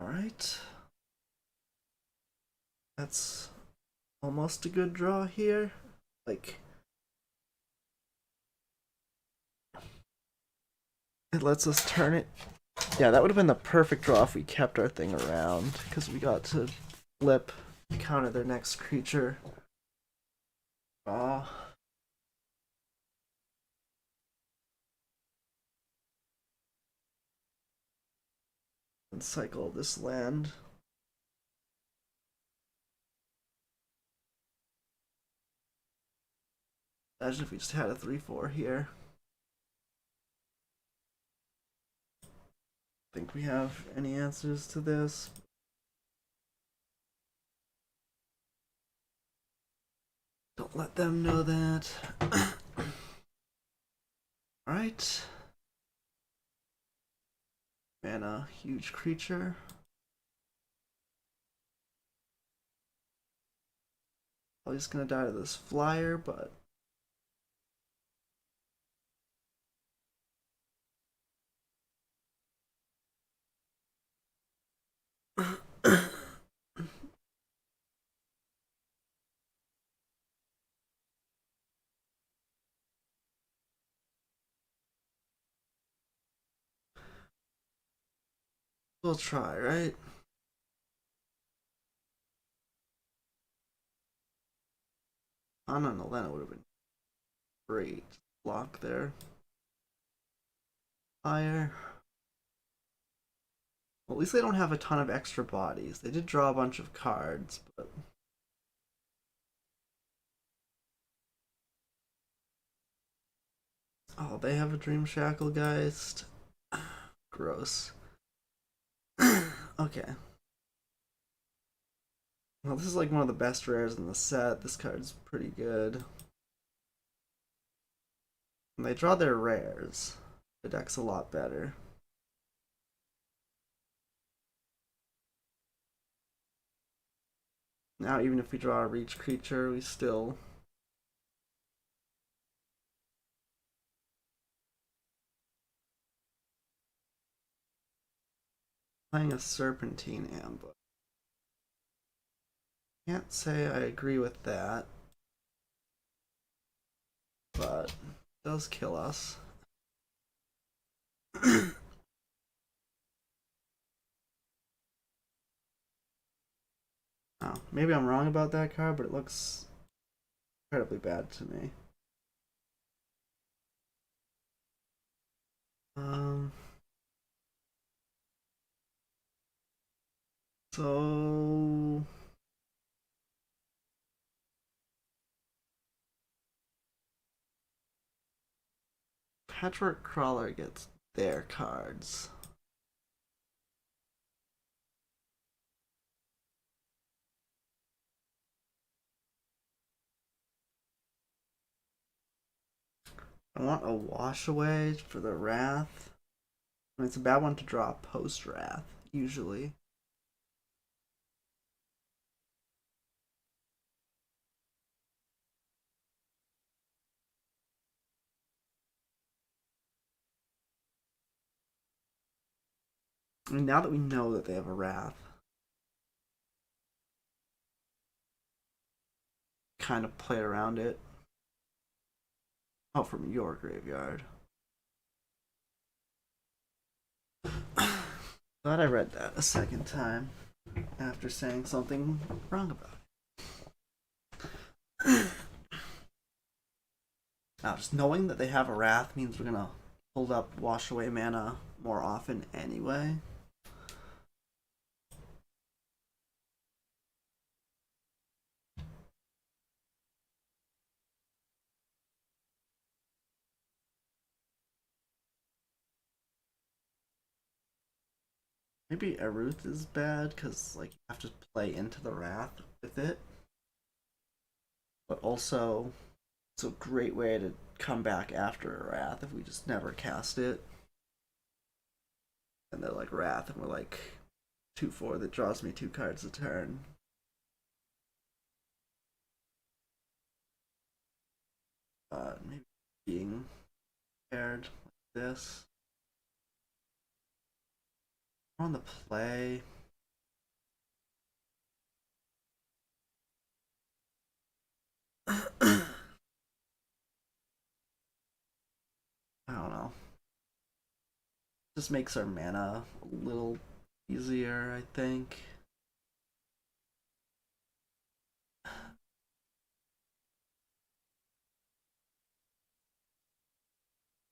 Alright. That's almost a good draw here. Like, it lets us turn it. Yeah, that would have been the perfect draw if we kept our thing around, because we got to flip, counter their next creature. Draw. And cycle this land. Imagine if we just had a 3/4 here. Think we have any answers to this? Don't let them know that. Alright. Mana, huge creature. Probably just gonna die to this flyer, but we'll try, right? Anna and Elena would have been great. Block there. Fire. Well, at least they don't have a ton of extra bodies. They did draw a bunch of cards, but oh, they have a Dream Shacklegeist. Gross. Okay. Well, this is like one of the best rares in the set. This card's pretty good. When they draw their rares, the deck's a lot better. Now, even if we draw a reach creature, we still playing a Serpentine Ambush. Can't say I agree with that, but it does kill us. Oh, maybe I'm wrong about that card, but it looks incredibly bad to me. Um, so Patchwork Crawler gets their cards. I want a wash away for the Wrath. I mean, it's a bad one to draw post Wrath, usually. I mean, now that we know that they have a Wrath, kind of play around it. Oh, from your graveyard. Glad I read that a second time after saying something wrong about it. Now, just knowing that they have a Wrath means we're gonna hold up Wash Away mana more often anyway. Maybe Aruth is bad because like you have to play into the Wrath with it, but also it's a great way to come back after a Wrath if we just never cast it. And they're like Wrath, and we're like 2/4 that draws me 2 cards a turn. Maybe being paired like this. On the play. I don't know. Just makes our mana a little easier, I think.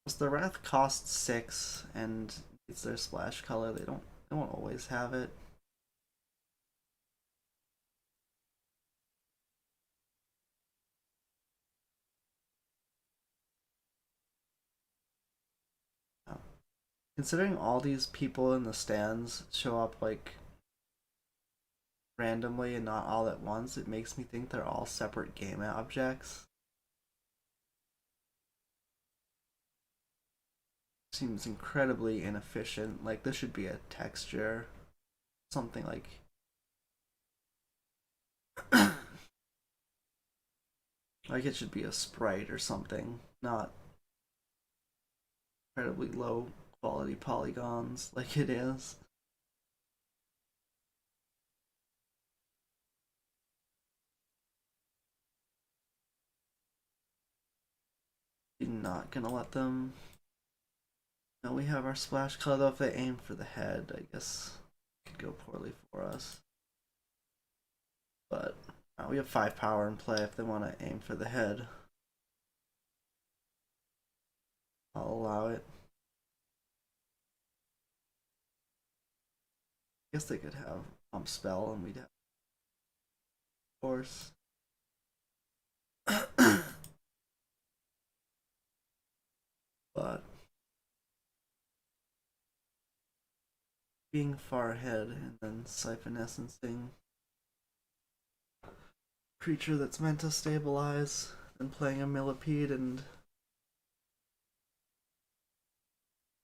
Because the Wrath costs 6 and it's their splash color, they won't always have it. Considering all these people in the stands show up like randomly and not all at once, it makes me think they're all separate game objects. Seems incredibly inefficient. Like this should be a texture, something like like it should be a sprite or something, not incredibly low quality polygons like it is. You're not gonna let them. No, we have our splash color though. If they aim for the head, I guess it could go poorly for us. But we have 5 power in play if they want to aim for the head. I'll allow it. I guess they could have pump spell and we'd have force. But being far ahead and then siphon essencing creature that's meant to stabilize and playing a millipede and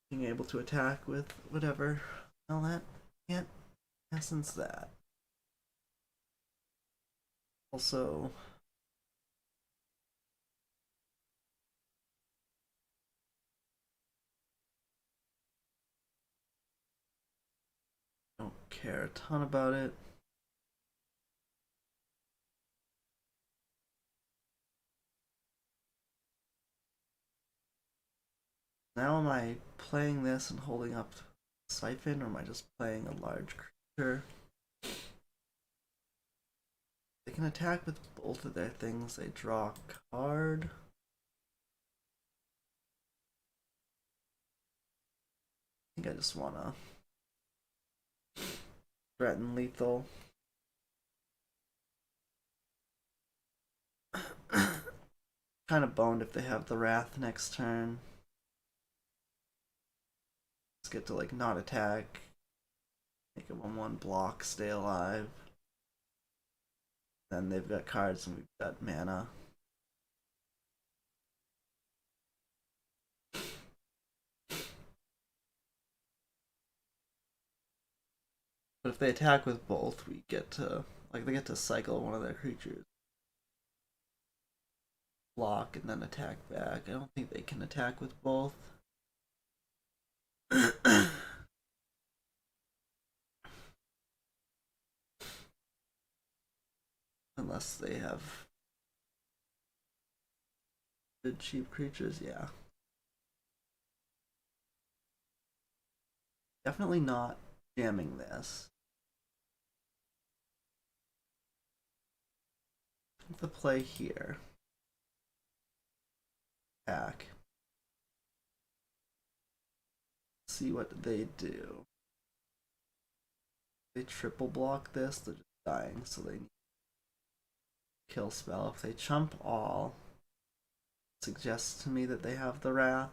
being able to attack with whatever. Well, that can't essence that. Also, don't care a ton about it. Now am I playing this and holding up Siphon, or am I just playing a large creature? They can attack with both of their things. They draw a card. I think I just wanna threaten lethal. Kind of boned if they have the Wrath next turn. Let's get to like not attack. Make a 1/1 block, stay alive. Then they've got cards and we've got mana. But if they attack with both, we get to like they get to cycle one of their creatures. Block and then attack back. I don't think they can attack with both. Unless they have good cheap creatures, yeah. Definitely not jamming this. The play here. Attack. See what they do. They triple block this, they're just dying, so they need kill spell. If they chump all, it suggests to me that they have the Wrath.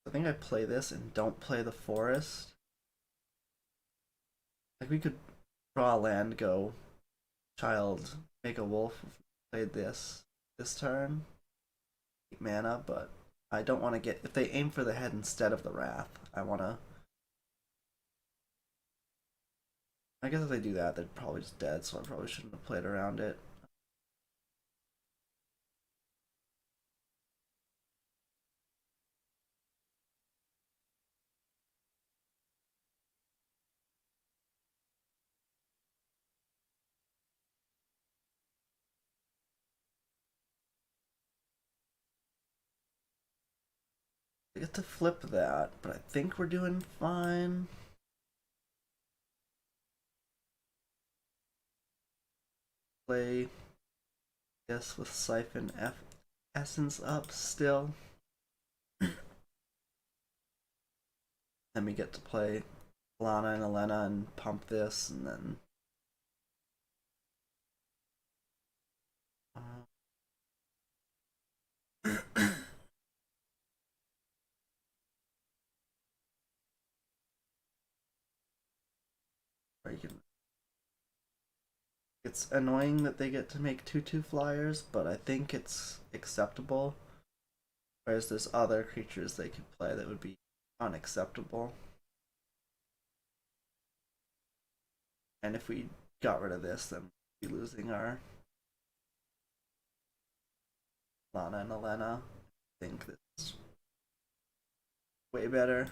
I think I play this and don't play the forest. Like we could draw a land, go child, make a wolf. Played this turn, 8 mana, but I don't want to get if they aim for the head instead of the Wrath. I want to. I guess if they do that, they're probably just dead. So I probably shouldn't have played around it. I get to flip that, but I think we're doing fine. Play, yes, with Siphon Essence up still. Then we get to play Lana and Elena and pump this, and then or you can. It's annoying that they get to make 2/2 flyers, but I think it's acceptable. Whereas there's other creatures they could play that would be unacceptable. And if we got rid of this, then we'd be losing our Lana and Elena. I think this is way better.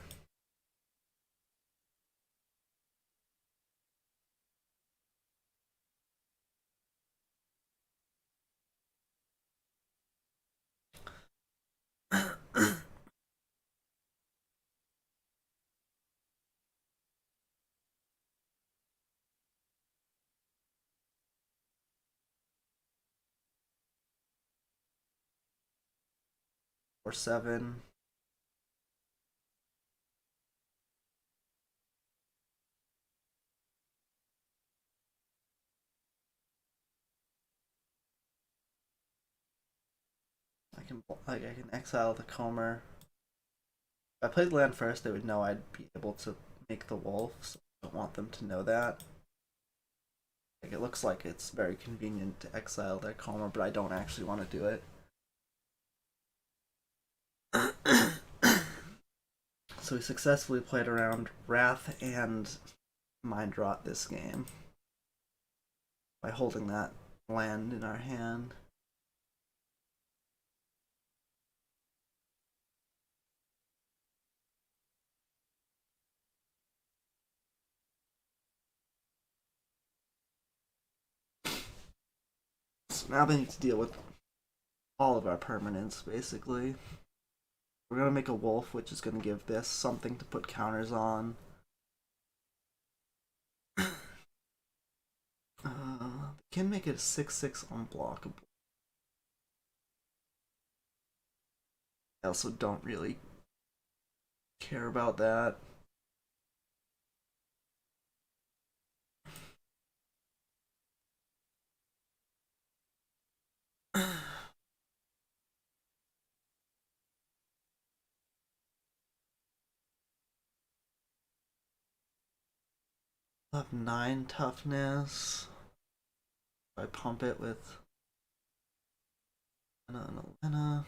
Or 7. I can exile the Comer. If I played land first, they would know I'd be able to make the wolf, so I don't want them to know that. Like, it looks like it's very convenient to exile their Comer, but I don't actually want to do it. So we successfully played around Wrath and Mind Rot this game by holding that land in our hand. So now they need to deal with all of our permanents, basically. We're gonna make a wolf, which is gonna give this something to put counters on. Can make it a 6/6 unblockable. I also don't really care about that. I'll have 9 toughness. I pump it with Elena.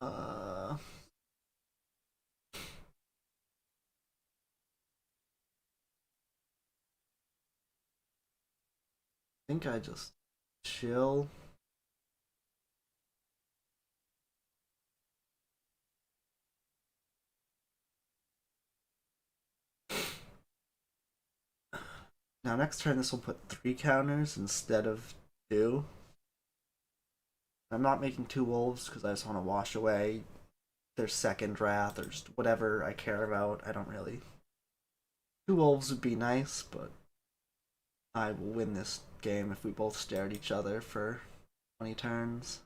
I think I just chill. Now next turn this will put 3 counters instead of 2. I'm not making 2 wolves because I just want to wash away their second wrath or just whatever I care about. I don't really. 2 wolves would be nice, but I will win this game if we both stare at each other for 20 turns.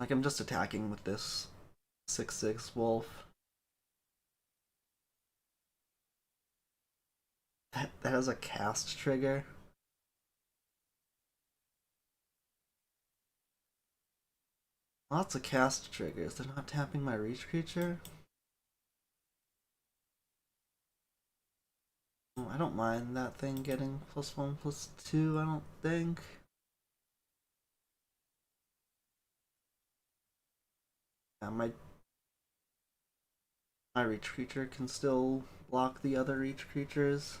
Like, I'm just attacking with this 6/6 wolf. That has a cast trigger. Lots of cast triggers. They're not tapping my reach creature. Oh, I don't mind that thing getting +1/+2, I don't think. Yeah, my reach creature can still block the other reach creatures.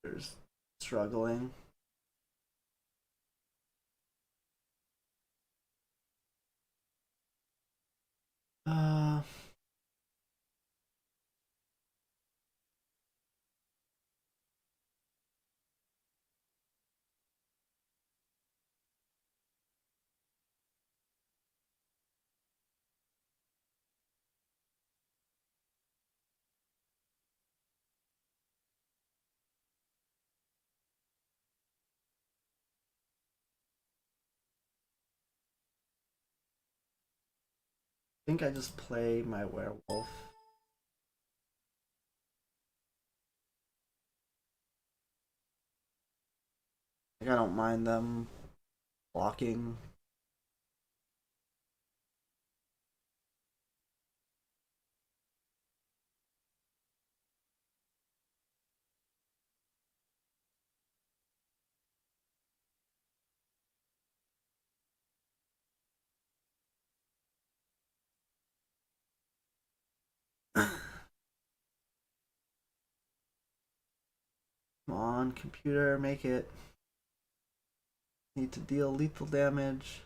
There's struggling. Uh, I think I just play my werewolf. Like, I don't mind them blocking. Come on, computer, make it. Need to deal lethal damage.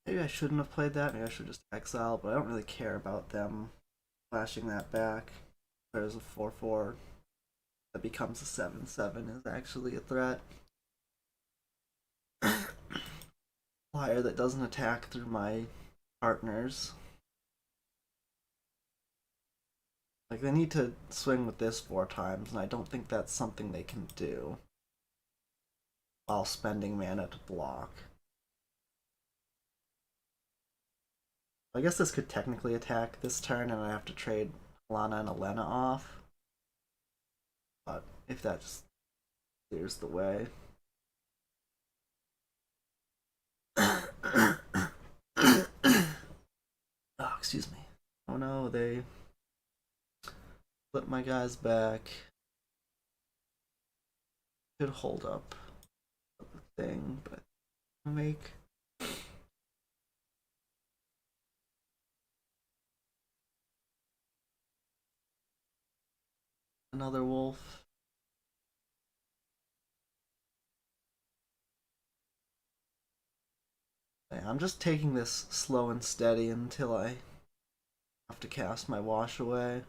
Maybe I shouldn't have played that. Maybe I should just exile, but I don't really care about them flashing that back. There's a 4/4 that becomes a 7/7 is actually a threat. Flyer that doesn't attack through my partners. Like, they need to swing with this 4 times, and I don't think that's something they can do while spending mana to block. I guess this could technically attack this turn, and I have to trade Lana and Elena off. But if that just clears the way. Oh, excuse me. Oh no, they flip my guys back. Could hold up the thing, but I'll make another wolf. I'm just taking this slow and steady until I have to cast my wash away.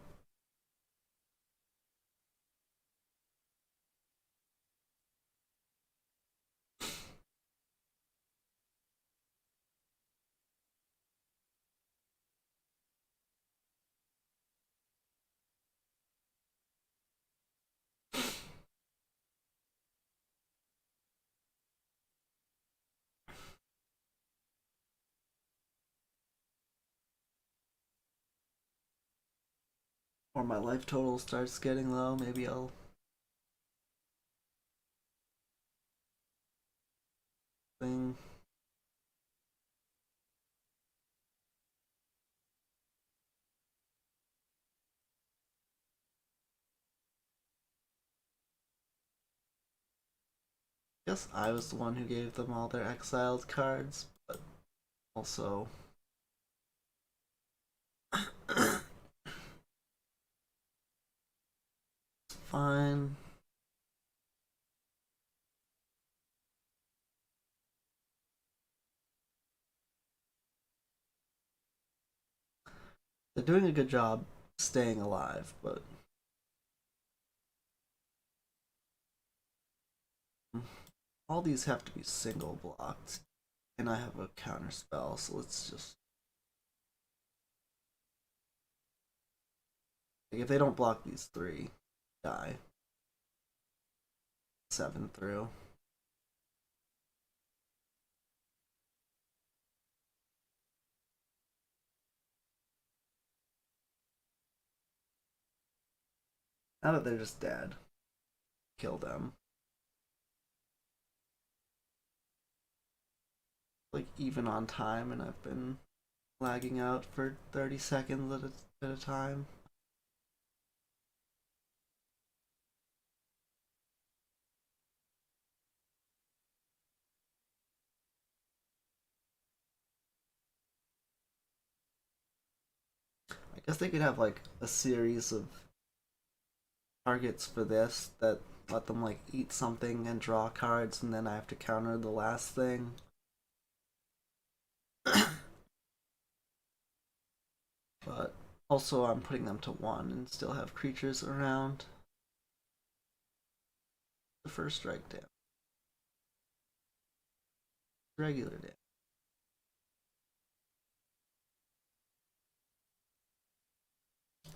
Or my life total starts getting low, maybe I'll thing. I guess I was the one who gave them all their exiled cards, but also fine. They're doing a good job staying alive, but all these have to be single blocked. And I have a counter spell, so let's just. Like, if they don't block these 3, die. 7 through. Now that they're just dead, kill them. Like even on time, and I've been lagging out for 30 seconds at a time. I guess they could have like a series of targets for this that let them like eat something and draw cards, and then I have to counter the last thing. But also, I'm putting them to 1 and still have creatures around. The first strike down. Regular damage.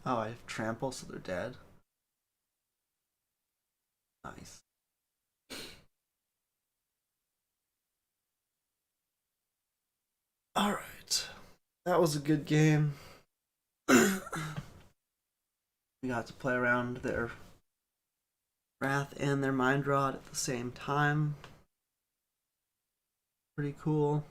Oh, I have trample, so they're dead. Nice. Alright. That was a good game. We got to play around their Wrath and their Mind Rod at the same time. Pretty cool.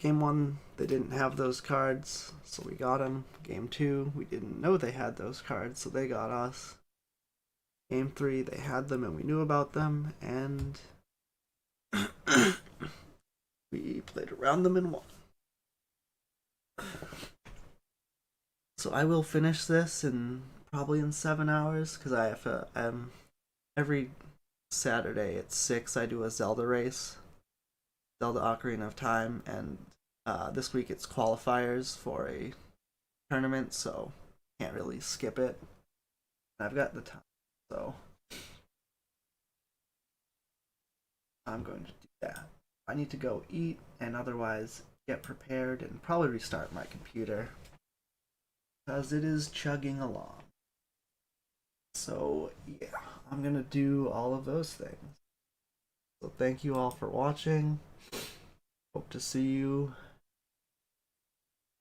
Game 1, they didn't have those cards, so we got them. Game 2, we didn't know they had those cards, so they got us. Game 3, they had them and we knew about them, and we played around them and won. So I will finish this in probably in 7 hours, because I have to, every Saturday at 6 I do a Zelda race, Zelda Ocarina of Time, and this week it's qualifiers for a tournament, so can't really skip it. I've got the time, so I'm going to do that. I need to go eat and otherwise get prepared and probably restart my computer because it is chugging along. So yeah, I'm gonna do all of those things. So thank you all for watching. Hope to see you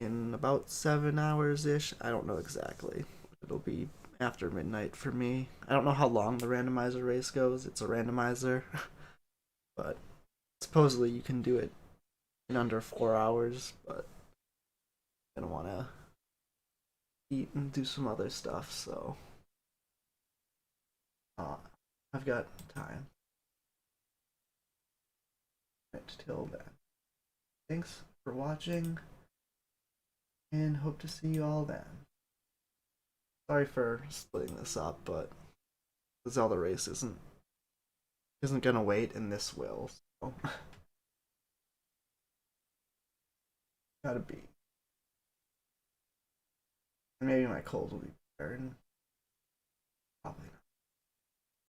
in about 7 hours ish. I don't know exactly. It'll be after midnight for me. I don't know how long the randomizer race goes. It's a randomizer, but supposedly you can do it in under 4 hours. But I don't want to eat and do some other stuff, so I've got time. Right till then. Thanks for watching, and hope to see you all then. Sorry for splitting this up, but the Zelda race isn't gonna wait, and this will. So gotta be. And maybe my cold will be better, and probably not.